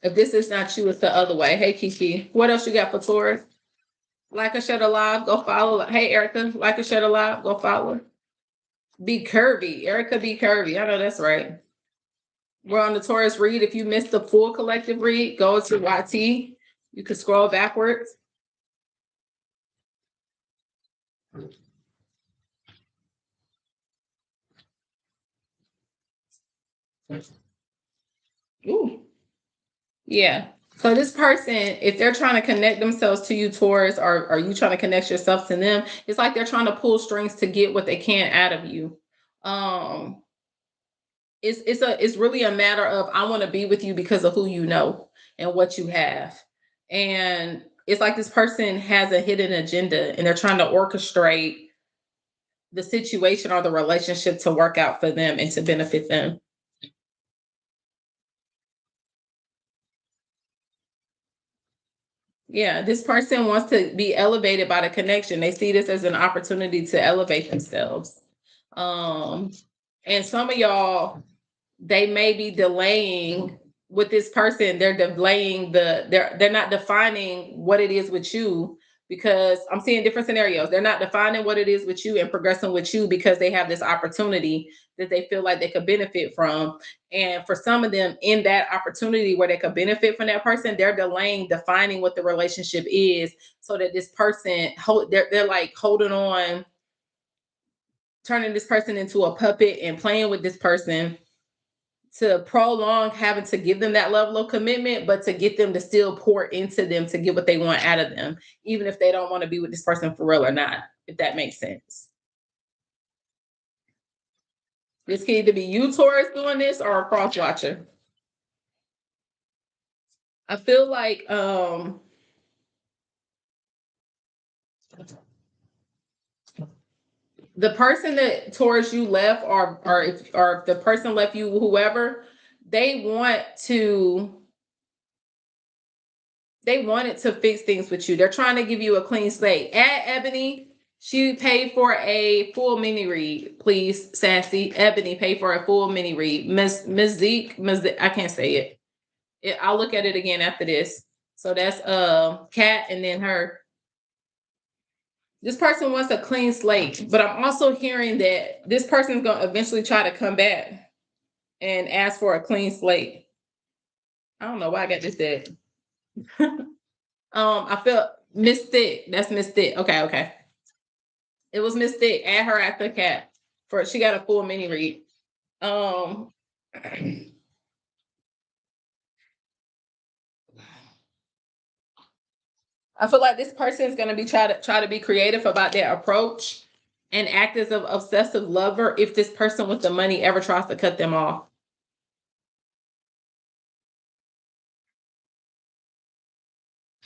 If this is not you, it's the other way. Hey, Kiki, what else you got for Taurus? Like a Shed Alive, go follow. Hey, Erica, like a Shed Alive, go follow. Be curvy. Erica, be curvy. I know that's right. We're on the Taurus read. If you missed the full collective read, go to YT. You can scroll backwards. Ooh, yeah. So this person, if they're trying to connect themselves to you, Taurus, or are you trying to connect yourself to them, it's like they're trying to pull strings to get what they can out of you. Um, it's really a matter of, I want to be with you because of who you know and what you have. And it's like this person has a hidden agenda and they're trying to orchestrate the situation or the relationship to work out for them and to benefit them. Yeah, this person wants to be elevated by the connection. They see this as an opportunity to elevate themselves. Um, and some of y'all, they may be delaying with this person. They're delaying they're not defining what it is with you, because I'm seeing different scenarios. They're not defining what it is with you and progressing with you because they have this opportunity that they feel like they could benefit from. And for some of them, in that opportunity where they could benefit from that person, they're delaying defining what the relationship is so that this person they're like holding on, turning this person into a puppet and playing with this person to prolong having to give them that level of commitment, but to get them to still pour into them to get what they want out of them, even if they don't want to be with this person for real or not, if that makes sense. This can either be you, Taurus, doing this, or a cross watcher. I feel like the person that Taurus you left, or if the person left you, whoever, they want to they wanted to fix things with you. They're trying to give you a clean slate. Add Ebony. She paid for a full mini read, please, Sassy. Ebony paid for a full mini read. Miss Zeke, I can't say I'll look at it again after this. So that's Kat and then her. This person wants a clean slate, but I'm also hearing that this person's gonna eventually try to come back and ask for a clean slate. I don't know why I got this dead. I felt Miss Thick. That's Miss Thick. Okay, okay. It was Miss Thick. Add her after Cat. She got a full mini read. Um, I feel like this person is going to be try to be creative about their approach and act as an obsessive lover if this person with the money ever tries to cut them off.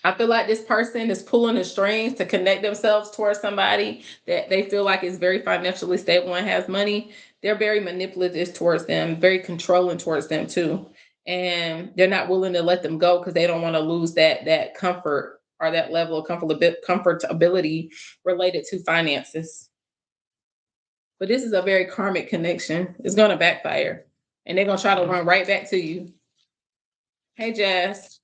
I feel like this person is pulling the strings to connect themselves towards somebody that they feel like is very financially stable and has money. They're very manipulative towards them, very controlling towards them too. And they're not willing to let them go because they don't want to lose that comfort or that level of comfortability related to finances. But this is a very karmic connection. It's going to backfire. And they're going to try to run right back to you. Hey, Jazz.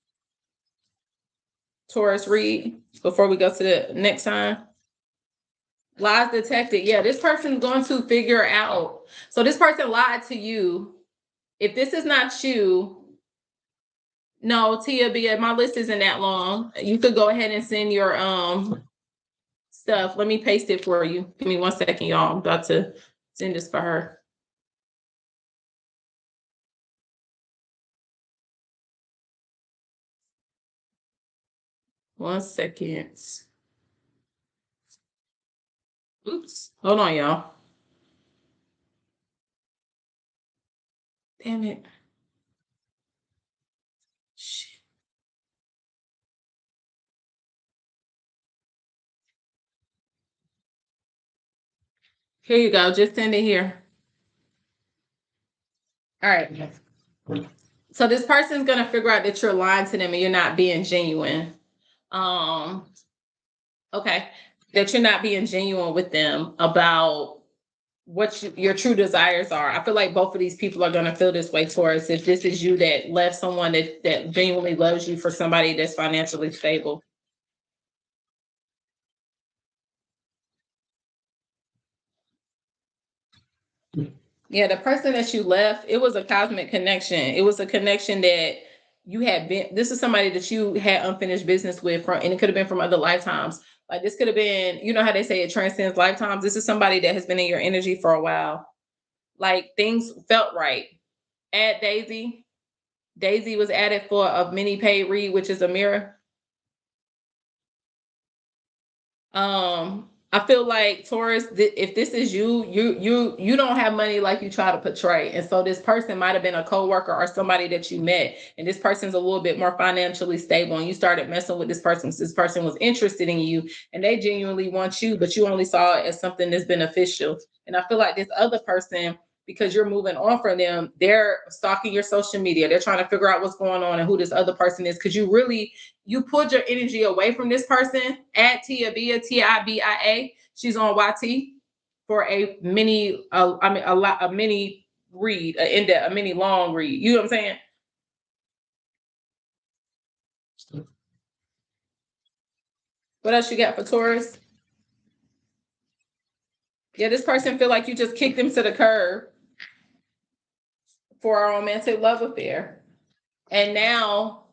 Taurus, read before we go to the next sign. Lies detected. Yeah, this person's going to figure out. So this person lied to you. If this is not you, no, Tia B, my list isn't that long. You could go ahead and send your stuff. Let me paste it for you. Give me 1 second, y'all. I'm about to send this for her. One second. Oops. Hold on, y'all. Damn it. Shit. Here you go. Just send it here. All right. So this person's gonna figure out that you're lying to them and you're not being genuine. Um, okay, that you're not being genuine with them about what your true desires are. I feel like both of these people are gonna feel this way towards if this is you that left someone that genuinely loves you for somebody that's financially stable. Yeah, the person that you left, it was a cosmic connection. It was a connection that you had been, this is somebody that you had unfinished business with from, and it could have been from other lifetimes. Like this could have been, you know how they say it transcends lifetimes. This is somebody that has been in your energy for a while. Like things felt right. Add Daisy. Daisy was added for a mini paid read, which is a mirror. I feel like Taurus, if this is you, you don't have money like you try to portray, and so this person might have been a coworker or somebody that you met, and this person's a little bit more financially stable, and you started messing with this person. So this person was interested in you, and they genuinely want you, but you only saw it as something that's beneficial. And I feel like this other person, because you're moving on from them, they're stalking your social media. They're trying to figure out what's going on and who this other person is, because you pulled your energy away from this person. Add Tia Bia, Tibia. She's on YT for a mini, a mini read, a mini long read. You know what I'm saying? What else you got for Taurus? Yeah, this person feel like you just kicked them to the curb for a romantic love affair, and now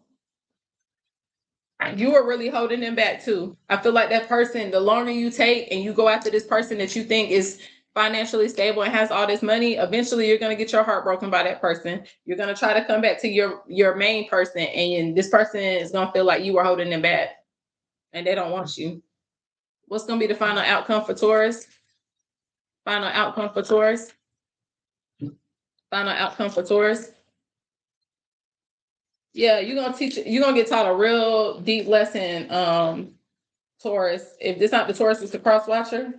you are really holding them back too. I feel like that person, the longer you take and you go after this person that you think is financially stable and has all this money, eventually you're going to get your heart broken by that person. You're going to try to come back to your main person, and this person is going to feel like you were holding them back and they don't want you. What's going to be the final outcome for Taurus? Final outcome for Taurus? Final outcome for Taurus? Yeah, you're gonna get taught a real deep lesson, Taurus. If this not the Taurus, it's the cross watcher.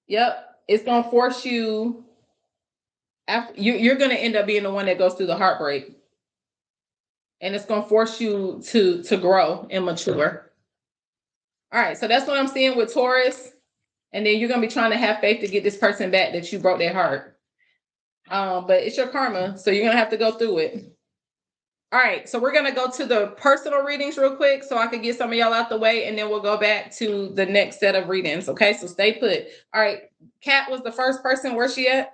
Yep. It's gonna force you after you're gonna end up being the one that goes through the heartbreak. And it's gonna force you to grow and mature. All right, so that's what I'm seeing with Taurus. And then you're gonna be trying to have faith to get this person back that you broke their heart. But it's your karma, so you're gonna have to go through it. All right, so we're gonna go to the personal readings real quick so I can get some of y'all out the way, and then we'll go back to the next set of readings. Okay, so stay put. All right, Kat was the first person. Where's she at?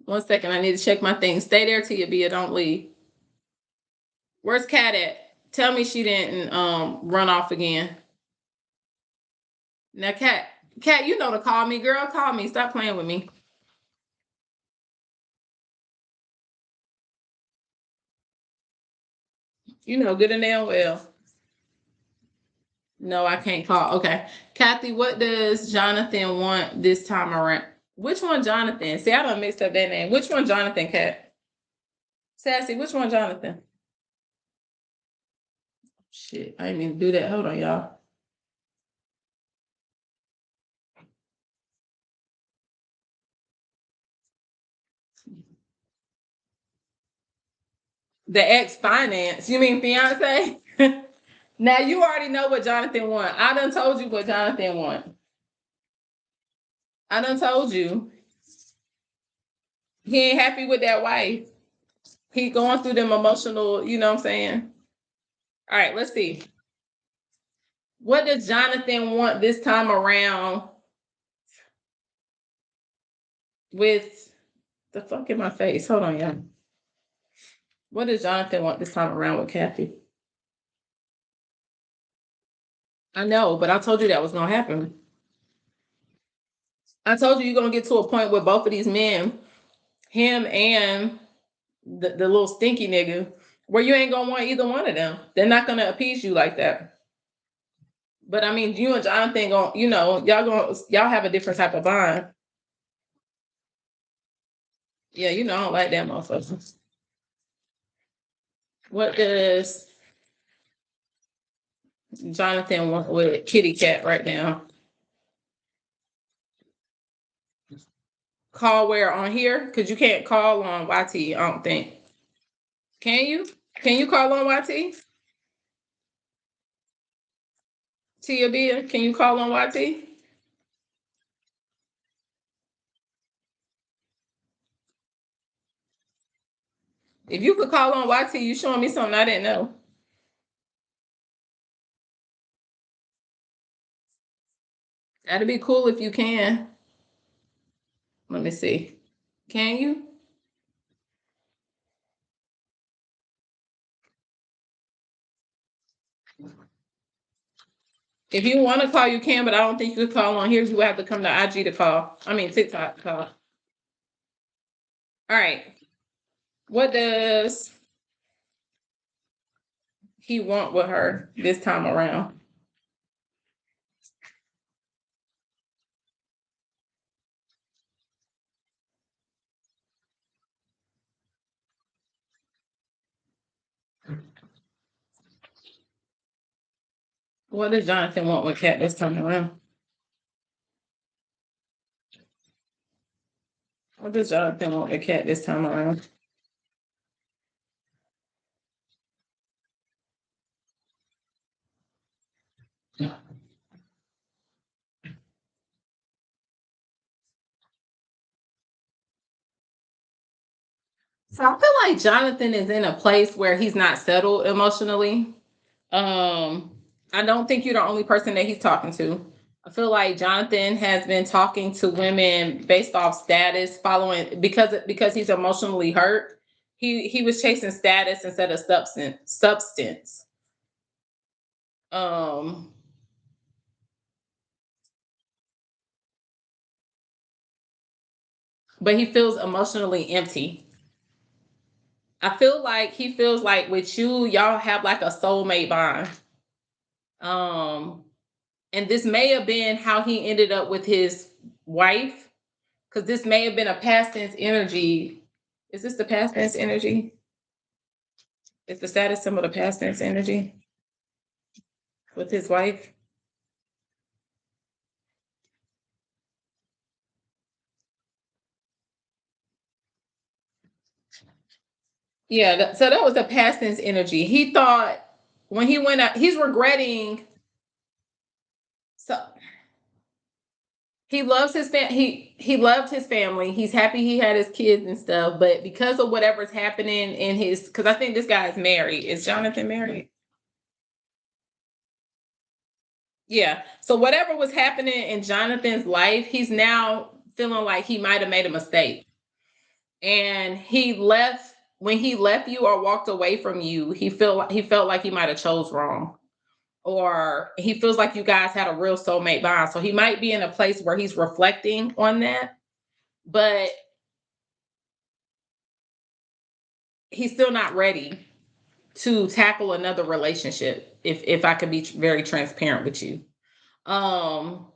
1 second. I need to check my thing. Stay there till you be it. Don't leave. Where's Kat at? Tell me she didn't run off again. Now, Kat, you know to call me, girl. Call me. Stop playing with me. You know good and damn well. No, I can't call. Okay. Kathy, what does Jonathan want this time around? Which one, Jonathan? See, I don't mixed up that name. Which one, Jonathan, Kat? Sassy, which one, Jonathan? Shit, I didn't even do that. Hold on, y'all. The ex finance. You mean fiance? Now you already know what Jonathan want. I done told you what Jonathan want. I done told you. He ain't happy with that wife. He going through them emotional, you know what I'm saying? All right, let's see. What does Jonathan want this time around with the fuck in my face? Hold on, y'all. What does Jonathan want this time around with Kathy? I know, but I told you that was gonna happen. I told you you're gonna get to a point where both of these men, him and the little stinky nigga, where you ain't gonna want either one of them. They're not gonna appease you like that. But I mean, you and Jonathan gonna, y'all have a different type of bond. Yeah, I don't like that motherfucker. What does Jonathan want with Kitty Cat right now? Call where on here? Because you can't call on YT, I don't think. Can you? Can you call on YT? Tia Bia, can you call on YT? If you could call on YT, you showing me something I didn't know. That'd be cool if you can. Let me see. Can you? If you want to call, you can, but I don't think you could call on here. You have to come to IG to call. I mean, TikTok to call. All right. What does he want with her this time around? What does Jonathan want with Kat this time around? What does Jonathan want with Kat this time around? So I feel like Jonathan is in a place where he's not settled emotionally. I don't think you're the only person that he's talking to. I feel like Jonathan has been talking to women based off status, following because he's emotionally hurt. He was chasing status instead of substance. Um, but he feels emotionally empty. I feel like he feels like with you, y'all have like a soulmate bond. Um, and this may have been how he ended up with his wife, because this may have been a past tense energy. Is this the past tense energy? Is the status symbol the past tense energy with his wife? Yeah, so that was the past tense energy. He thought when he went out, he's regretting. So he loves his he loved his family. He's happy he had his kids and stuff, but because of whatever's happening in his, because I think this guy is married. Is Jonathan married? Yeah. So whatever was happening in Jonathan's life, he's now feeling like he might have made a mistake. And when he left you or walked away from you, he felt like he might have chose wrong, or he feels like you guys had a real soulmate bond. So he might be in a place where he's reflecting on that, but he's still not ready to tackle another relationship. If I could be very transparent with you, um,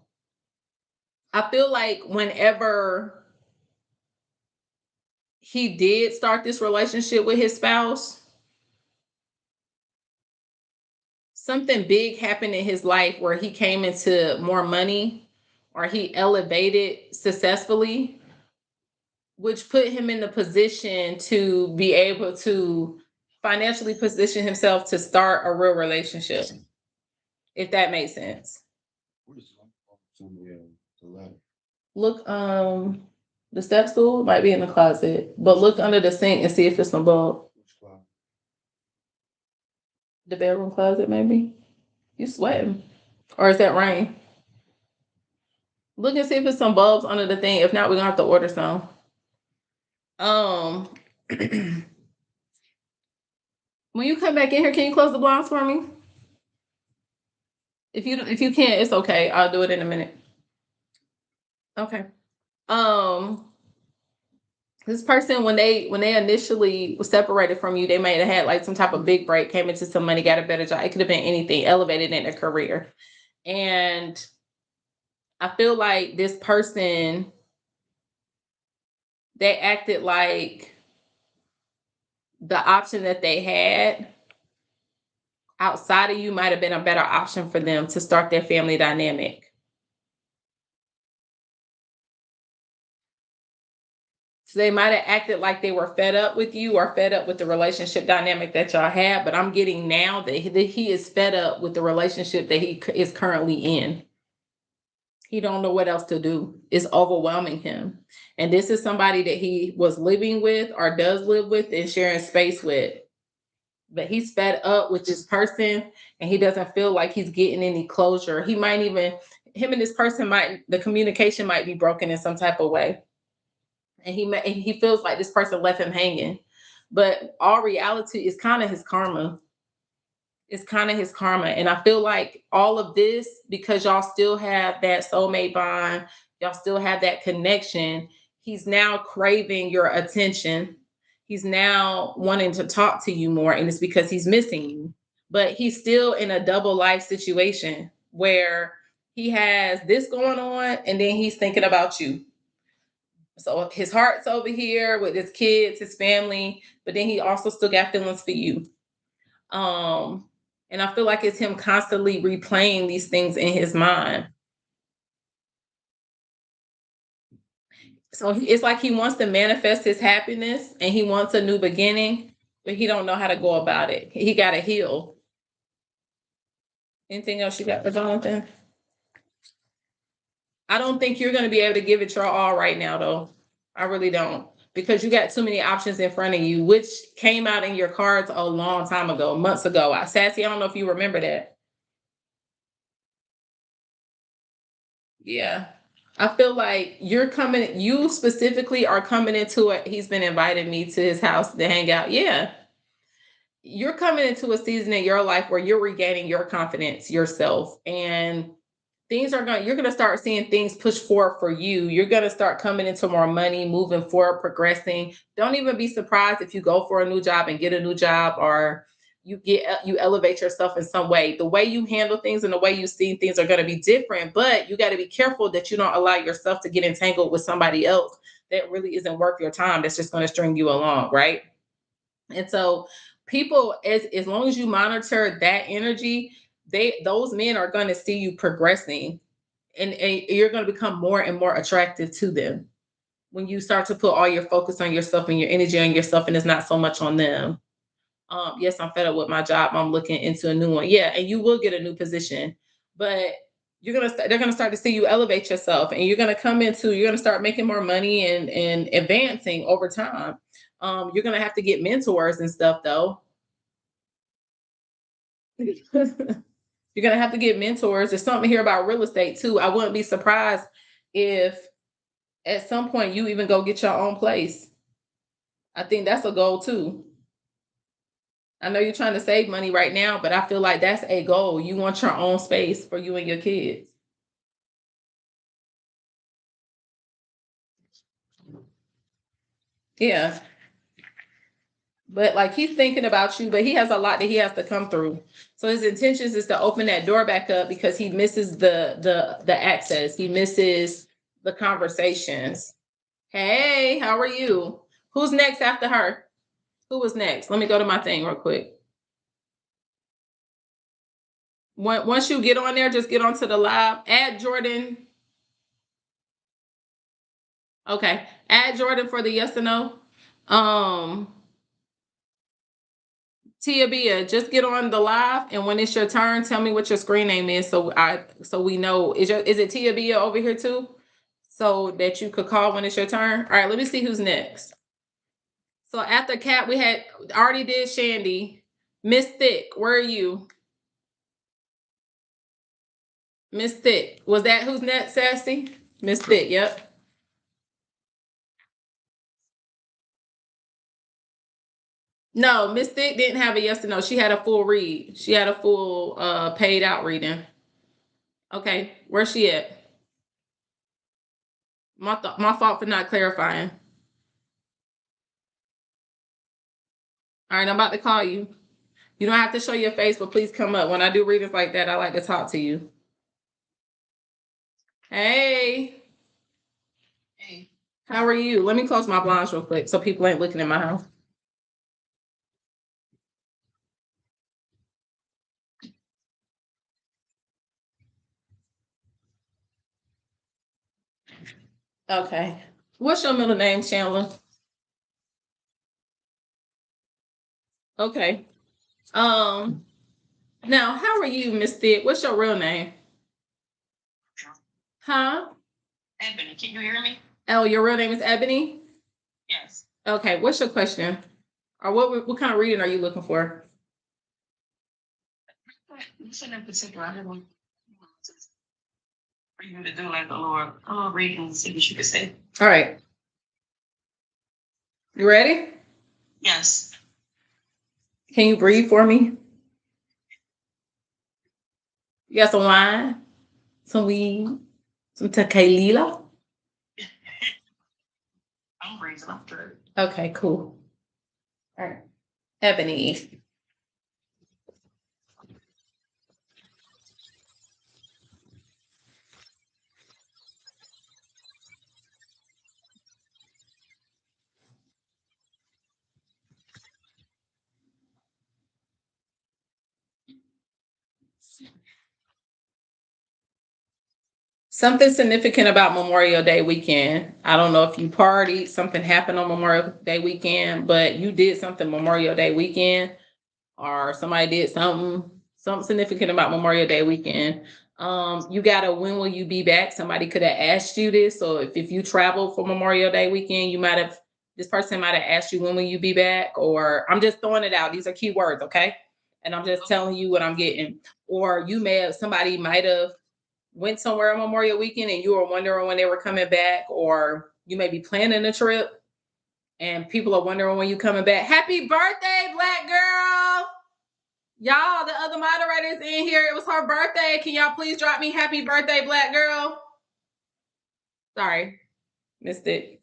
I feel like whenever he did start this relationship with his spouse, something big happened in his life where he came into more money or he elevated successfully, which put him in the position to be able to financially position himself to start a real relationship, if that makes sense. Look, the step stool might be in the closet, but look under the sink and see if it's above the bedroom closet, maybe. You sweating. Or is that rain? Look and see if it's some bulbs under the thing. If not, we're gonna have to order some. Um when you come back in here, can you close the blinds for me? If you can't, it's okay. I'll do it in a minute. Okay. Um this person, when they initially was separated from you, they might have had like some type of big break, came into some money, got a better job. It could have been anything, elevated in their career. And I feel like this person, they acted like the option that they had outside of you might have been a better option for them to start their family dynamic. So they might have acted like they were fed up with you or fed up with the relationship dynamic that y'all had. But I'm getting now that he is fed up with the relationship that he is currently in. He don't know what else to do. It's overwhelming him. And this is somebody that he was living with or does live with and sharing space with. But he's fed up with this person and he doesn't feel like he's getting any closure. He might even, him and this person might, the communication might be broken in some type of way. And he feels like this person left him hanging. But all reality is kind of his karma. It's kind of his karma. And I feel like all of this, because y'all still have that soulmate bond, y'all still have that connection, he's now craving your attention. He's now wanting to talk to you more, and it's because he's missing you. But he's still in a double life situation where he has this going on and then he's thinking about you. So his heart's over here with his kids, his family, but then he also still got feelings for you. Um, and I feel like it's him constantly replaying these things in his mind. So it's like he wants to manifest his happiness and he wants a new beginning, but he don't know how to go about it. He got to heal. Anything else you got for Jonathan? I don't think you're going to be able to give it your all right now, though. I really don't. Because you got too many options in front of you, which came out in your cards a long time ago, months ago. Sassy, I don't know if you remember that. Yeah. I feel like you specifically are coming into it. He's been inviting me to his house to hang out. Yeah. You're coming into a season in your life where you're regaining your confidence, yourself, and you're going to start seeing things push forward for you. You're going to start coming into more money, moving forward, progressing. Don't even be surprised if you go for a new job and get a new job, or you elevate yourself in some way. The way you handle things and the way you see things are going to be different, but you got to be careful that you don't allow yourself to get entangled with somebody else that really isn't worth your time, that's just going to string you along, right? And so people, as long as you monitor that energy, those men are going to see you progressing, and you're going to become more and more attractive to them when you start to put all your focus on yourself and your energy on yourself, and it's not so much on them. Yes, I'm fed up with my job. I'm looking into a new one. Yeah, and you will get a new position, but they're gonna start to see you elevate yourself, and you're gonna start making more money and advancing over time. You're gonna have to get mentors and stuff though. You're gonna have to get mentors. There's something here about real estate too. I wouldn't be surprised if at some point you even go get your own place. I think that's a goal too. I know you're trying to save money right now, but I feel like that's a goal. You want your own space for you and your kids. Yeah. But like he's thinking about you, but he has a lot that he has to come through. So his intentions is to open that door back up because he misses the access. He misses the conversations. Hey, how are you? Who's next after her? Who was next? Let me go to my thing real quick. Once you get on there, just get onto the live. Add Jordan. Okay. Add Jordan for the yes or no. Tia Bia, just get on the live, and when it's your turn, tell me what your screen name is, so we know. Is it Tia Bia over here too, so that you could call when it's your turn? All right, let me see who's next. So after Cat, we had already did Shandy. Miss Thick, where are you? Miss Thick, was that who's next? Sassy, Miss Thick. Yep. No, Miss Thick didn't have a yes or no. She had a full read. She had a full paid out reading. Okay, where's she at? My fault for not clarifying. All right, I'm about to call you. You don't have to show your face, but please come up. When I do readings like that, I like to talk to you. Hey. Hey. How are you? Let me close my blinds real quick so people ain't looking in my house. Okay. What's your middle name, Chandler? Okay. Um. Now, how are you, Miss Thick? What's your real name? Huh? Ebony. Can you hear me? Oh, your real name is Ebony? Yes. Okay. What's your question? Or what kind of reading are you looking for? Nothing in particular. I don't for you to do like a little reading and see what you can say. All right. You ready? Yes. Can you breathe for me? You got some wine, some weed, some tequila? I'm breathing after it. Okay, cool. All right. Ebony. Something significant about Memorial Day weekend. I don't know if you partied, something happened on Memorial Day weekend, but you did something Memorial Day weekend, or somebody did something significant about Memorial Day weekend. You got a when will you be back? Somebody could have asked you this. So if you travel for Memorial Day weekend, this person might have asked you when will you be back, or I'm just throwing it out. These are key words, okay? And I'm just telling you what I'm getting. Or somebody might have went somewhere on Memorial weekend and you were wondering when they were coming back, or you may be planning a trip and people are wondering when you coming back. Happy birthday, Black girl. Y'all, the other moderators in here, it was her birthday. Can y'all please drop me happy birthday, Black girl? Sorry, missed it.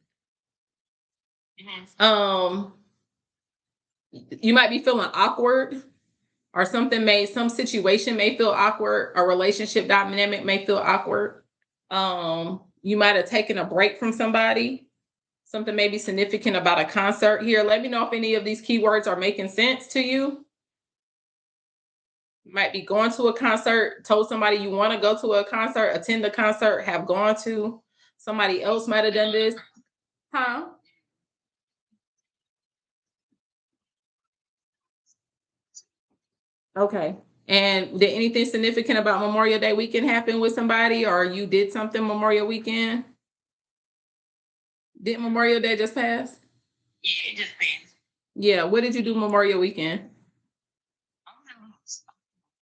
You might be feeling awkward, or some situation may feel awkward, a relationship dynamic may feel awkward. You might have taken a break from somebody. Something may be significant about a concert here. Let me know if any of these keywords are making sense to you. You might be going to a concert, told somebody you want to go to a concert, attend the concert, have gone to. Somebody else might have done this. Huh? Okay. And did anything significant about Memorial Day weekend happen with somebody, or you did something Memorial weekend? Did Memorial Day just pass? Yeah, it just passed. Yeah. What did you do Memorial weekend?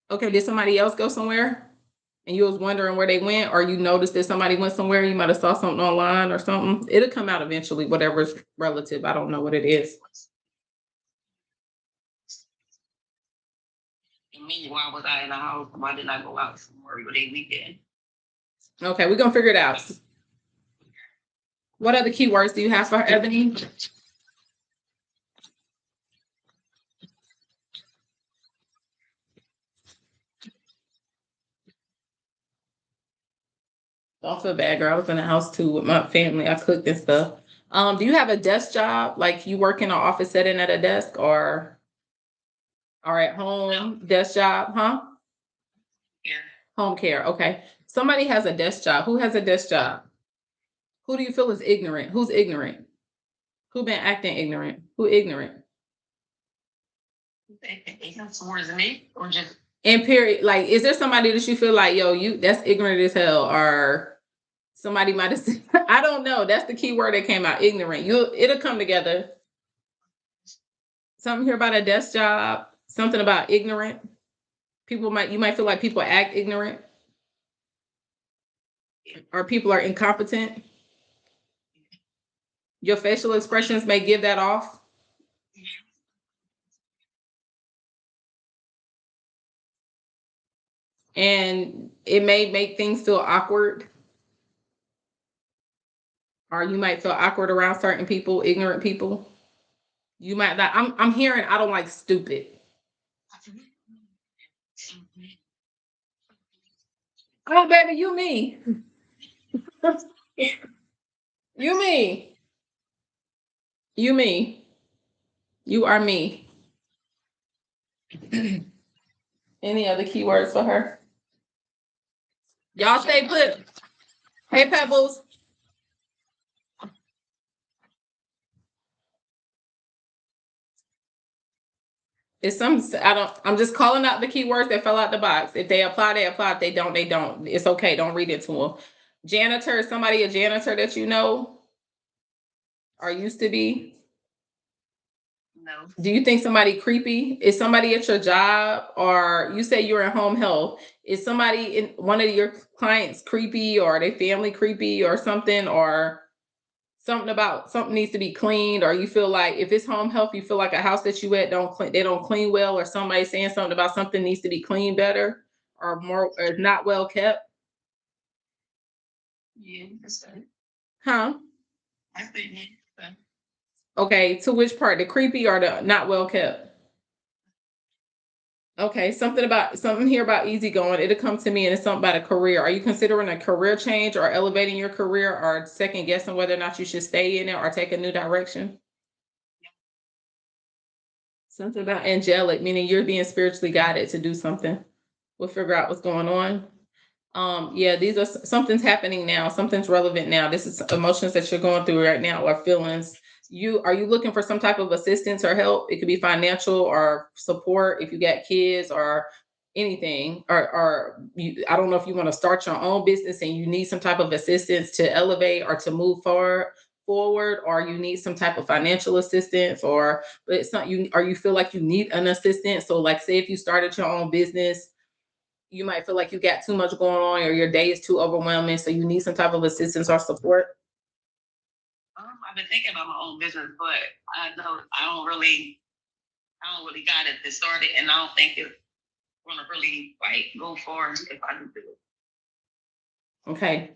Okay. Did somebody else go somewhere? and you was wondering where they went, or you noticed that somebody went somewhere, you might have saw something online or something. It'll come out eventually, whatever's relative. I don't know what it is. And me, why was I in the house? Why didn't I go out somewhere with a weekend? Okay, we're gonna figure it out. What other keywords do you have for Ebony? Don't feel bad, girl. I was in the house too with my family. I cooked and stuff. Do you have a desk job? Like you work in an office setting at a desk or at home desk job, huh? Yeah. Home care. Okay. Somebody has a desk job. Who has a desk job? Who do you feel is ignorant? Who's ignorant? Who been acting ignorant? Who ignorant? Towards me or just And period. Like, is there somebody that you feel like, yo, you that's ignorant as hell, or somebody might have said, I don't know. That's the key word that came out. Ignorant. It'll come together. Something here about a desk job. Something about ignorant. You might feel like people act ignorant, or people are incompetent. Your facial expressions may give that off. And it may make things feel awkward, or you might feel awkward around certain people, ignorant people. You might not. I'm hearing I don't like stupid. Oh, baby, you me. You me. You me. You are me. Any other keywords for her? Y'all stay put. Hey, Pebbles. It's some I'm just calling out the keywords that fell out the box. If they apply, they apply. If they don't, they don't. It's okay. Don't read it to them. Janitor, somebody a janitor that you know or used to be? no. Do you think somebody creepy? Is somebody at your job, or you say you're in home health? Is somebody in one of your clients creepy, or they family creepy or something, or something about something needs to be cleaned, or you feel like if it's home health, you feel like a house that you at they don't clean well, or somebody saying something about something needs to be cleaned better or more or not well kept? Yeah, that's right. Huh? I think yeah. Okay, to which part? The creepy or the not well kept? Okay, something here about easygoing. It'll come to me, and it's something about a career. Are you considering a career change or elevating your career, or second guessing whether or not you should stay in it or take a new direction? Something about angelic, meaning you're being spiritually guided to do something. We'll figure out what's going on. Yeah, these are something's happening now. Something's relevant now. This is emotions that you're going through right now, or feelings. You looking for some type of assistance or help? It could be financial or support if you got kids or anything. I don't know if you want to start your own business and you need some type of assistance to elevate or to move forward, or you need some type of financial assistance, but it's not you, or you feel like you need an assistant. So, like, say if you started your own business, you might feel like you got too much going on, or your day is too overwhelming, so you need some type of assistance or support. I've been thinking about my own business, but I don't really got it to start it, and I don't think it's gonna really like go far if I do it. Okay.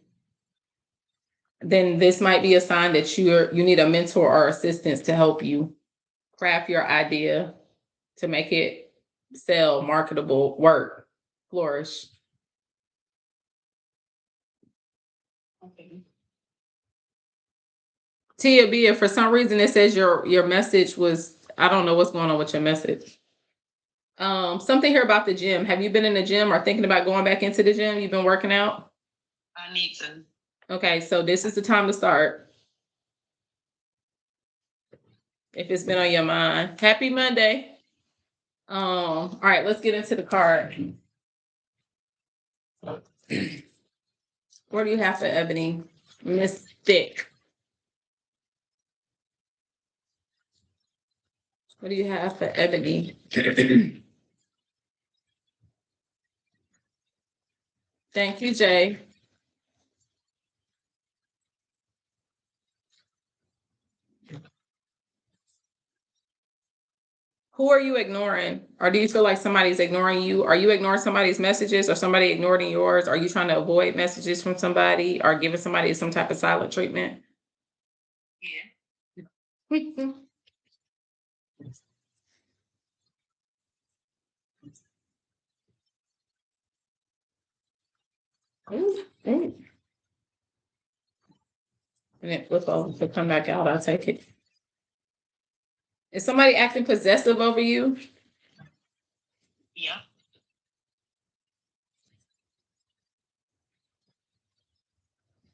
Then this might be a sign that you need a mentor or assistance to help you craft your idea to make it sell, marketable, work, flourish. Okay. Tia B, if for some reason it says your message was, I don't know what's going on with your message. Something here about the gym. Have you been in the gym or thinking about going back into the gym? You've been working out? I need to. Okay, so this is the time to start. If it's been on your mind. Happy Monday. All right, let's get into the card. What do you have for Ebony? Mystic. What do you have for Ebony? Thank you, Jay. Who are you ignoring? Or do you feel like somebody's ignoring you? Are you ignoring somebody's messages or somebody ignoring yours? Are you trying to avoid messages from somebody or giving somebody some type of silent treatment? Yeah. Ooh, ooh. And it flip over to come back out. I'll take it. Is somebody acting possessive over you? Yeah.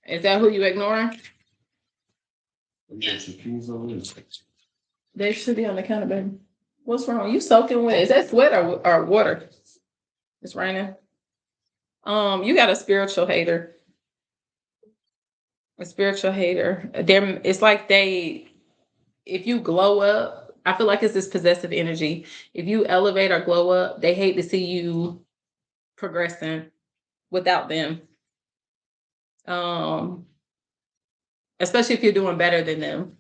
Is that who you ignoring? Yes. They should be on the counter, baby. What's wrong? You soaking wet? Is that sweat or water? It's raining. You got a spiritual hater. A spiritual hater. It's like if you glow up, I feel like it's this possessive energy. If you elevate or glow up, they hate to see you progressing without them. Um, Especially if you're doing better than them.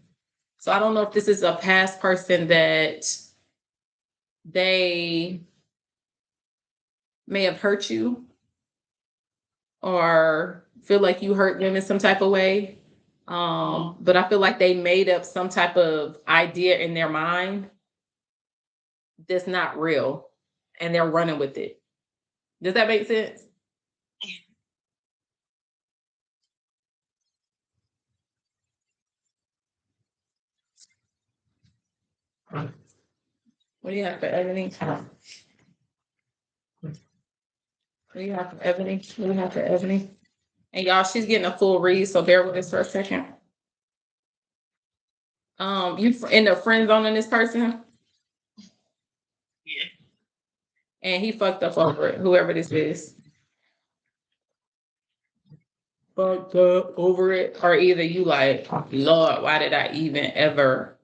So I don't know if this is a past person that they may have hurt you or feel like you hurt them in some type of way. But I feel like they made up some type of idea in their mind that's not real and they're running with it. Does that make sense? What do you have for Ebony? What do you have for Ebony? What do you have for Ebony? And y'all, she's getting a full read, so bear with us for a second. You end up friend zoning this person, Yeah. and he fucked up over it. Whoever this is, fucked up over it, or either you like, Lord, why did I even ever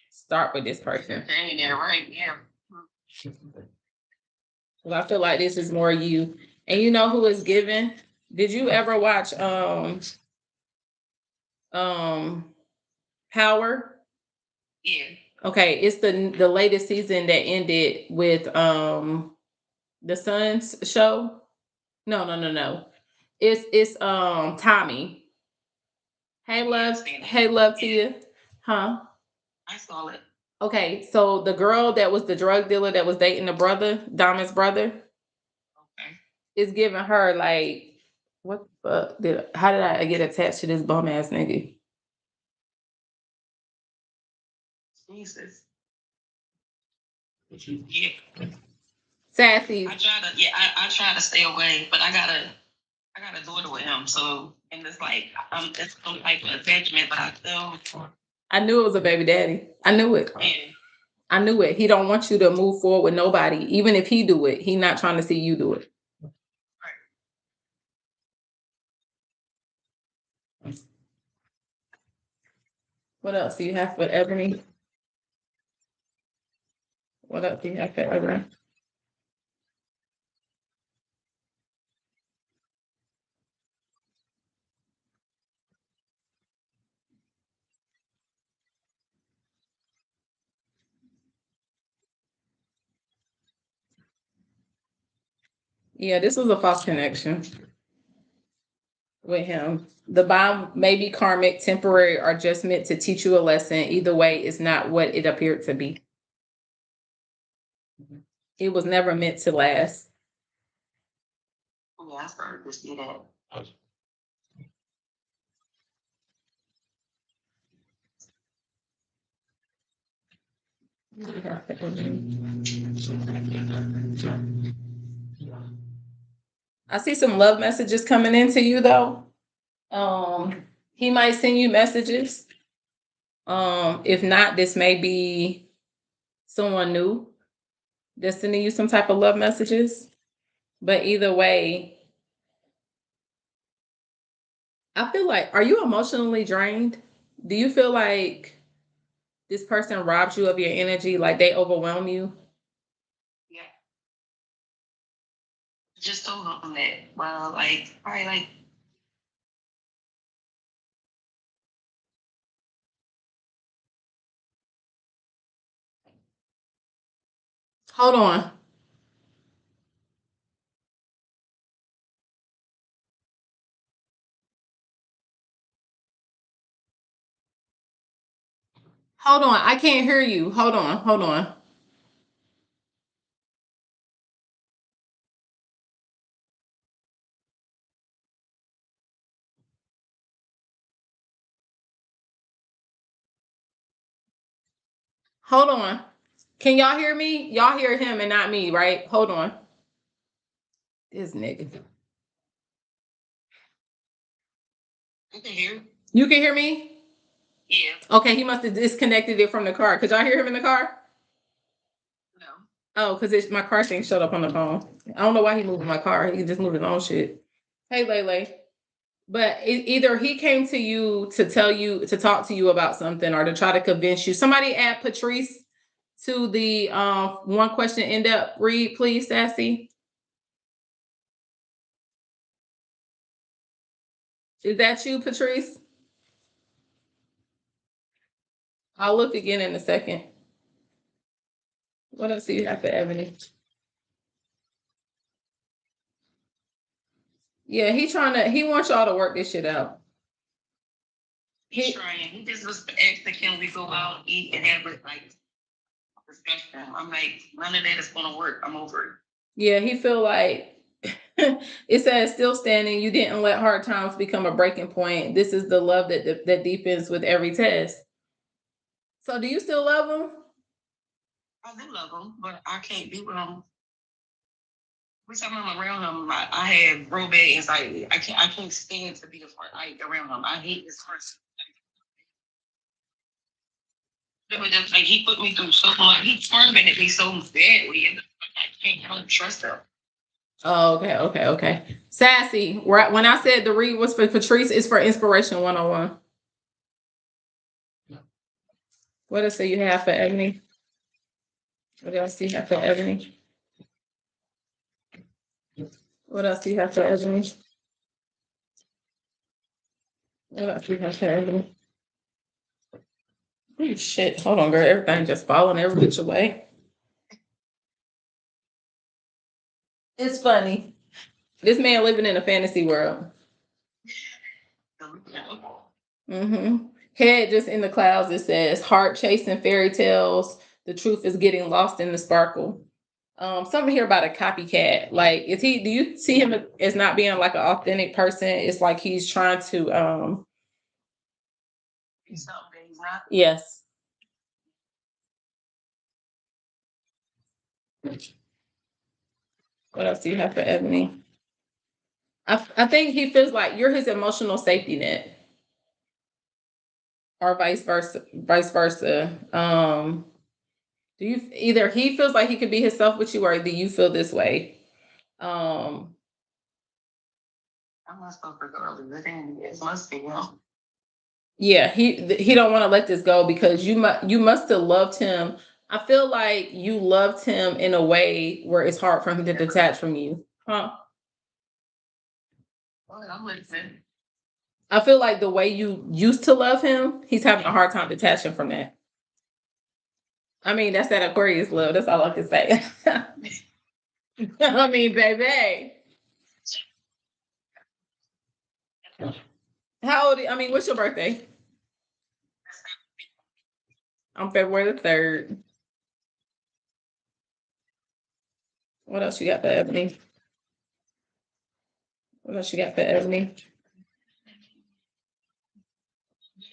start with this person? Dang, yeah, right. Yeah. Well, I feel like this is more you. And you know who is given? Did you ever watch um Power? Yeah. Okay, it's the latest season that ended with the Sun's show. No. It's Tommy. Hey love, hey love to you. Huh? I saw it. Okay, so the girl that was the drug dealer that was dating the brother, Dama's brother, Okay. is giving her like, what the fuck how did I get attached to this bum ass nigga? Jesus. Yeah. Sassy. I try to stay away, but I got a daughter with him, so and it's like it's some type of attachment, but I still I knew it was a baby daddy. I knew it. yeah. I knew it. He don't want you to move forward with nobody. Even if he do it, he not trying to see you do it. What else do you have for Ebony? What else do you have for Ebony? Yeah, this was a false connection with him. The bond may be karmic, temporary, or just meant to teach you a lesson. Either way, it's not what it appeared to be. It was never meant to last. Yeah, I started to see that. I see some love messages coming into you though. He might send you messages. If not, this may be someone new that's sending you some type of love messages. But either way, I feel like, are you emotionally drained? Do you feel like this person robs you of your energy, like they overwhelm you? Yeah. just told him that. Well, like, probably like. Hold on. Hold on. I can't hear you. Hold on. Hold on. Hold on. Can y'all hear me? Y'all hear him and not me, right? Hold on. This nigga. I can hear. You can hear me? Yeah. Okay, he must have disconnected it from the car. Could y'all hear him in the car? No. Oh, because my car thing showed up on the phone. I don't know why he moved my car. He just moved his own shit. Hey, Lele. But either he came to you to tell you to talk to you about something or to try to convince you. Somebody add Patrice to the one question in depth read, please, Sassy. Is that you, Patrice? I'll look again in a second. What else do you have for Ebony? Yeah, he wants y'all to work this shit out. He's trying. He just was asking, can we go out, eat, and have it like discussion? I'm like, none of that is gonna work. I'm over it. Yeah, he feel like it says still standing. You didn't let hard times become a breaking point. This is the love that deepens with every test. So, do you still love him? I do love him, but I can't be with him. Every time I'm around him, I have real bad anxiety. I can't stand to be around him. I hate this person. Just like he put me through so much. He tormented me so badly, and I can't trust him. Oh, okay. Sassy, right? When I said the read was for Patrice, it's for Inspiration 101. What else do you have for Ebony? What else do you have for Ebony? What else do you have for Ebony? What else do you have for Ebony? Oh, shit. Hold on, girl. Everything just falling every which way. It's funny. This man living in a fantasy world. Mm-hmm. Head just in the clouds. It says heart chasing fairy tales. The truth is getting lost in the sparkle. Something here about a copycat. Like, is he? Do you see him as not being like an authentic person? It's like he's trying to. He's something that he's not. Yes. What else do you have for Ebony? I think he feels like you're his emotional safety net, or vice versa. Vice versa. Do you either he feels like he could be himself with you, or do you feel this way? Um, I must go for early. It must be him. yeah, he don't want to let this go because you must have loved him. I feel like you loved him in a way where it's hard for him to detach from you. Huh? I'm listening. I feel like the way you used to love him, he's having a hard time detaching from that. I mean, that's that Aquarius love. That's all I can say. I mean, baby. How old? I mean, what's your birthday? I'm February the 3rd. What else you got for Ebony? What else you got for Ebony?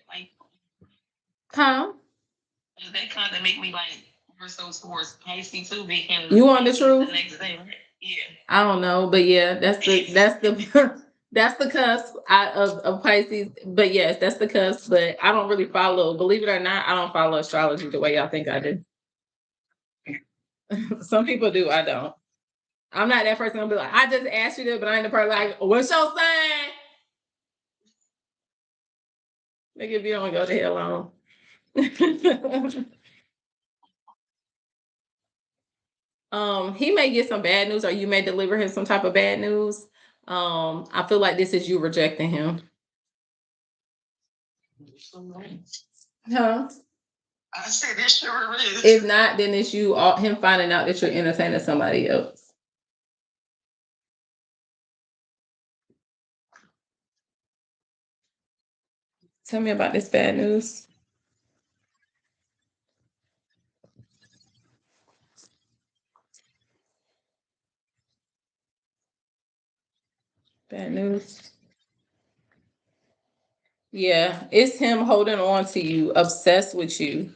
Like, Huh? that kind of make me like we're so towards Pisces too because You want the truth? The next day, yeah. I don't know, but yeah, that's the that's the cusp of Pisces. But yes, that's the cusp. But I don't really follow. Believe it or not, I don't follow astrology the way y'all think I do. Some people do. I don't. I'm not that person. Gonna be like, I just asked you this, but I ain't the person like, what's your sign? Nigga, if you don't go to hell on. He may get some bad news, or you may deliver him some type of bad news. I feel like this is you rejecting him. Huh? I said this sure is. If not, then it's you him finding out that you're entertaining somebody else. Tell me about this bad news. Bad news. Yeah, it's him holding on to you, obsessed with you,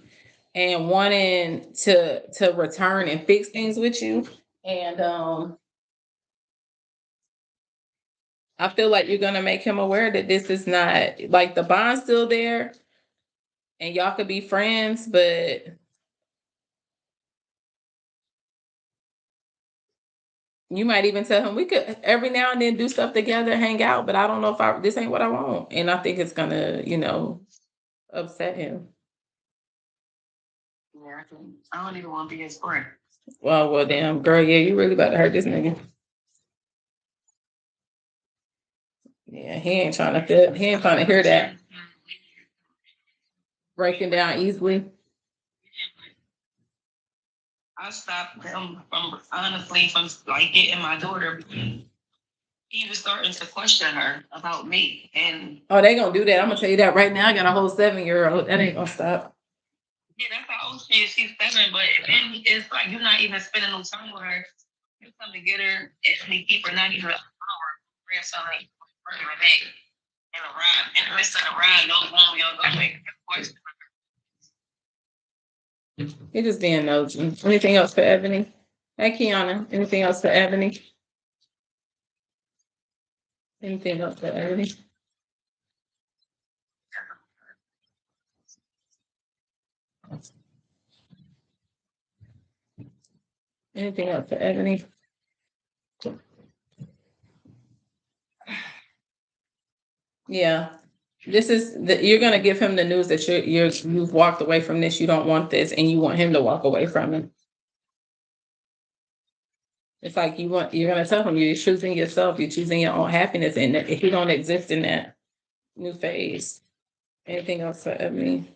and wanting to return and fix things with you. And I feel like you're gonna make him aware that this is not like the bond's still there, and y'all could be friends, but you might even tell him we could every now and then do stuff together, hang out, but I don't know if I this ain't what I want. And I think it's gonna, upset him. Yeah, I don't even want to be his friend. Well, damn, girl, yeah, you really about to hurt this nigga. Yeah, he ain't trying to hear that. Breaking down easily. I stopped him from honestly from like getting my daughter. He was starting to question her about me, and Oh, they gonna do that. I'm gonna tell you that right now. I got a whole 7-year-old. That ain't gonna stop. yeah, that's how old she is. She's 7, but then it's like you're not even spending no time with her. You come to get her and they keep her not even an hour. Grandson, like, bring her back in a ride. In the midst of the ride, no one y'all go make a voice. He just being nosy. Anything else for Ebony? Hey, Kiana. Anything else for Ebony? Anything else for Ebony? Anything else for Ebony? Yeah. You're gonna give him the news that you've walked away from this, you don't want this, and you want him to walk away from it. It's like you're gonna tell him you're choosing yourself, you're choosing your own happiness, and that he don't exist in that new phase. Anything else for Ebony?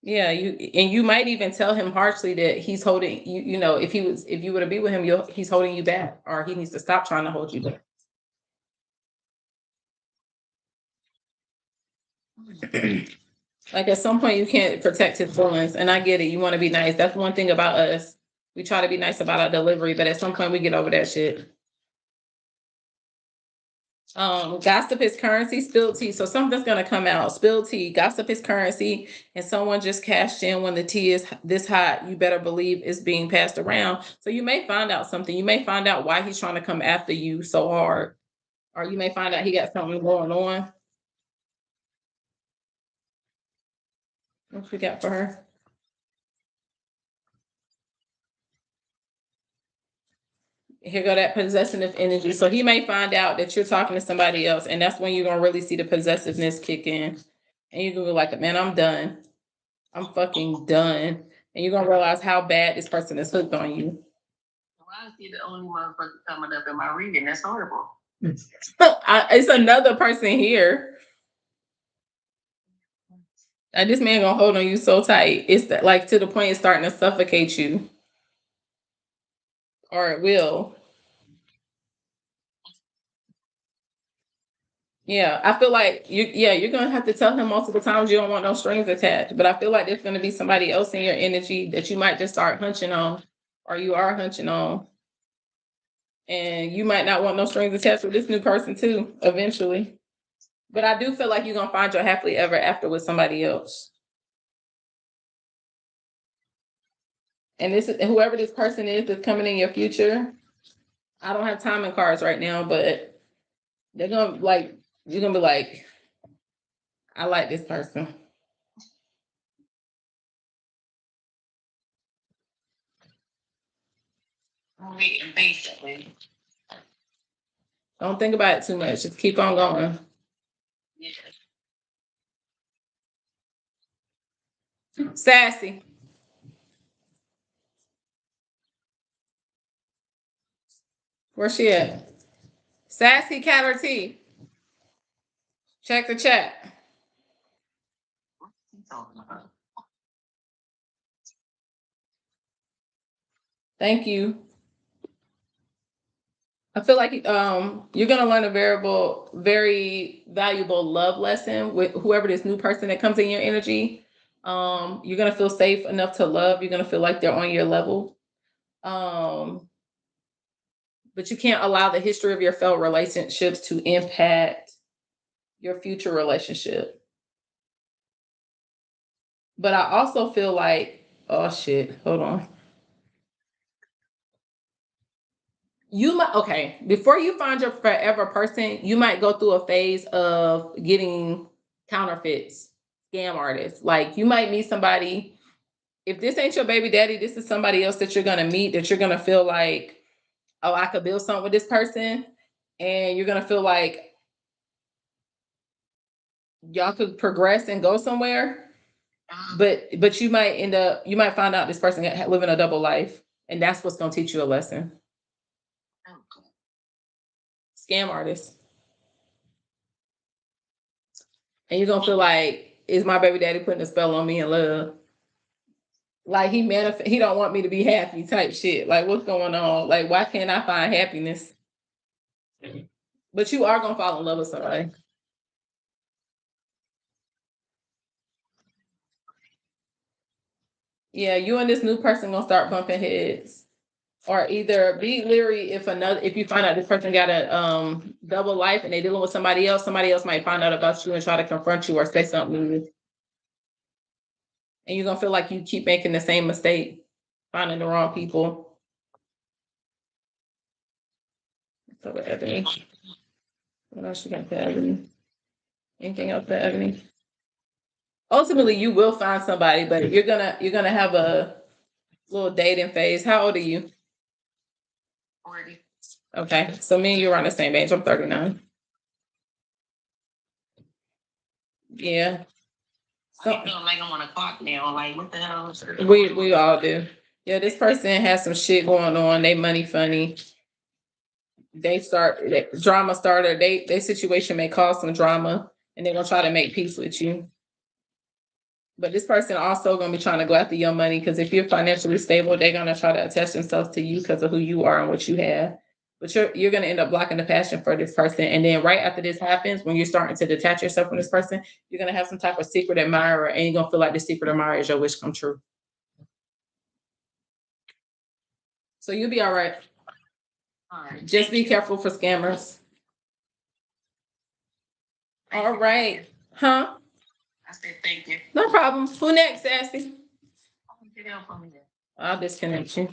Yeah, you might even tell him harshly that he's holding you, if you were to be with him, he's holding you back, or he needs to stop trying to hold you back. Like at some point you can't protect his feelings, and I get it. You want to be nice. That's one thing about us. We try to be nice about our delivery, but at some point we get over that shit. Gossip is currency, spilled tea. So something's gonna come out. Spilled tea, gossip is currency, and someone just cashed in when the tea is this hot. You better believe it's being passed around. So you may find out something. You may find out why he's trying to come after you so hard, or you may find out he got something going on. What you got for her? Here go that possessive energy. So he may find out that you're talking to somebody else, and that's when you're gonna really see the possessiveness kick in, and you're gonna be like, "Man, I'm done. I'm fucking done." And you're gonna realize how bad this person is hooked on you. Why is he the only motherfucker coming up in my reading? That's horrible. It's another person here. This man gonna hold on you so tight. It's like to the point it's starting to suffocate you, or it will. Yeah, I feel like you're gonna have to tell him multiple times you don't want no strings attached. But I feel like there's gonna be somebody else in your energy that you might just start hunching on, or you are hunching on, and you might not want no strings attached with this new person too, eventually. But I do feel like you're gonna find your happily ever after with somebody else. And this is whoever this person is that's coming in your future. I don't have timing cards right now, but they're gonna like you're gonna be like, I like this person. Basically. Don't think about it too much. Just keep on going. Yeah. Sassy. Where's she at? Sassy Cat or T? Check the chat. Thank you. I feel like you're gonna learn a very valuable love lesson with whoever this new person that comes in your energy. You're gonna feel safe enough to love. You're gonna feel like they're on your level. But you can't allow the history of your failed relationships to impact your future relationship. But I also feel like, oh shit, hold on. You might, okay, before you find your forever person, you might go through a phase of getting counterfeits, scam artists. Like you might meet somebody. If this ain't your baby daddy, this is somebody else that you're gonna meet that you're gonna feel like, oh, I could build something with this person. And you're gonna feel like y'all could progress and go somewhere. But you might find out this person living a double life, and that's what's gonna teach you a lesson. Scam artists. And you're gonna feel like, is my baby daddy putting a spell on me in love? Like he don't want me to be happy type shit. Like what's going on? Like why can't I find happiness? But you are gonna fall in love with somebody. Yeah, you and this new person gonna start bumping heads. Or either be leery if you find out this person got a double life and they dealing with somebody else might find out about you and try to confront you or say something to you. And you're gonna feel like you keep making the same mistake, finding the wrong people. So Ebony. What else you got for Ebony? Anything else for Ebony? Ultimately, you will find somebody, but you're gonna have a little dating phase. How old are you? 40. Okay, so me and you are on the same age. I'm 39. Yeah. I feel like I'm on a clock now. Like, what the hell? We all do. Yeah, this person has some shit going on. They money funny. Drama starter. They situation may cause some drama, and they're gonna try to make peace with you. But this person also gonna be trying to go after your money because if you're financially stable, they're gonna try to attach themselves to you because of who you are and what you have. But you're gonna end up blocking the passion for this person, and then right after this happens, when you're starting to detach yourself from this person, you're gonna have some type of secret admirer, and you're gonna feel like the secret admirer is your wish come true. So you'll be all right. All right. Just be careful for scammers. All right. Huh? I said thank you. No problem. Who next, Sassy? Get out from me. I'll disconnect you.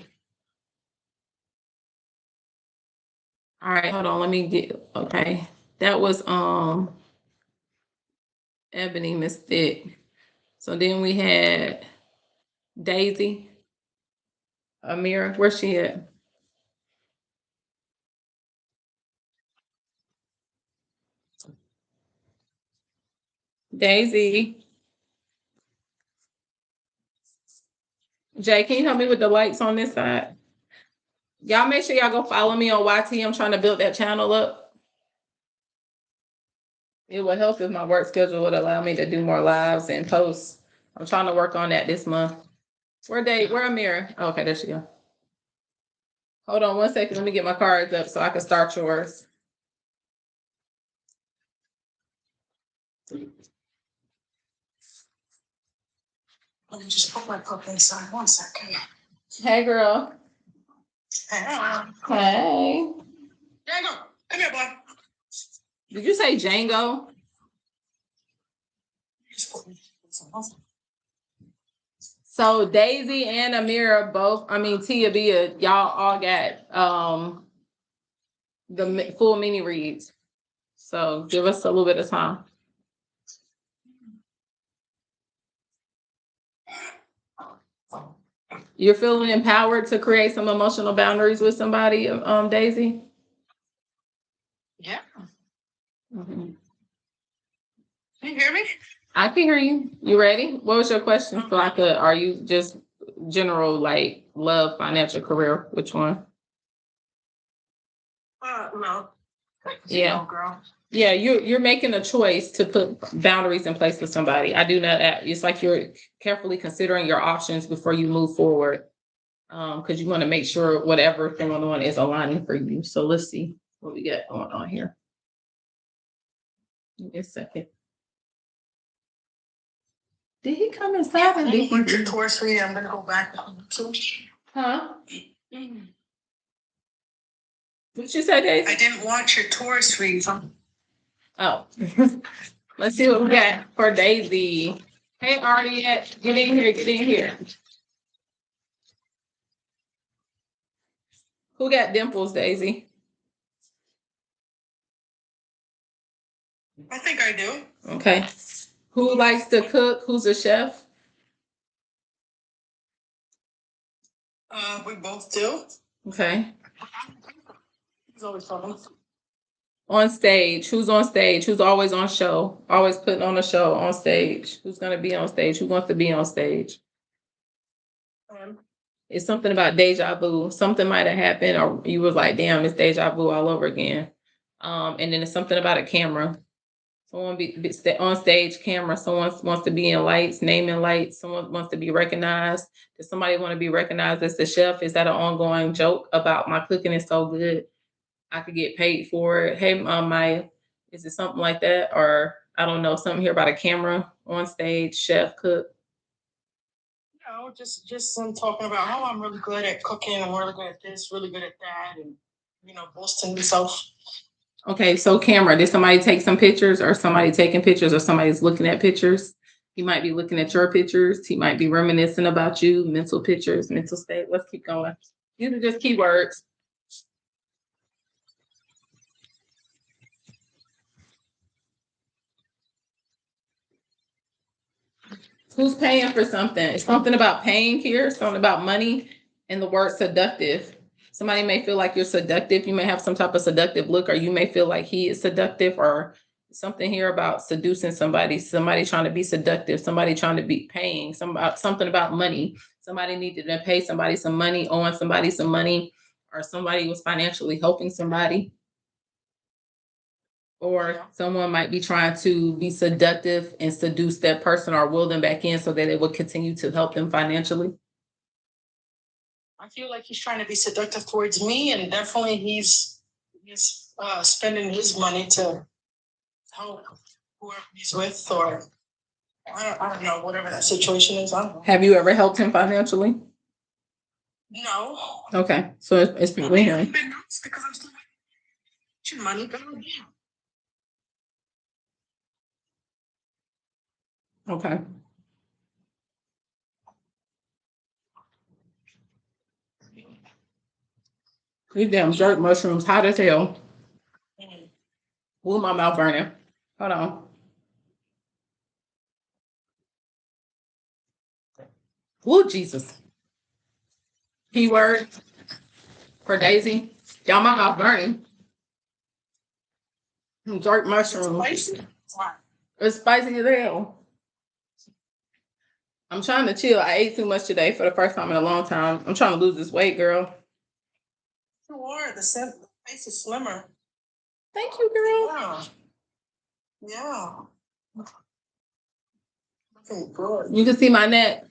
All right, hold on. Let me get okay. That was Ebony Mystic. So then we had Daisy. Amira, where's she at? Daisy. Jay, can you help me with the lights on this side? Y'all make sure y'all go follow me on YT. I'm trying to build that channel up. It would help if my work schedule would allow me to do more lives and posts. I'm trying to work on that this month. Where Amira? Oh, okay, there she go. Hold on 1 second. Let me get my cards up so I can start yours. Let me just put my cup inside 1 second. Hey, girl. Hey. Hey. Django, come here, boy. Did you say Django? So Daisy and Amira both, Tia Bia, y'all all got the full mini reads. So give us a little bit of time. You're feeling empowered to create some emotional boundaries with somebody, Daisy? Yeah. Mm-hmm. Can you hear me? I can hear you. You ready? What was your question? So are you just general, like love, financial, career? Which one? no. Yeah. No, girl. Yeah, you're making a choice to put boundaries in place with somebody. I do know that. It's like you're carefully considering your options before you move forward. Because you want to make sure whatever going on is aligning for you. So let's see what we got going on here. Give me a second. Did he come inside? I didn't want your Taurus reading. I'm gonna go back to. Huh? What you say, Daisy? I didn't watch your Taurus reading. Oh, let's see what we got for Daisy. Hey, Artiette, get in here, get in here. Who got dimples, Daisy? I think I do. Okay. Who likes to cook? Who's a chef? We both do. Okay. He's always talking. On stage. Who's on stage? Who's always on show? Always putting on a show on stage. Who's going to be on stage? Who wants to be on stage? It's something about deja vu. Something might have happened, or you was like, "Damn, it's deja vu all over again." And then it's something about a camera. Someone be on stage, camera. Someone wants to be in lights, naming lights. Someone wants to be recognized. Does somebody want to be recognized as the chef? Is that an ongoing joke about my cooking is so good, I could get paid for it? Hey, Maya, is it something like that, or I don't know, something here about a camera on stage, chef, cook? No, just talking about how I'm really good at cooking. I'm really good at this, really good at that, and boasting myself. Okay, so camera, did somebody take some pictures, or somebody taking pictures, or somebody's looking at pictures? He might be looking at your pictures. He might be reminiscing about you, mental pictures, mental state. Let's keep going. These are just keywords. Who's paying for something? It's something about paying here, something about money, and the word seductive. Somebody may feel like you're seductive. You may have some type of seductive look, or you may feel like he is seductive, or something here about seducing somebody trying to be seductive, somebody trying to be paying, something about money. Somebody needed to pay somebody some money, owing somebody some money, or somebody was financially helping somebody. Or someone might be trying to be seductive and seduce that person or will them back in so that it will continue to help them financially. I feel like he's trying to be seductive towards me, and definitely he's spending his money to help whoever he's with, or I don't know, whatever that situation is. I don't know. Have you ever helped him financially? No. Okay, so it's between him. Because I'm still making money. Yeah. Okay. These damn jerk mushrooms, hot as hell. Ooh, my mouth burning. Hold on. Ooh, Jesus. Keyword for Daisy. Y'all, my mouth burning. Jerk mushrooms. It's spicy. It's spicy as hell. I'm trying to chill. I ate too much today for the first time in a long time. I'm trying to lose this weight, girl. You are. The face is slimmer. Thank you, girl. Yeah. Yeah. Looking good. You can see my neck.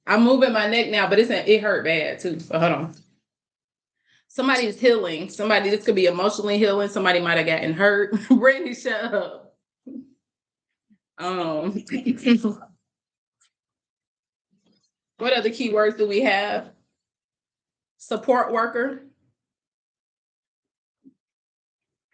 I'm moving my neck now, but it hurt bad too. So hold on. Somebody's healing. This could be emotionally healing. Somebody might have gotten hurt. Brittany, shut up. What other keywords do we have? Support worker.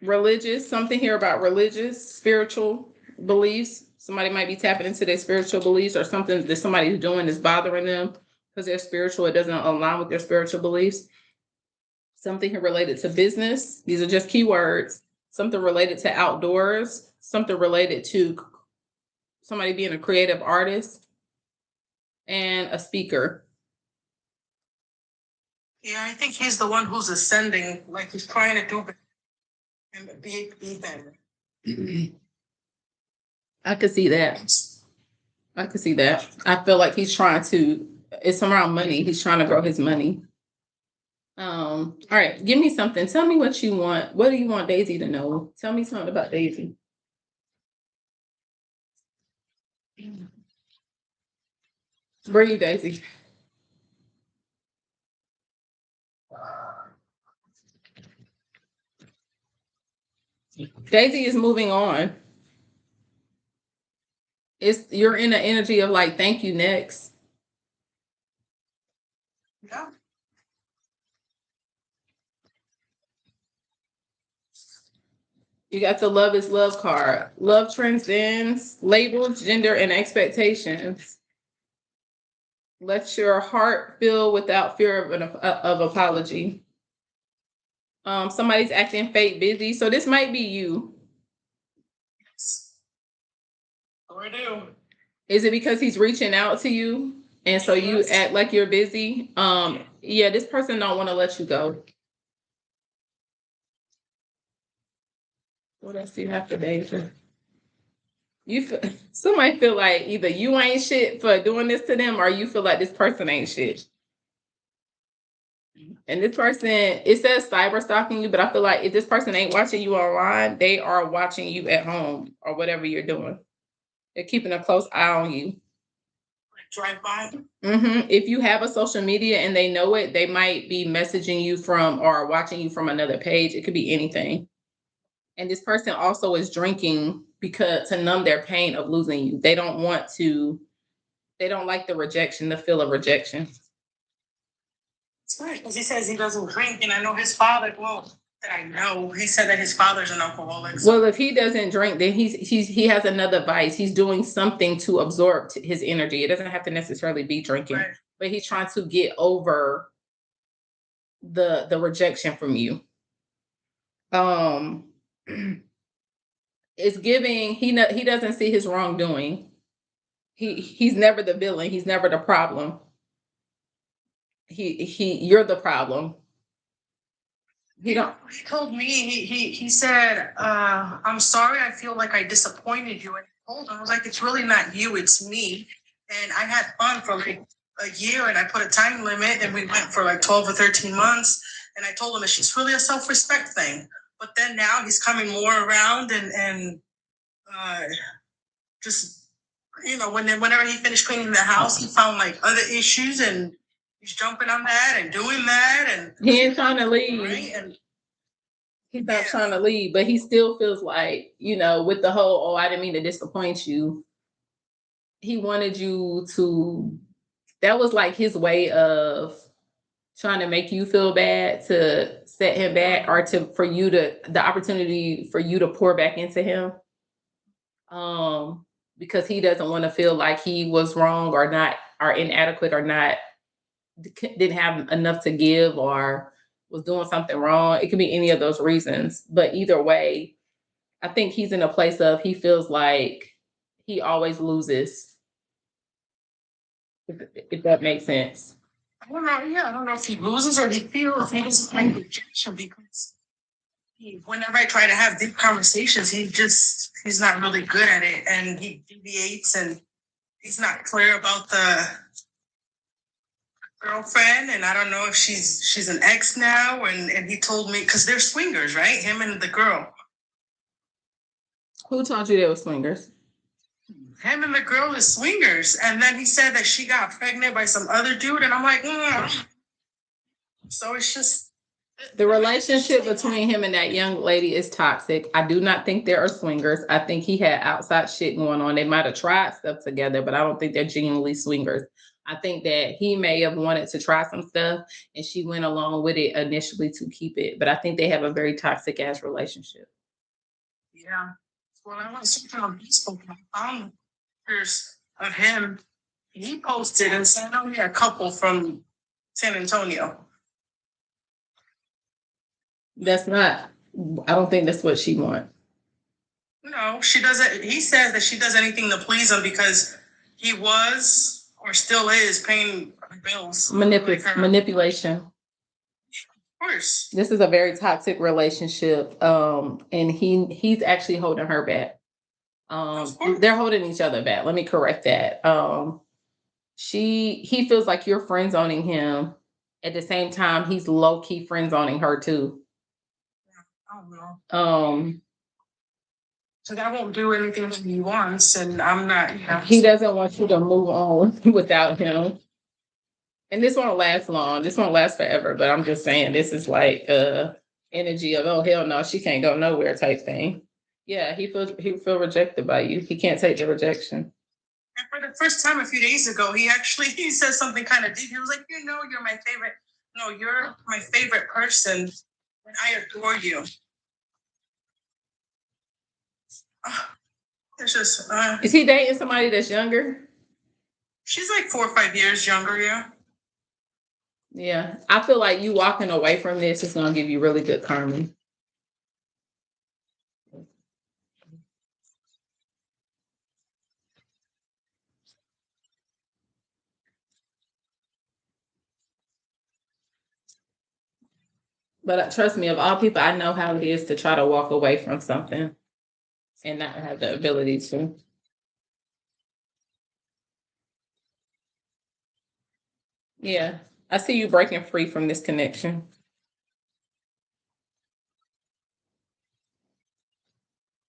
Religious. Something here about religious, spiritual beliefs. Somebody might be tapping into their spiritual beliefs, or something that somebody's doing is bothering them because they're spiritual. It doesn't align with their spiritual beliefs. Something here related to business. These are just keywords. Something related to outdoors. Something related to somebody being a creative artist and a speaker. Yeah, I think he's the one who's ascending, like he's trying to do better and be better. I could see that. I feel like he's trying to, it's around money. He's trying to grow his money. All right, give me something. Tell me what you want. What do you want Daisy to know? Tell me something about Daisy. Breathe, Daisy. Daisy is moving on. You're in the energy of like, thank you, next. Yeah. You got the love is love card. Love transcends labels, gender, and expectations. Let your heart feel without fear of apology. Somebody's acting fake busy. So this might be you. Or do. Is it because he's reaching out to you? And so you act like you're busy? Yeah, this person don't want to let you go. What else do you have for Daisy? Somebody feel like either you ain't shit for doing this to them, or you feel like this person ain't shit. And this person, it says cyber stalking you, but I feel like if this person ain't watching you online, they are watching you at home or whatever you're doing. They're keeping a close eye on you. Drive by. If you have a social media and they know it, they might be messaging you from or watching you from another page. It could be anything. And this person also is drinking because to numb their pain of losing you. They don't like the rejection, the feel of rejection. That's right, because he says he doesn't drink, and I know his father. Well, that I know, he said that his father's an alcoholic. So. Well, if he doesn't drink, then he has another vice. He's doing something to absorb his energy. It doesn't have to necessarily be drinking, right. But he's trying to get over the rejection from you. It's giving. He doesn't see his wrongdoing. He's never the villain. He's never the problem. You're the problem. He told me, he said, I'm sorry, I feel like I disappointed you. And I told him, I was like, it's really not you, it's me. And I had fun for like a year, and I put a time limit, and we went for like 12 or 13 months. And I told him that she's really a self-respect thing. But then now he's coming more around and just, whenever he finished cleaning the house, he found like other issues, and he's jumping on that and doing that. And he ain't trying to leave. Right? And he's not trying to leave, but he still feels like, with the whole, oh, I didn't mean to disappoint you. He wanted you to, that was like his way of trying to make you feel bad, to set him back, or the opportunity for you to pour back into him. Because he doesn't want to feel like he was wrong or not, or inadequate, or not, didn't have enough to give, or was doing something wrong. It could be any of those reasons. But either way, I think he's in a place of, he feels like he always loses. If that makes sense. I don't know. Yeah, I don't know if he loses or he feels he doesn't like rejection, because whenever I try to have deep conversations, he's not really good at it, and he deviates, and he's not clear about the girlfriend, and I don't know if she's an ex now, and he told me, because they're swingers, right? Him and the girl. Who told you they were swingers? Him and the girl is swingers, and then he said that she got pregnant by some other dude, and I'm like, So it's just the relationship between him and that young lady is toxic. I do not think they are swingers. I think he had outside shit going on. They might have tried stuff together, but I don't think they're genuinely swingers. I think that he may have wanted to try some stuff, and she went along with it initially to keep it. But I think they have a very toxic ass relationship. Yeah. Well, I was searching on Facebook, and I found pictures of him. He posted and said, "Oh, yeah, a couple from San Antonio." That's not. I don't think that's what she wants. No, she doesn't. He says that she does anything to please him because he was or still is paying bills. Manipulation. Of course. This is a very toxic relationship, and he's actually holding her back. They're holding each other back. Let me correct that. He feels like you're friend zoning him, At the same time, he's low key friend zoning her too. I don't know. Um, So I won't do anything he wants, and I'm not, he doesn't want you to move on without him. And this won't last long. This won't last forever. But I'm just saying, this is like energy of, oh hell no, she can't go nowhere type thing. Yeah, he feel rejected by you. He can't take the rejection. And for the first time a few days ago, he said something kind of deep. He was like, you're my favorite. No, you're my favorite person, and I adore you. It's just. Is he dating somebody that's younger? She's like 4 or 5 years younger, yeah. Yeah, I feel like you walking away from this is gonna give you really good karma. But trust me, of all people, I know how it is to try to walk away from something and not have the ability to. Yeah, I see you breaking free from this connection.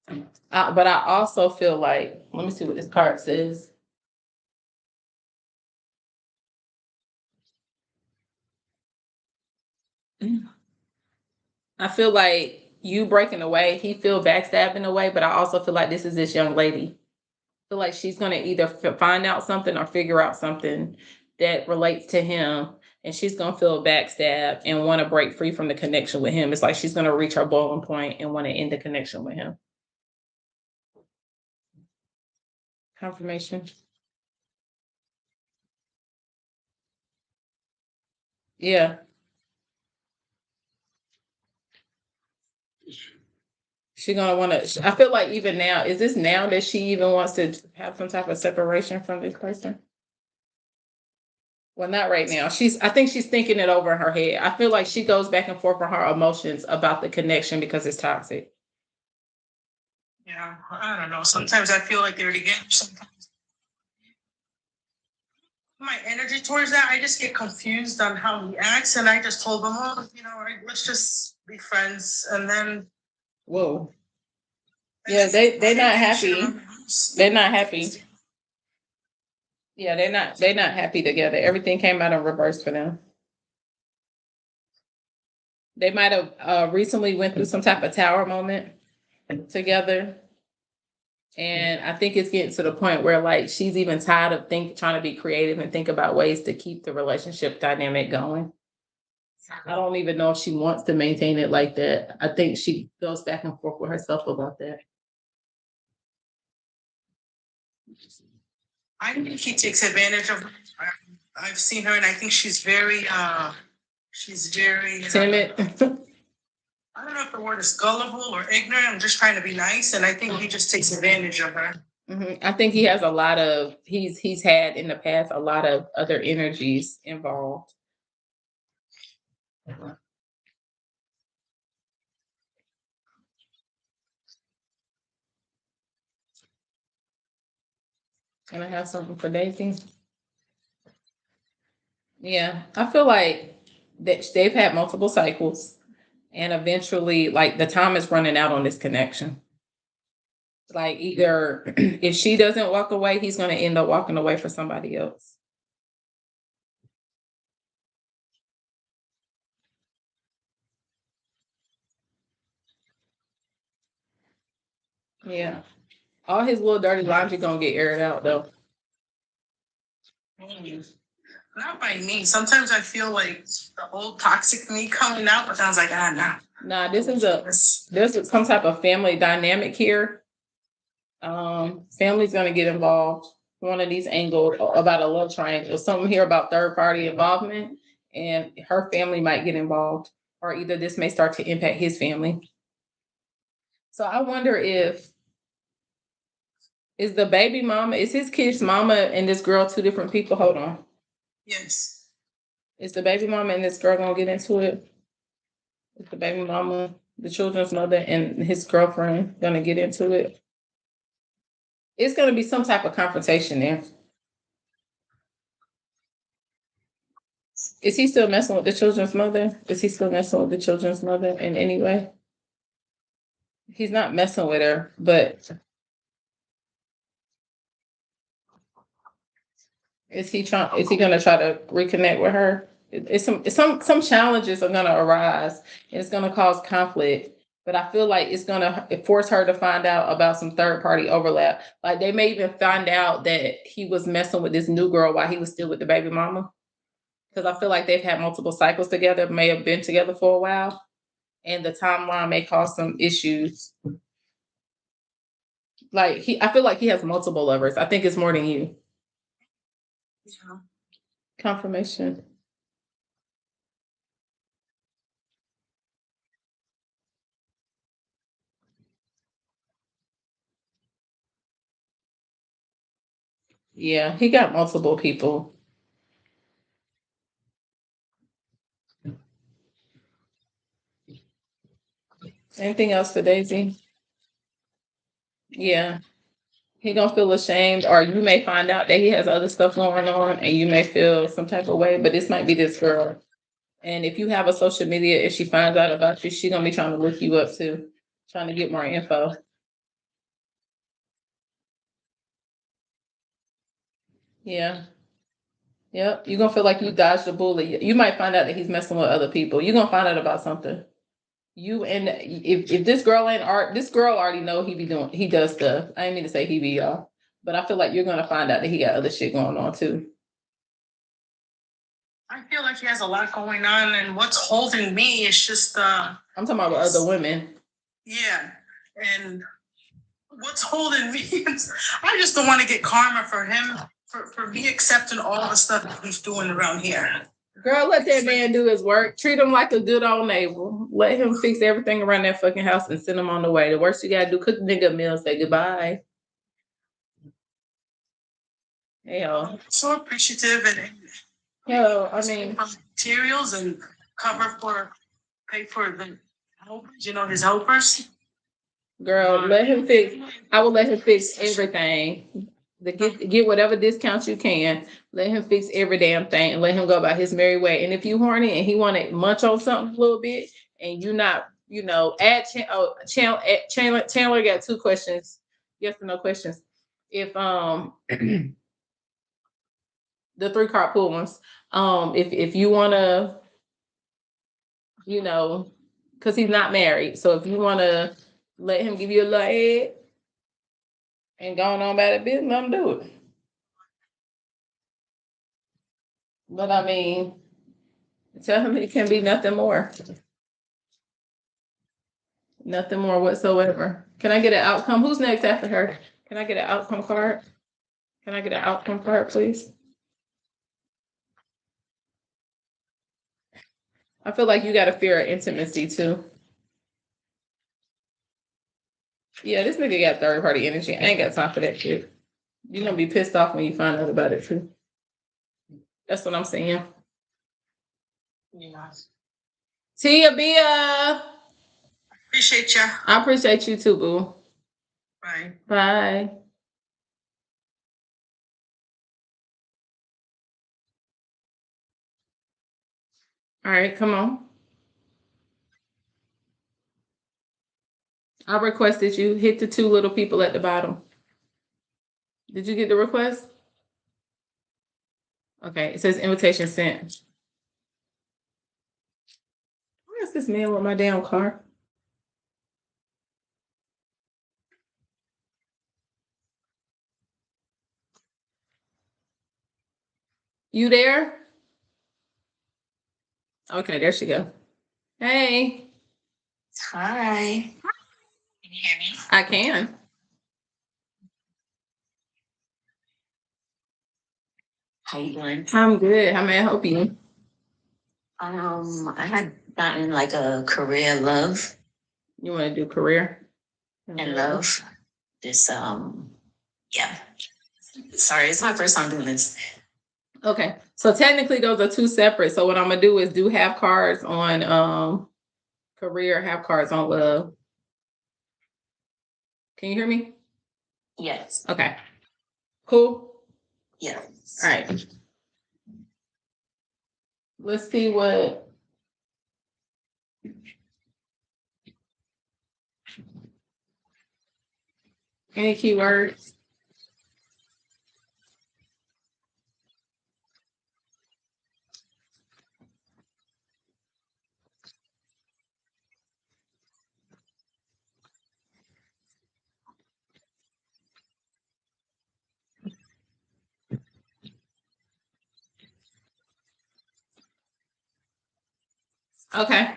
But I also feel like, let me see what this card says. I feel like you breaking away, he feel backstabbing away, but I also feel like this is this young lady. I feel like she's gonna either find out something or figure out something that relates to him, and she's gonna feel backstabbed and want to break free from the connection with him. It's like she's gonna reach her boiling point and want to end the connection with him. Confirmation. Yeah. She's gonna want to. I feel like even now, is this now that she even wants to have some type of separation from this person? Well, not right now. I think she's thinking it over in her head. I feel like she goes back and forth with her emotions about the connection because it's toxic. Yeah, I don't know. Sometimes I feel like they're together. Sometimes my energy towards that, I just get confused on how he acts, and I just told him, oh, let's just be friends, and then. Whoa. Yeah, they're not happy. They're not happy. Yeah, they're not happy together. Everything came out in reverse for them. They might have recently went through some type of tower moment together. And I think it's getting to the point where like she's even tired of trying to be creative and think about ways to keep the relationship dynamic going. I don't even know if she wants to maintain it like that. I think she goes back and forth with herself about that. I think he takes advantage of her. I've seen her, and I think she's very Timid. I don't know if the word is gullible or ignorant. I'm just trying to be nice, and I think he just takes advantage of her. I think he has a lot of he's had in the past a lot of other energies involved. And I have something for Daisy. Yeah, I feel like that they've had multiple cycles, and eventually, like the time is running out on this connection. Like either if she doesn't walk away, he's going to end up walking away for somebody else. Yeah, all his little dirty laundry gonna get aired out though. Not by me. Sometimes I feel like the old toxic me coming out, but I was like, nah. Nah, there's some type of family dynamic here. Family's gonna get involved. One of these angles about a love triangle. Something here about third party involvement, and her family might get involved, or either this may start to impact his family. So I wonder if is the baby mama, is his kid's mama and this girl two different people? Hold on. Yes. Is the baby mama and this girl gonna get into it? Is the baby mama, the children's mother, and his girlfriend gonna get into it? It's gonna be some type of confrontation there. Is he still messing with the children's mother? Is he still messing with the children's mother in any way? He's not messing with her, but is he trying? Is he going to try to reconnect with her? It's some challenges are going to arise, and it's going to cause conflict. But I feel like it's going to force her to find out about some third party overlap. Like they may even find out that he was messing with this new girl while he was still with the baby mama. Because I feel like they've had multiple cycles together, may have been together for a while, and the timeline may cause some issues. Like I feel like he has multiple lovers. I think it's more than you. Yeah. Confirmation. Yeah, he got multiple people. Anything else for Daisy? Yeah. He gonna feel ashamed, or you may find out that he has other stuff going on and you may feel some type of way, but this might be this girl. And if you have a social media, if she finds out about you, she's gonna be trying to look you up too, trying to get more info. Yeah. Yep. You're gonna feel like you dodged a bullet. You might find out that he's messing with other people. You're gonna find out about something. You and if this girl ain't art, this girl already know he does stuff. I didn't mean to say he be y'all, but I feel like you're gonna find out that he got other shit going on too. I feel like he has a lot going on, and what's holding me is just I'm talking about with other women. Yeah, and what's holding me is I just don't want to get karma for him for me accepting all the stuff that he's doing around here. Girl, let that man do his work. Treat him like a good old neighbor. Let him fix everything around that fucking house and send him on the way. The worst you gotta do, cook the nigga a meal, say goodbye. Hell. So appreciative and Hell, I mean, materials and pay for the helpers, his helpers. girl, let him fix. I will let him fix everything. Get whatever discounts you can. Let him fix every damn thing and let him go about his merry way. And if you horny and he want to munch on something a little bit, and you not, Chandler got 2 questions, yes or no questions. If the 3 carpool ones, if you want to, because he's not married, so if you want to let him give you a little head and going on about it business, let him do it. But I mean, tell him it can be nothing more. Nothing more whatsoever. Can I get an outcome? Who's next after her? Can I get an outcome card? Can I get an outcome card, please? I feel like you got a fear of intimacy too. Yeah, this nigga got third party energy. I ain't got time for that shit. You're gonna be pissed off when you find out about it too. That's what I'm saying. Yeah. Tia Bia. Appreciate ya. I appreciate you too, boo. Bye. Bye. All right, come on. I requested you hit the 2 little people at the bottom. Did you get the request? Okay, it says invitation sent. Where's this man with my damn car? You there? Okay, there she go. Hey. Hi. Can you hear me? I can. How you doing? I'm good. How may I help you? I had gotten like a career love You want to do career? and love. This yeah. Sorry, it's my first time doing this. Okay. So technically those are 2 separate. So what I'm gonna do is do have cards on career, have cards on love. Can you hear me? Yes. Okay. Cool. Yeah. All right. Let's see what. Any keywords? Okay.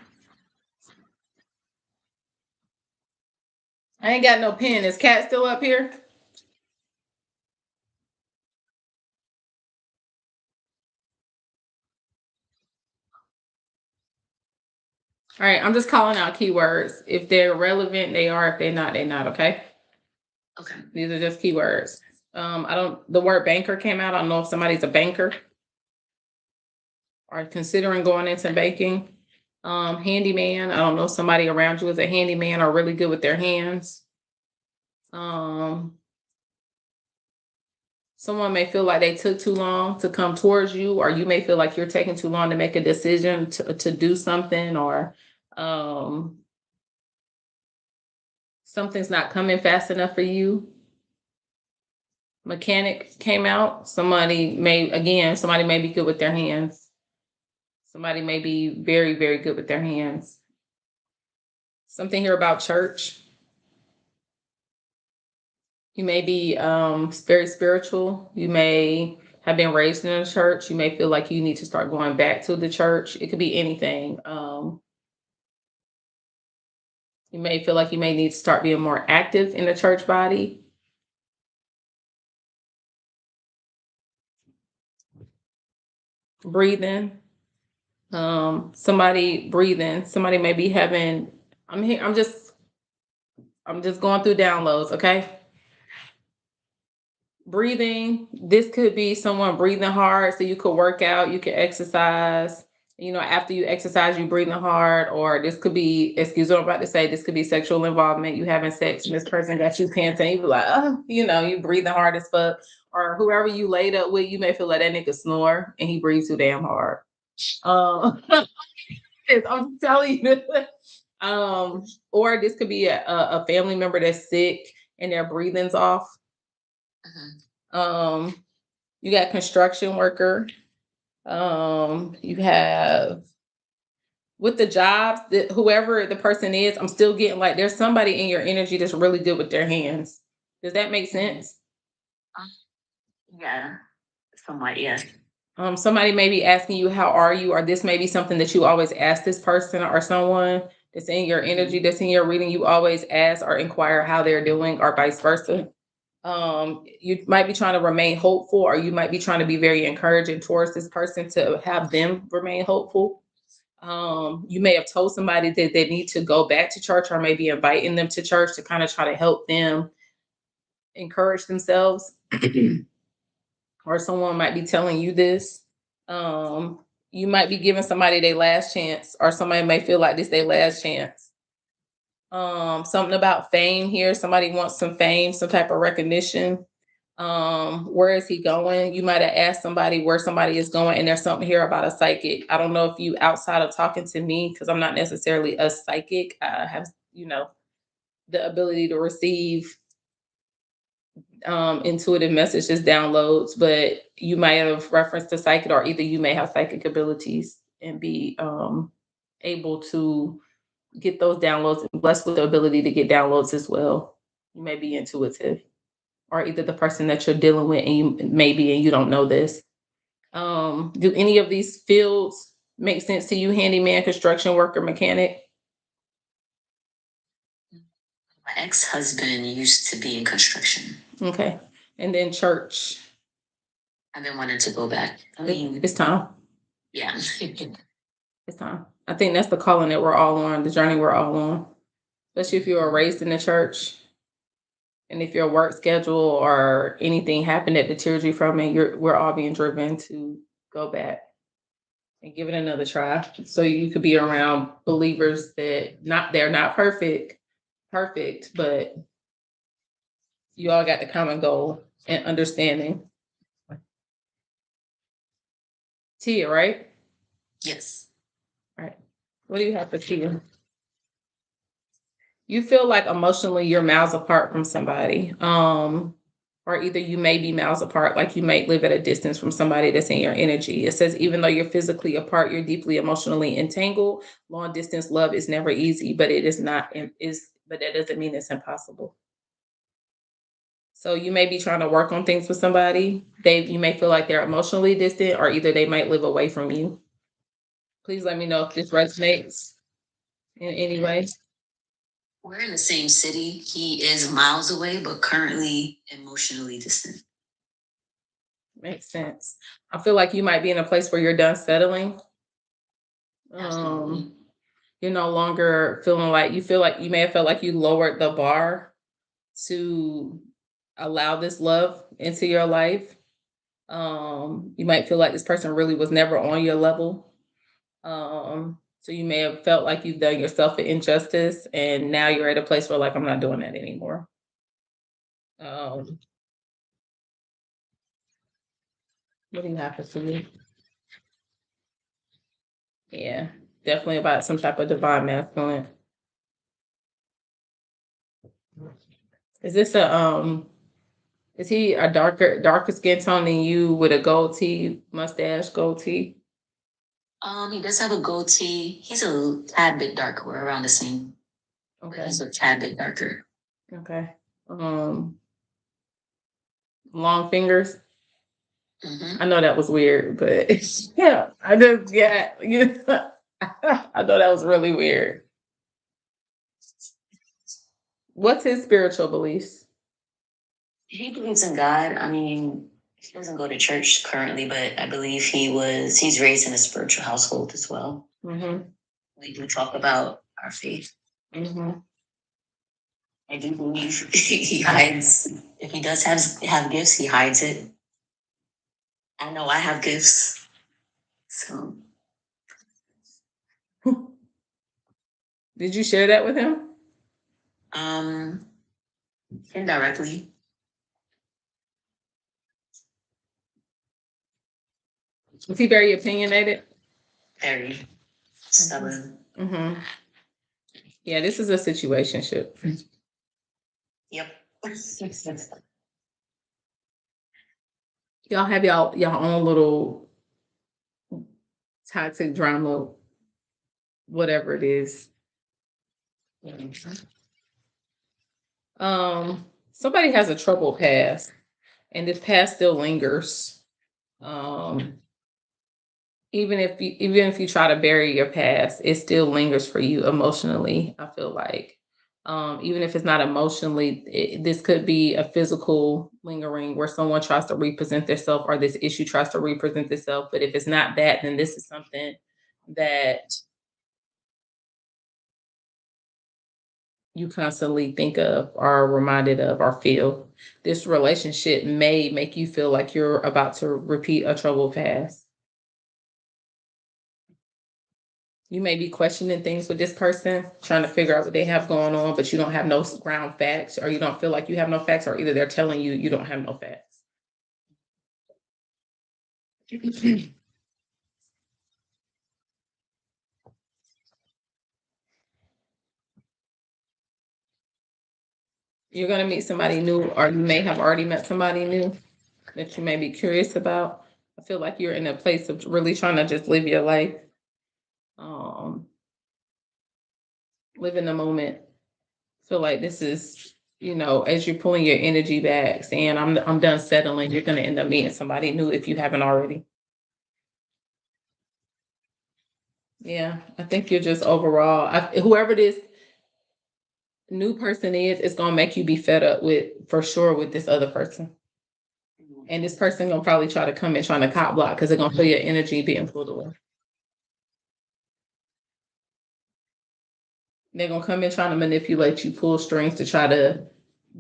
I ain't got no pen. Is Cat still up here? All right, I'm just calling out keywords. If they're relevant, they are. If they're not, they're not. Okay. Okay. These are just keywords. I don't. The word banker came out. I don't know if somebody's a banker or considering going into banking. Handyman. I don't know if somebody around you is a handyman or really good with their hands. Someone may feel like they took too long to come towards you, or you may feel like you're taking too long to make a decision to do something, or something's not coming fast enough for you. Mechanic came out. Somebody may be good with their hands. Somebody may be very, very good with their hands. Something here about church. You may be very spiritual. You may have been raised in a church. You may feel like you need to start going back to the church. It could be anything. You may feel like you may need to start being more active in the church body. Breathing. Somebody breathing. Somebody may be having. I'm here. I'm just going through downloads. Okay. Breathing. This could be someone breathing hard, so you could work out. You could exercise. After you exercise, you breathing hard. Or this could be. Excuse what I'm about to say. This could be sexual involvement. You having sex, and this person got you panting. You be like, oh, you breathing hard as fuck. Or whoever you laid up with, you may feel like that nigga snore and he breathes too damn hard. I'm telling you. Or this could be a family member that's sick and their breathing's off. You got construction worker. You have with the jobs that whoever the person is, I'm still getting like there's somebody in your energy that's really good with their hands. Does that make sense? Yeah, somewhat, yes. Somebody may be asking you, how are you? Or this may be something that you always ask this person or someone that's in your energy, that's in your reading. You always ask or inquire how they're doing or vice versa. You might be trying to remain hopeful, or you might be trying to be very encouraging towards this person to have them remain hopeful. You may have told somebody that they need to go back to church, or maybe inviting them to church to kind of try to help them encourage themselves. Or someone might be telling you this. You might be giving somebody their last chance, or somebody may feel like this their last chance. Something about fame here. Somebody wants some fame, some type of recognition. Where is he going? You might have asked somebody where somebody is going, and there's something here about a psychic. I don't know if you, outside of talking to me, because I'm not necessarily a psychic, I have, the ability to receive intuitive messages, downloads, but you might have referenced to psychic, or either you may have psychic abilities and be able to get those downloads and blessed with the ability to get downloads as well. You may be intuitive, or either the person that you're dealing with and you maybe and you don't know this. Do any of these fields make sense to you? Handyman, construction worker, mechanic? My ex-husband used to be in construction. Okay. And then church. I've been wanting to go back. It's time. Yeah. It's time. I think that's the calling that we're all on, the journey we're all on. Especially if you were raised in the church. And if your work schedule or anything happened that deterred you from it, we're all being driven to go back and give it another try. So you could be around believers that they're not perfect, but you all got the common goal and understanding. Tia, right? Yes. Right. What do you have for Tia? You feel like emotionally you're miles apart from somebody. Or either you may be miles apart, like you might live at a distance from somebody that's in your energy. It says even though you're physically apart, you're deeply emotionally entangled. Long distance love is never easy, but it is not is but that doesn't mean it's impossible. So you may be trying to work on things with somebody. You may feel like they're emotionally distant, or either they might live away from you. Please let me know if this resonates in any way. We're in the same city. He is miles away, but currently emotionally distant. Makes sense. I feel like you might be in a place where you're done settling. Absolutely. You're no longer feeling like you feel like you may have felt like you lowered the bar to allow this love into your life. You might feel like this person really was never on your level. So you may have felt like you've done yourself an injustice, and now you're at a place where like I'm not doing that anymore. Um, what do you have for me? Yeah, definitely about some type of divine masculine. Is this a is he a darker skin tone than you with a goatee, mustache, goatee? He does have a goatee. He's a tad bit darker. We're around the same. Okay. He's a tad bit darker. Okay. Long fingers. Mm-hmm. I know that was weird, but yeah, I just I know that was really weird. What's his spiritual beliefs? He believes in God. I mean, he doesn't go to church currently, but I believe he's raised in a spiritual household as well. Mm-hmm. We do talk about our faith. Mm-hmm. I do believe he hides. If he does have gifts, he hides it. I know I have gifts, so Did you share that with him? um, indirectly. Was he very opinionated? Very stubborn. Mm-hmm. Yeah, this is a situationship. Yep. Y'all have y'all own little toxic drama, whatever it is. Somebody has a troubled past, and this past still lingers. Um, even if you try to bury your past, it still lingers for you emotionally. I feel like, even if it's not emotionally, this could be a physical lingering where someone tries to represent themselves, or this issue tries to represent itself. But if it's not that, then this is something that you constantly think of, or reminded of, or feel. This relationship may make you feel like you're about to repeat a troubled past. You may be questioning things with this person, trying to figure out what they have going on, but you don't have no ground facts, or you don't feel like you have no facts, or either they're telling you you don't have no facts. You're going to meet somebody new, or you may have already met somebody new that you may be curious about. I feel like you're in a place of really trying to just live your life, um, live in the moment. Feel like this is, as you're pulling your energy back, saying I'm done settling, you're going to end up meeting somebody new if you haven't already. Yeah, I think you're just overall, whoever this new person is going to make you be fed up with, for sure, with this other person. And this person going to probably try to come in trying to cop block because they're going to feel your energy being pulled away. They're going to come in trying to manipulate you, pull strings to try to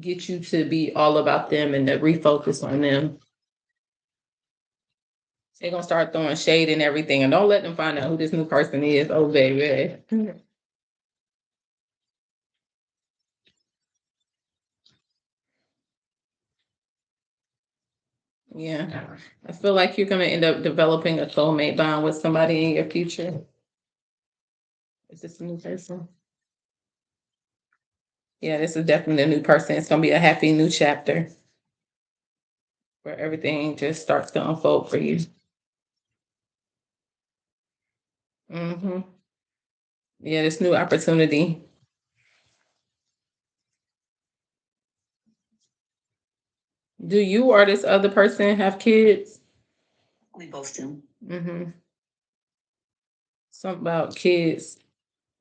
get you to be all about them and to refocus on them. They're going to start throwing shade and everything. And don't let them find out who this new person is. Oh, baby. Yeah. I feel like you're going to end up developing a soulmate bond with somebody in your future. Is this a new person? Yeah, this is definitely a new person. It's going to be a happy new chapter where everything just starts to unfold for you. Mm-hmm. Yeah, this new opportunity. Do you or this other person have kids? We both do. Mm-hmm. Something about kids.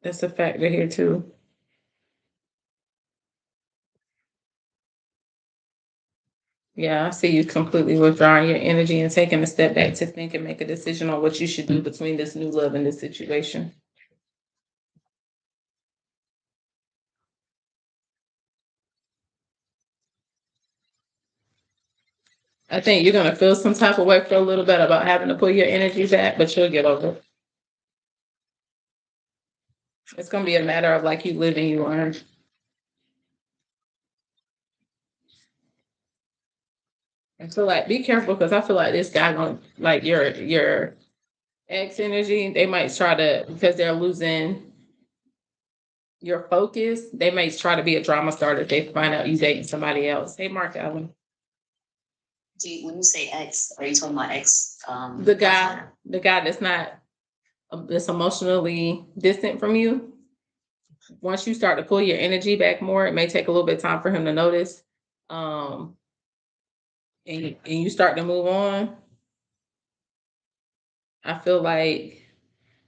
That's a factor here too. Yeah, I see you completely withdrawing your energy and taking a step back to think and make a decision on what you should do between this new love and this situation. I think you're gonna feel some type of way for a little bit about having to pull your energy back, but you'll get over it. It's gonna be a matter of like you live and you learn. And so like be careful because I feel like this guy gonna like your ex energy, they might try to because they're losing your focus, they may try to be a drama starter if they find out you dating somebody else. Hey Mark Allen. When you say ex, are you talking about ex? The guy that's not that's emotionally distant from you. Once you start to pull your energy back more, it may take a little bit of time for him to notice. Um, and you start to move on. I feel like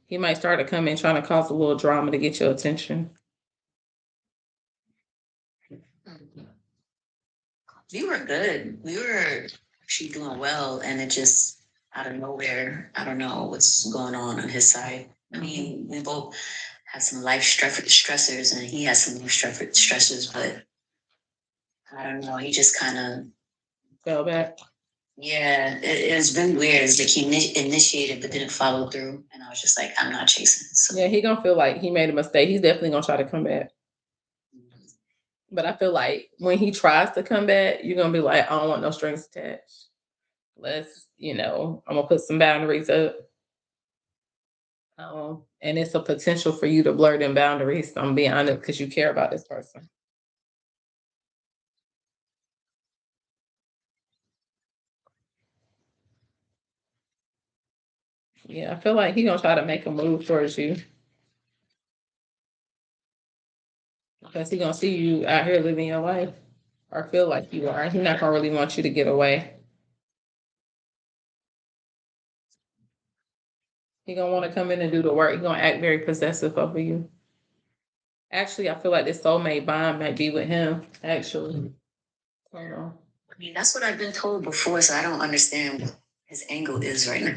he might start to come in trying to cause a little drama to get your attention. We were good. We were actually doing well, and it just out of nowhere. I don't know what's going on his side. I mean, we both have some life stressors, and he has some life stressors, but I don't know. He just kind of Fell back. yeah. It's been weird. It's like he initiated but didn't follow through, and I was just like, I'm not chasing. So. Yeah, he gonna feel like he made a mistake. He's definitely gonna try to come back. But I feel like when he tries to come back, you're gonna be like, I don't want no strings attached. Let's, I'm gonna put some boundaries up. And it's a potential for you to blur them boundaries. I'm being honest because you care about this person. Yeah, I feel like he gonna try to make a move towards you because he gonna see you out here living your life or feel like you are. He's not gonna really want you to get away. He gonna want to come in and do the work. He gonna act very possessive over you. Actually, I feel like this soulmate bond might be with him. Actually, hold on. I mean, that's what I've been told before, so I don't understand what his angle is right now.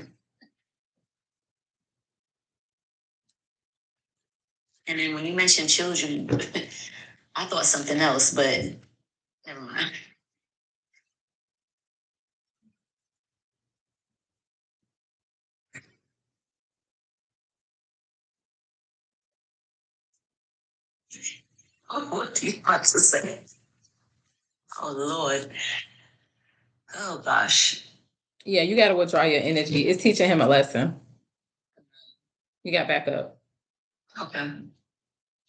And then when you mentioned children, I thought something else, but never mind. Oh, what do you want to say? Oh, Lord. Oh, gosh. Yeah, you got to withdraw your energy. It's teaching him a lesson. You got back up. Okay.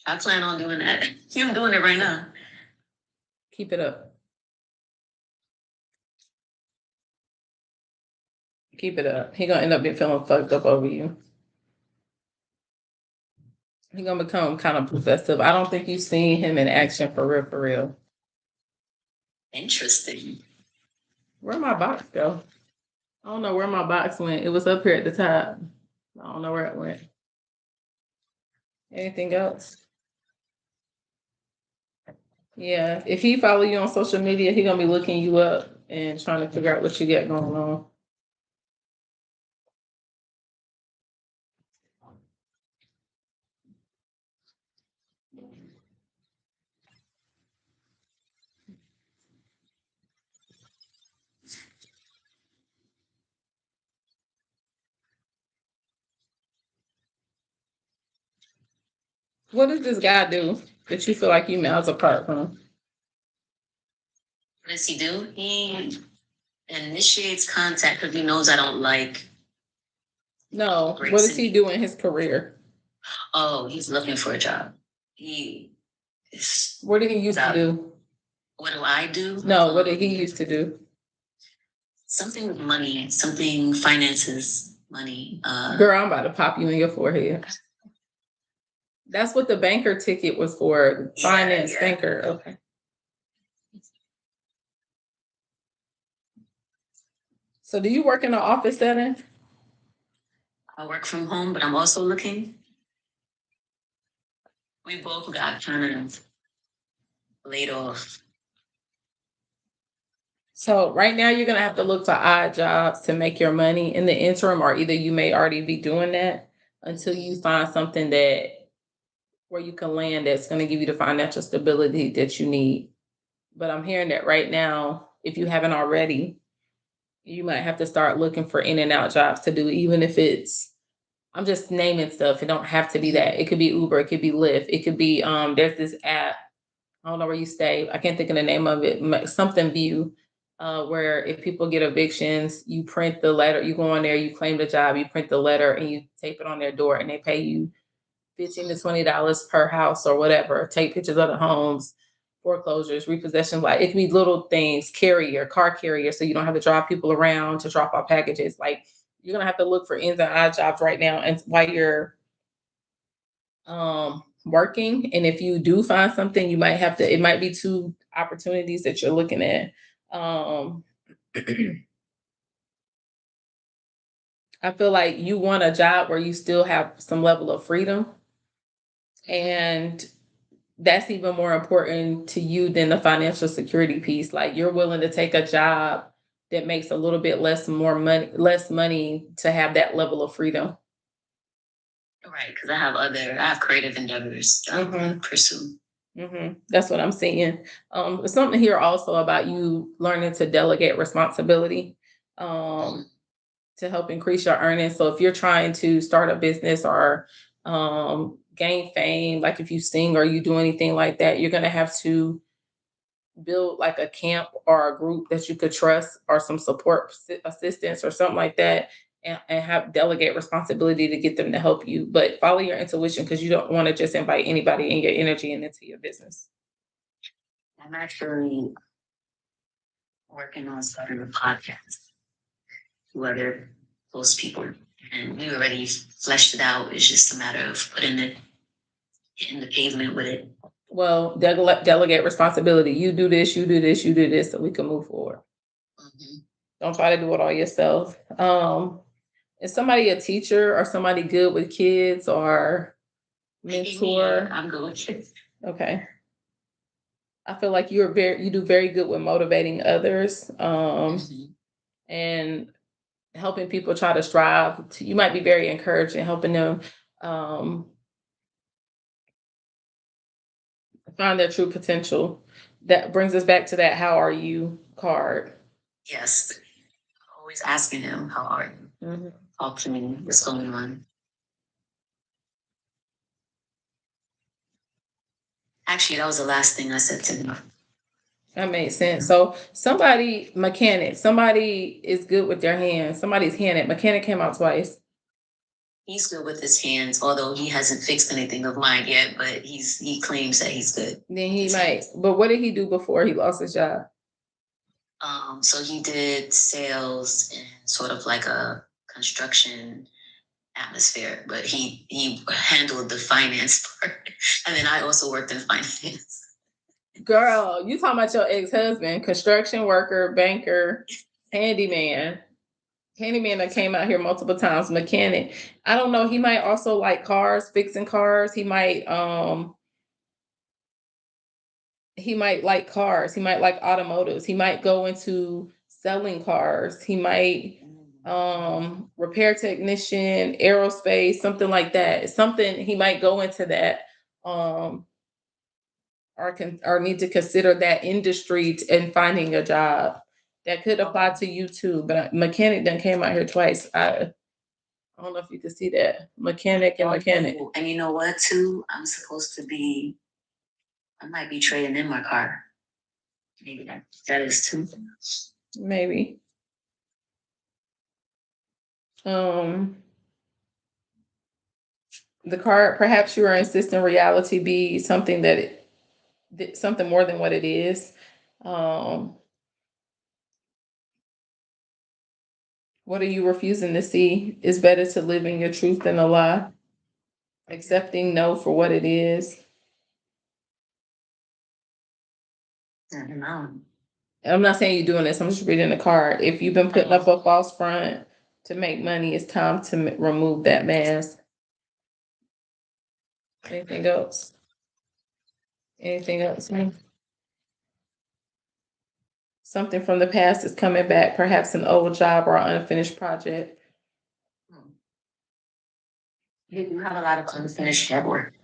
I plan on doing that. I'm doing it right now. Keep it up. Keep it up. He gonna end up feeling fucked up over you. He gonna become kind of possessive. I don't think you've seen him in action for real, for real. Interesting. Where'd my box go? I don't know where my box went. It was up here at the top. I don't know where it went. Anything else? Yeah. If he follow you on social media, he gonna be looking you up and trying to figure out what you got going on. What does this guy do that you feel like you miles apart from? What does he do? He initiates contact because he knows I don't like. No, what does he do in his career? Oh, he's looking for a job. He is. What did he used to do? What do I do? No, what did he used to do? Something with money, something finances, money. Girl, I'm about to pop you in your forehead. That's what the banker ticket was for. Finance banker. Okay. So do you work in an office setting? I work from home, but I'm also looking. We both got kind of laid off. So right now you're gonna have to look for odd jobs to make your money in the interim, or either you may already be doing that until you find something that where you can land that's gonna give you the financial stability that you need. But I'm hearing that right now, if you haven't already, you might have to start looking for in and out jobs to do, even if it's I'm just naming stuff. It don't have to be that. It could be Uber, it could be Lyft, it could be there's this app. I don't know where you stay. I can't think of the name of it. Something View, where if people get evictions, you print the letter. You go on there, you claim the job, you print the letter, and you tape it on their door, and they pay you $15 to $20 per house or whatever. Take pictures of the homes, foreclosures, repossessions. Like it could be little things. Car carrier, so you don't have to drive people around to drop off packages. Like you're gonna have to look for ins and odd jobs right now, and while you're working. And if you do find something, you might have to, it might be two opportunities that you're looking at. Um, I feel like you want a job where you still have some level of freedom. And that's even more important to you than the financial security piece. Like you're willing to take a job that makes a little bit less money to have that level of freedom. Right, because I have creative endeavors to pursue. That's what I'm seeing. Something here also about you learning to delegate responsibility to help increase your earnings. So if you're trying to start a business or gain fame, like if you sing or you do anything like that, you're going to have to build like a camp or a group that you could trust or some support assistance or something like that, and have delegate responsibility to get them to help you. But follow your intuition because you don't want to just invite anybody in your energy and into your business. I'm actually working on starting a podcast with other close people, and we already fleshed it out. It's just a matter of putting it in the pavement with it. Well, delegate responsibility. You do this, you do this, you do this, so we can move forward. Don't try to do it all yourself. Is somebody a teacher or somebody good with kids or mentor? I'm good with kids. Okay. I feel like you do very good with motivating others and helping people try to strive. You might be very encouraged in helping them find their true potential. That brings us back to that "How are you" card. Yes, always asking him, "How are you?" Talk to me. What's going on? Actually, that was the last thing I said to him. That makes sense. So somebody is good with their hands. Somebody's mechanic came out twice. He's good with his hands, although he hasn't fixed anything of mine yet, but he claims that he's good. Then he might. But what did he do before he lost his job? So he did sales in sort of like a construction atmosphere, but he handled the finance part. And then I also worked in finance. Girl, you talking about your ex-husband, construction worker, banker, handyman. Handyman that came out here multiple times, mechanic. I don't know. He might also like cars, fixing cars. He might like cars. He might like automotives. He might go into selling cars. He might repair technician, aerospace, something like that. Something he might go into that or need to consider that industry in finding a job. That could apply to you too. But mechanic done came out here twice. I don't know if you can see that. Mechanic and mechanic. And you know what, too? I might be trading in my car. Maybe that is too. Maybe. The card, perhaps you are insisting reality be something something more than what it is. What are you refusing to see? It's better to live in your truth than a lie. Accepting no for what it is. No. I'm not saying you're doing this. I'm just reading the card. If you've been putting up a false front to make money, it's time to remove that mask. Anything else? Anything else? Something from the past is coming back, perhaps an old job or an unfinished project. You have a lot of unfinished work.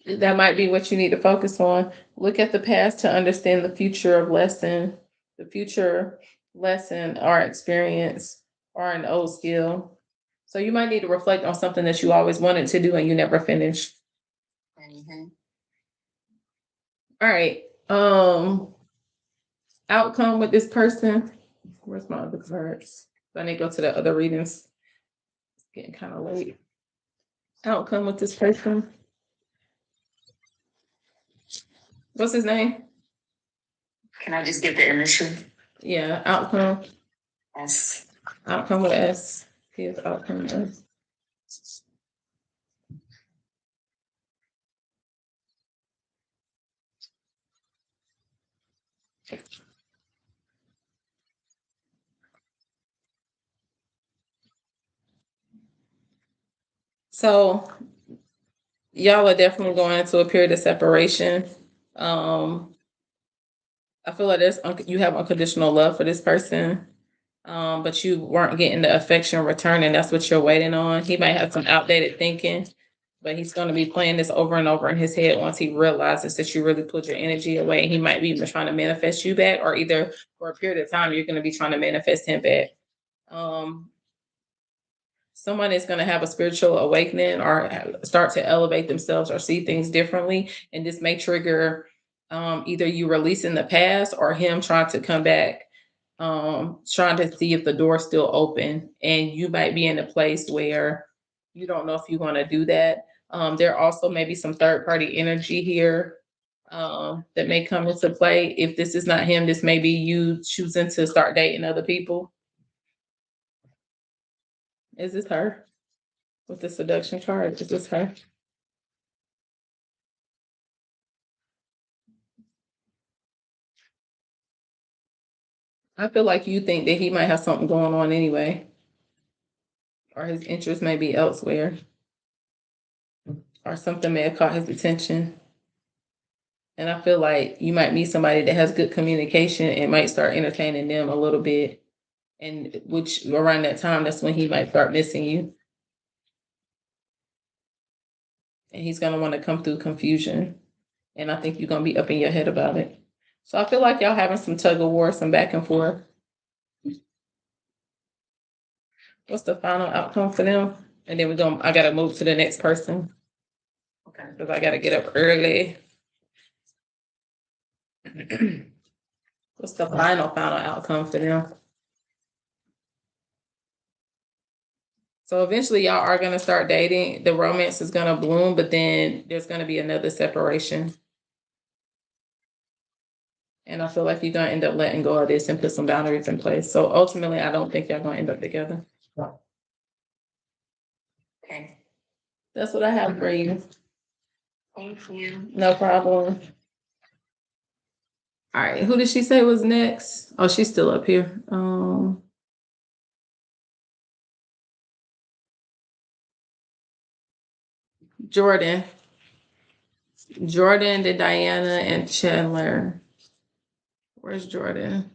That might be what you need to focus on. Look at the past to understand the future lesson or experience or an old skill. So you might need to reflect on something that you always wanted to do and you never finished. Mm-hmm. All right. Outcome with this person. Where's my other cards? I need to go to the other readings. It's getting kind of late. Outcome with this person. What's his name? Can I just get the initial? Yeah, outcome. S. Outcome with S. His outcome with S. So y'all are definitely going into a period of separation. I feel like you have unconditional love for this person, but you weren't getting the affection return, and that's what you're waiting on. He might have some outdated thinking, but he's going to be playing this over and over in his head once he realizes that you really put your energy away. He might be even trying to manifest you back, or either for a period of time you're going to be trying to manifest him back. Someone is going to have a spiritual awakening or start to elevate themselves or see things differently, and this may trigger either you releasing the past or him trying to come back, trying to see if the door's still open, and you might be in a place where you don't know if you want to do that. There also may be some third party energy here that may come into play. If this is not him, this may be you choosing to start dating other people. Is this her? With the seduction card, is this her? I feel like you think that he might have something going on anyway, or his interest may be elsewhere, or something may have caught his attention. And I feel like you might meet somebody that has good communication and might start entertaining them a little bit. And which around that time, that's when he might start missing you. And he's going to want to come through confusion. And I think you're going to be up in your head about it. So I feel like y'all having some tug of war, some back and forth. What's the final outcome for them? And then I got to move to the next person. Okay. Because I got to get up early. What's the final outcome for them? So eventually y'all are going to start dating. The romance is going to bloom, but then there's going to be another separation. And I feel like you're going to end up letting go of this and put some boundaries in place. So ultimately, I don't think y'all going to end up together. Okay. That's what I have for you. Thank you. No problem. All right. Who did she say was next? Oh, she's still up here. Jordan, then Diana, and Chandler. Where's Jordan?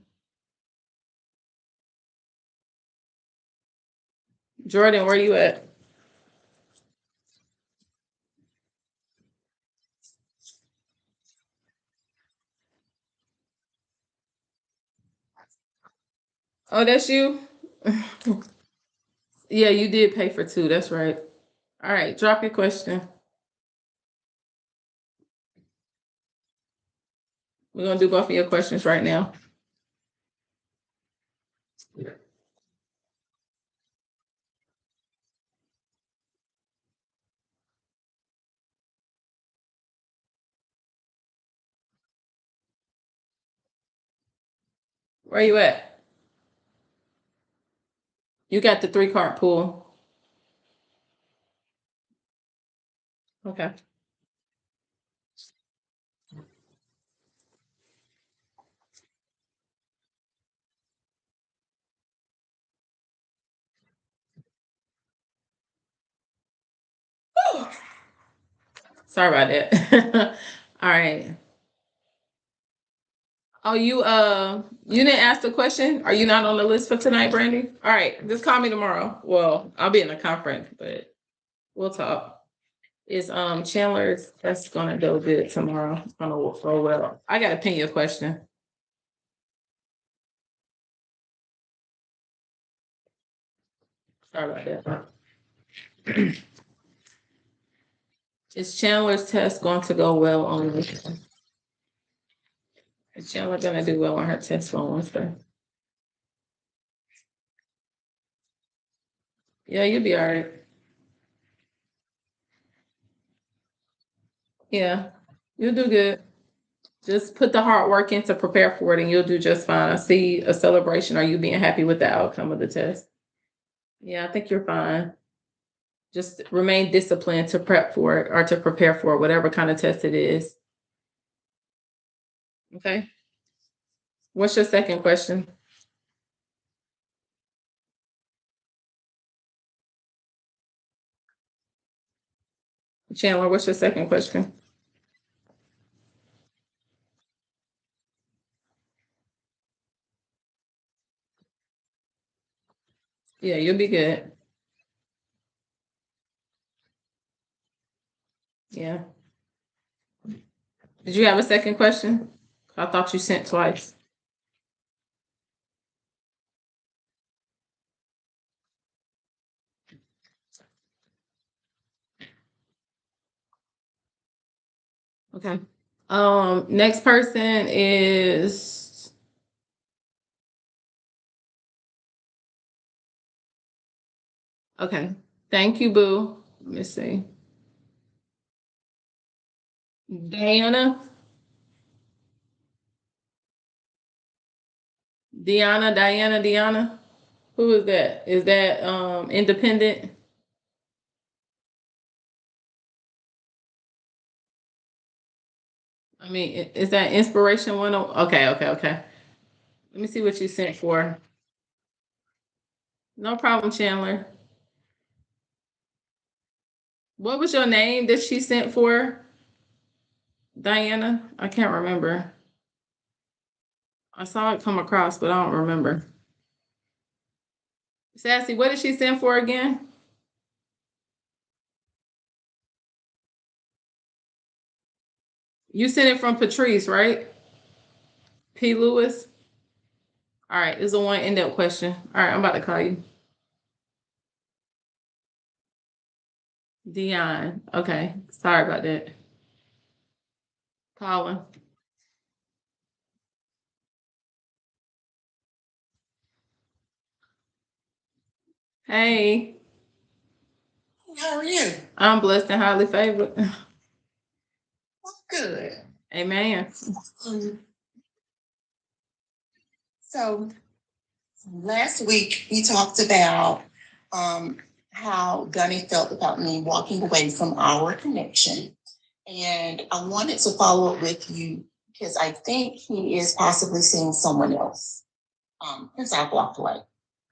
Jordan, where you at? Oh, that's you? Yeah, you did pay for 2. That's right. All right, drop your question. We're going to do both of your questions right now. Where you at? You got the 3-card pool. Okay. Sorry about that. All right. Oh, you didn't ask the question? Are you not on the list for tonight, Brandy? All right, just call me tomorrow. Well, I'll be in a conference, but we'll talk. Is Chandler's that's gonna go good tomorrow. It's gonna go well. I gotta pin your question. Sorry about that. Is Chandler's test going to go well on Wednesday? Is Chandler gonna do well on her test on Wednesday? Yeah, you'll be all right. Yeah, you'll do good. Just put the hard work in to prepare for it and you'll do just fine. I see a celebration. Are you being happy with the outcome of the test? Yeah, I think you're fine. Just remain disciplined to prep for it or to prepare for it, whatever kind of test it is. Okay. What's your second question? Chandler, what's your second question? Yeah, you'll be good. Yeah. Did you have a second question? I thought you sent twice. Okay. Next person is okay. Thank you, Boo. Let me see. Diana. Diana. Who is that? Is that independent? I mean, is that inspiration one? Okay. Let me see what you sent for. No problem, Chandler. What was your name that she sent for? Diana? I can't remember. I saw it come across, but I don't remember. Sassy, what did she send for again? You sent it from Patrice, right? P. Lewis. All right, this is a one end-up question. All right, I'm about to call you. Dion. Okay, sorry about that. Colin. Hey, How are you? I'm blessed and highly favored. Good. Amen. Um, so last week we talked about how Gunny felt about me walking away from our connection. And I wanted to follow up with you because I think he is possibly seeing someone else since I've walked away.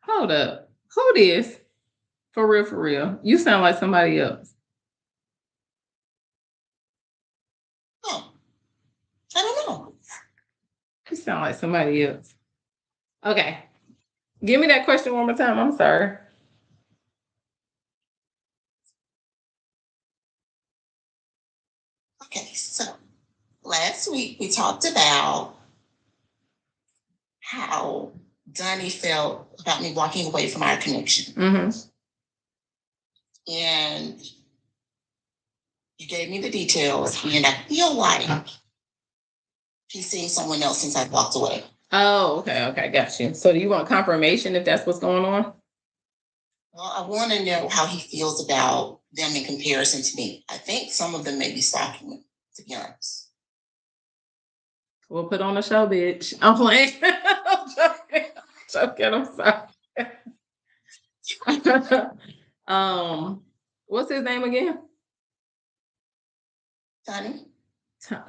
Hold up. Who this? For real, for real. You sound like somebody else. Oh, I don't know. You sound like somebody else. Okay. Give me that question one more time. I'm sorry. Okay, so last week we talked about how Donnie felt about me walking away from our connection. Mm-hmm. And you gave me the details, and I feel like he's seeing someone else since I've walked away. Oh, okay, got you. So do you want confirmation if that's what's going on? Well, I want to know how he feels about them in comparison to me. I think some of them may be stalking me, to be honest. We'll put on a show, bitch. I'm playing. I'm joking. I'm sorry. What's his name again? Tony.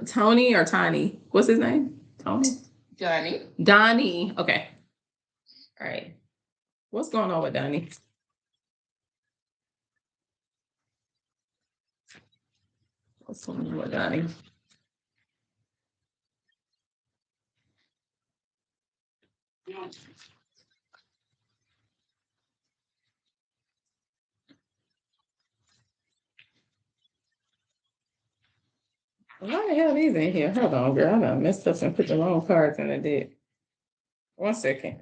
Tony or Tiny? What's his name? Tony. Johnny. Donnie. Okay. All right. What's going on with Donnie? What's going on with Donnie? Why the hell are these in here? Hold on, girl. I done messed up and put the wrong cards in the deck. 1 second.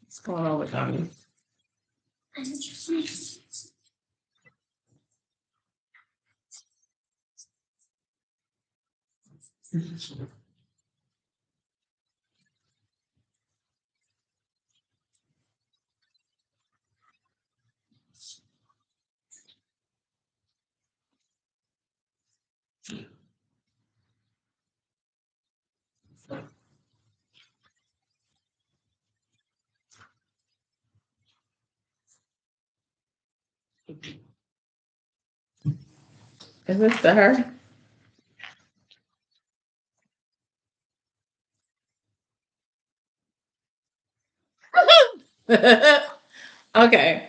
What's going on with Donnie? Is this to her? Okay.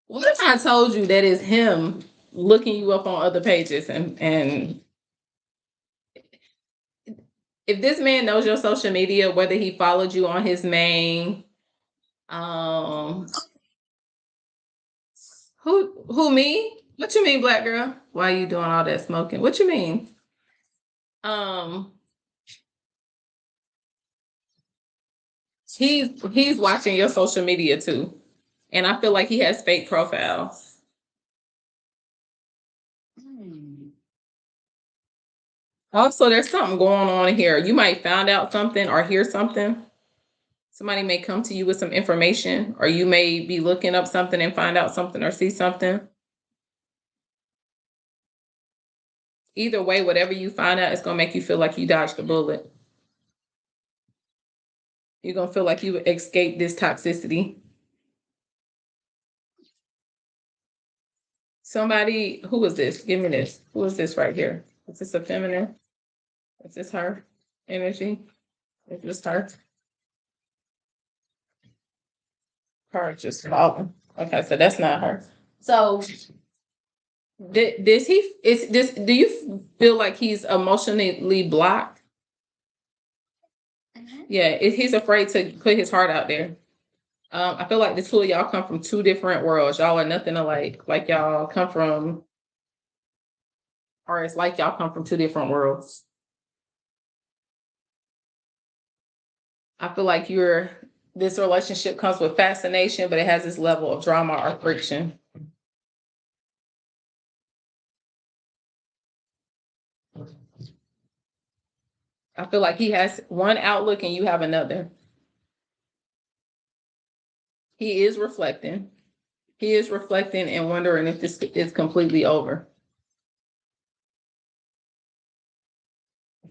What if I told you that is him looking you up on other pages and if this man knows your social media, whether he followed you on his main, um, who me? What you mean, black girl? Why are you doing all that smoking? What you mean? Um, he's watching your social media too, and I feel like he has fake profiles. Also, there's something going on here. You might find out something or hear something. Somebody may come to you with some information, or you may be looking up something and find out something or see something. Either way, whatever you find out, it's gonna make you feel like you dodged a bullet. You're gonna feel like you escaped this toxicity. Somebody, who is this? Give me this. Who is this right here? Is this a feminine? Is this her energy? Is this her? Her just falling. Okay, so that's not her. So does he is this do you feel like he's emotionally blocked? Yeah, he's afraid to put his heart out there. I feel like the two of y'all come from two different worlds. Y'all are nothing alike. Like y'all come from, or it's like y'all come from two different worlds. I feel like this relationship comes with fascination, but it has this level of drama or friction. I feel like he has one outlook and you have another. He is reflecting. He is reflecting and wondering if this is completely over.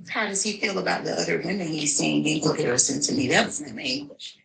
How does he feel about the other women he's seeing in comparison to me? That was my main question.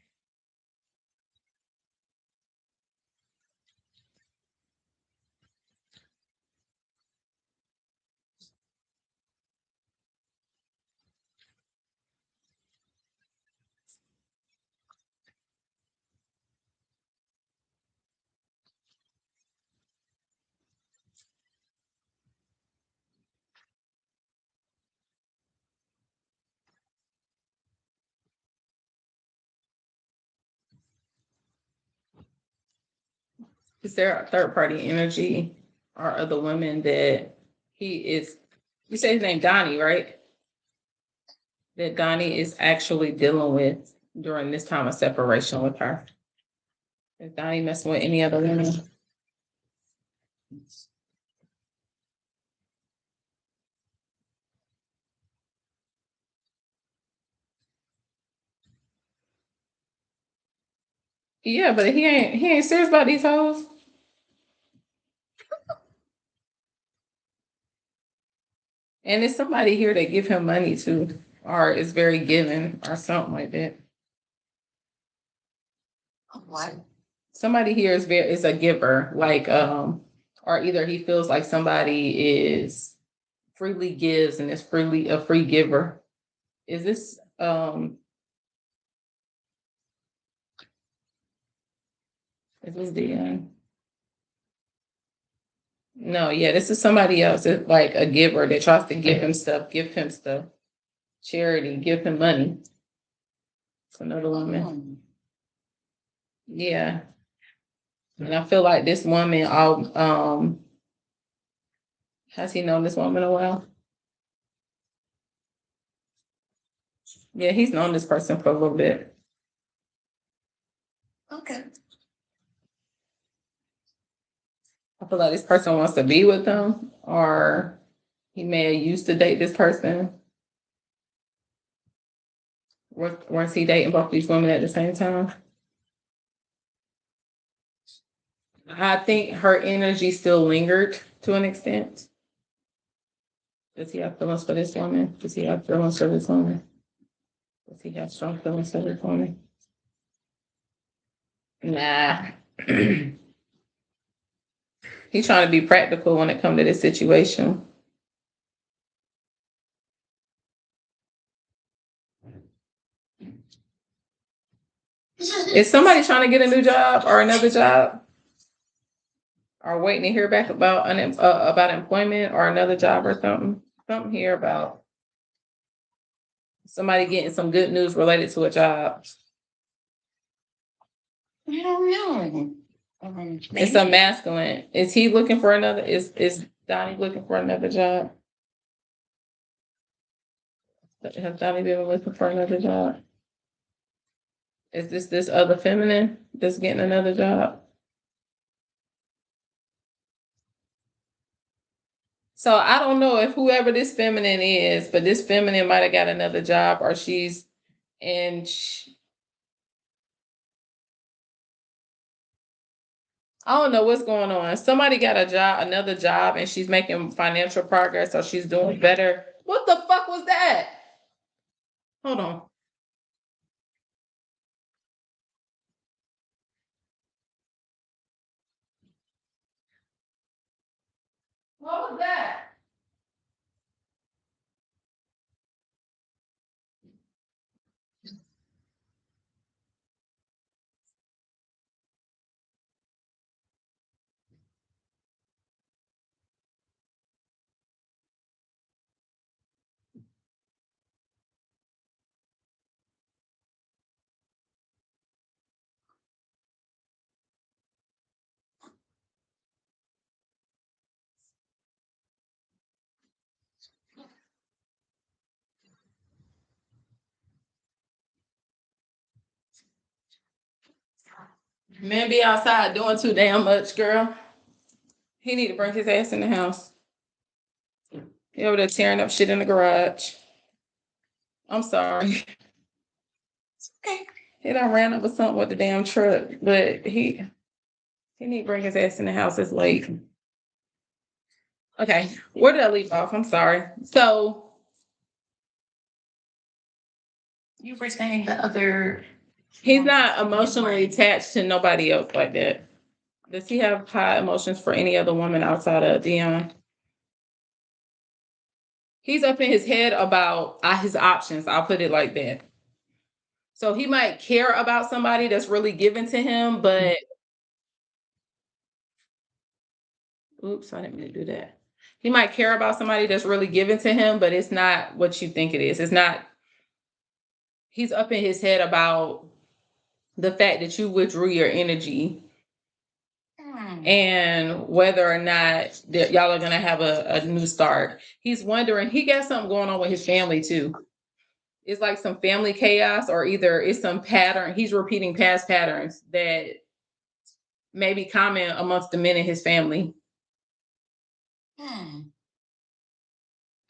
Is there a third party energy or other women that he is? You say his name Donnie, right? That Donnie is actually dealing with during this time of separation with her. Is Donnie messing with any other women? Yeah, but he ain't serious about these hoes. And it's somebody here that give him money too, or is very giving, or something like that. What? Somebody here is a giver, like or either he feels like somebody is freely gives and is freely a free giver. Is this is this the no, yeah, this is somebody else. It's like a giver that tries to give him stuff, charity, give him money. It's another woman. Yeah. And I feel like this woman, has he known this woman a while? Yeah, he's known this person for a little bit. Okay. I feel like this person wants to be with him, or he may have used to date this person. Was he dating both these women at the same time? I think her energy still lingered to an extent. Does he have feelings for this woman? Does he have feelings for this woman? Does he have strong feelings for this woman? Nah. He's trying to be practical when it comes to this situation. Is somebody trying to get a new job or another job? Or waiting to hear back about employment or another job or something? Something here about somebody getting some good news related to a job. I don't know. It's a masculine. Is he looking for another? Is Donnie looking for another job? Has Donnie been looking for another job? Is this other feminine that's getting another job? So I don't know if whoever this feminine is, but this feminine might have got another job, or she's and I don't know what's going on. Somebody got a job, another job, and she's making financial progress, or she's doing better. What the fuck was that? Hold on. What was that? Man be outside doing too damn much, girl. He need to bring his ass in the house. He over there tearing up shit in the garage. I'm sorry. Okay. He done ran over something with the damn truck, but he need to bring his ass in the house. It's late. Okay, where did I leave off? I'm sorry. So You were saying the other. he's not emotionally attached to nobody else like that. Does he have high emotions for any other woman outside of Dion? He's up in his head about his options. I'll put it like that. So he might care about somebody that's really given to him, but oops, I didn't mean to do that. He might care about somebody that's really given to him, but it's not what you think it is. It's not. He's up in his head about the fact that you withdrew your energy and whether or not that y'all are gonna have a new start. He's wondering, he got something going on with his family too. It's like some family chaos, or either it's some pattern. He's repeating past patterns that may be common amongst the men in his family.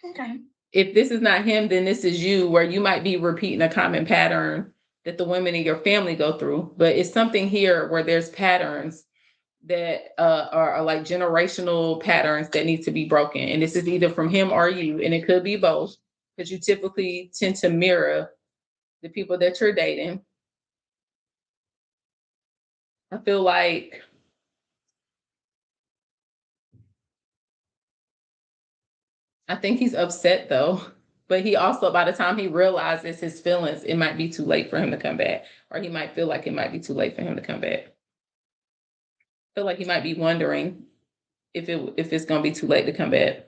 Okay. If this is not him, then this is you, where you might be repeating a common pattern that the women in your family go through, but it's something here where there's patterns that are like generational patterns that need to be broken. And this is either from him or you, and it could be both, because you typically tend to mirror the people that you're dating. I feel like I think he's upset though, but he also, by the time he realizes his feelings, it might be too late for him to come back, or he might feel like it might be too late for him to come back. I feel like he might be wondering if it's gonna be too late to come back.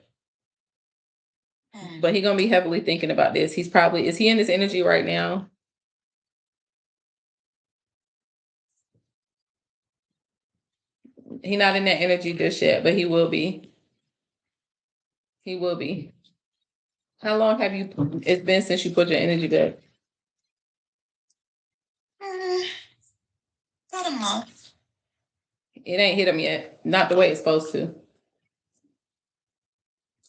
But he's gonna be heavily thinking about this. He's probably, is he in this energy right now? He's not in that energy just yet, but he will be. He will be. How long have you? It's been since you put your energy back. About a month. It ain't hit him yet. Not the way it's supposed to.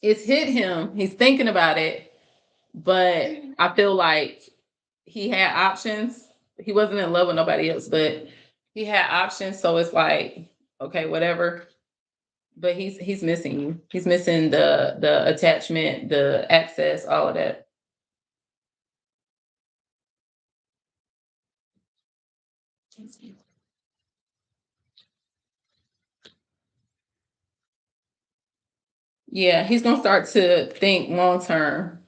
It's hit him. He's thinking about it, but I feel like he had options. He wasn't in love with nobody else, but he had options. So it's like, okay, whatever. But he's missing you. He's missing the attachment, the access, all of that. Yeah, he's gonna start to think long term,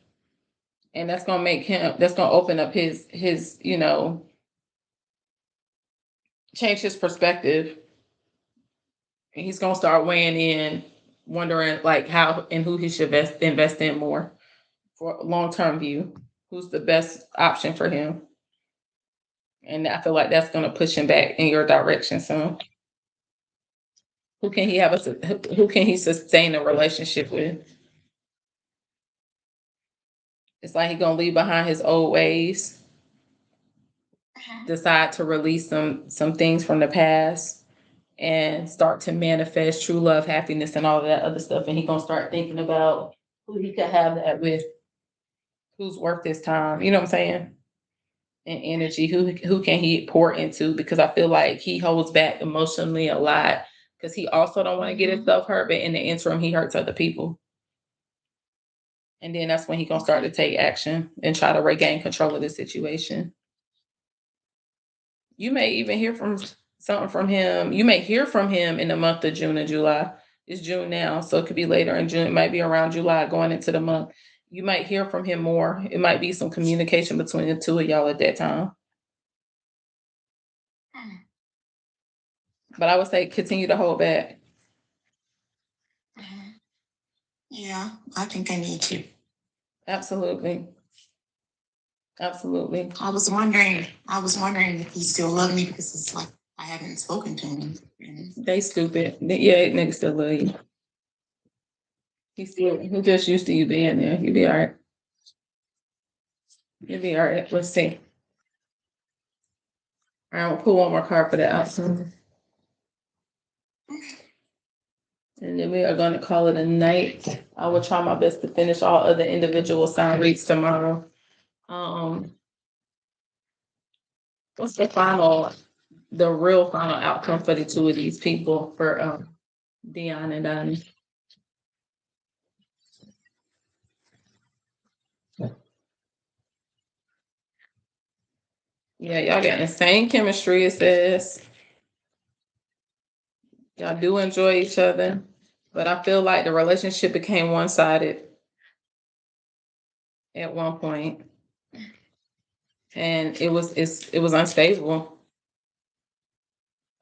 and that's gonna make him. That's gonna open up his change his perspective. And he's gonna start weighing in, wondering like how and who he should invest in more for a long term view. Who's the best option for him? And I feel like that's gonna push him back in your direction. So who can he have who can he sustain a relationship with? It's like he's gonna leave behind his old ways, decide to release some things from the past, and start to manifest true love, happiness, and all of that other stuff. And he's gonna start thinking about who he could have that with, who's worth his time. You know what I'm saying? And energy. Who can he pour into? Because I feel like he holds back emotionally a lot because he also don't want to get himself hurt, but in the interim, he hurts other people. And then that's when he's gonna start to take action and try to regain control of the situation. You may even hear from something from him. You may hear from him in the month of June and July. It's June now, so it could be later in June. It might be around July going into the month. You might hear from him more. It might be some communication between the two of y'all at that time. But I would say continue to hold back. Yeah, I think I need to. Absolutely. Absolutely. I was wondering if he still loved me because it's like I haven't spoken to him. They stupid. Yeah, niggas still love you. He just used to you being there. You'll be all right. You'll be all right. Let's see. All right, we'll pull one more card for the outcome. And then we are going to call it a night. I will try my best to finish all other individual sign reads tomorrow. What's the real final outcome for the two of these people, for Dion and Donnie? Yeah, y'all got the same chemistry, it says. Y'all do enjoy each other, but I feel like the relationship became one-sided at one point, and it was unstable.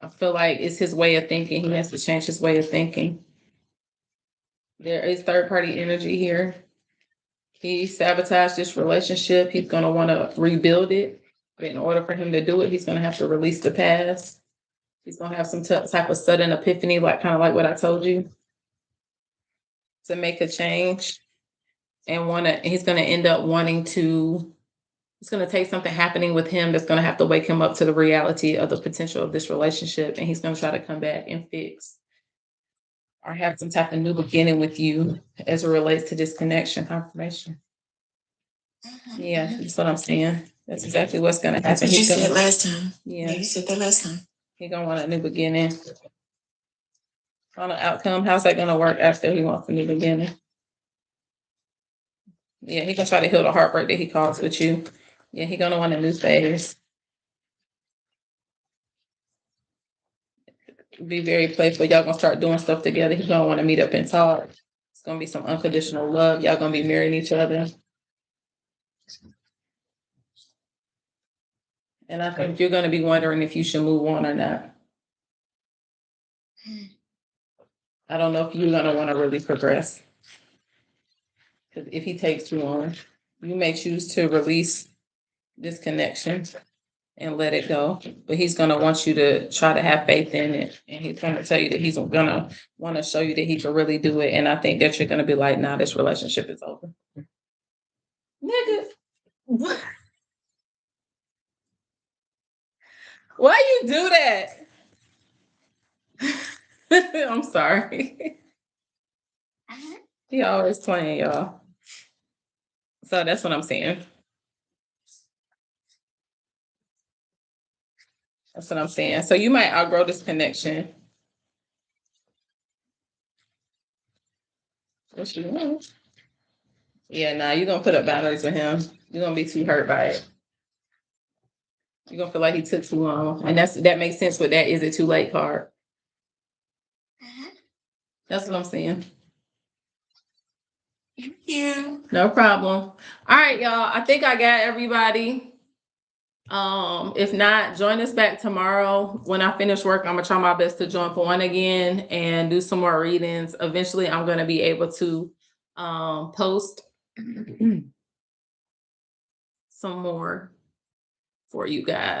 I feel like it's his way of thinking. He has to change his way of thinking. There is third-party energy here. He sabotaged this relationship. He's going to want to rebuild it. But in order for him to do it, he's going to have to release the past. He's going to have some type of sudden epiphany, like kind of like what I told you, to make a change. And he's going to end up wanting to, it's going to take something happening with him that's going to have to wake him up to the reality of the potential of this relationship. And he's going to try to come back and fix or have some type of new beginning with you as it relates to this connection confirmation. Yeah, that's what I'm saying. That's exactly what's gonna That's happen. what you He's said gonna, last time. yeah, You said that last time. he's gonna want a new beginning. On the outcome, how's that gonna work after he wants a new beginning? Yeah, he gonna try to heal the heartbreak that he caused with you. Yeah, he gonna want a new phase. Be very playful. Y'all gonna start doing stuff together. He's gonna want to meet up and talk. It's gonna be some unconditional love. Y'all gonna be marrying each other. And I think you're gonna be wondering if you should move on or not. I don't know if you're gonna want to really progress. Because if he takes too long, you may choose to release this connection and let it go. But he's gonna want you to try to have faith in it. And he's gonna tell you that he's gonna want to show you that he can really do it. And I think that you're gonna be like, nah, this relationship is over. Nigga, what? Why you do that? I'm sorry. He always playing, y'all. So that's what I'm saying. That's what I'm saying. So you might outgrow this connection. What you want? Yeah, nah, you're gonna put up boundaries with him. You're gonna be too hurt by it. You're gonna feel like he took too long. And that makes sense with that is it too late card. That's what I'm saying. Thank you. No problem. All right, y'all. I think I got everybody. If not, join us back tomorrow. When I finish work, I'm gonna try my best to join for one again and do some more readings. Eventually, I'm gonna be able to post some more for you guys.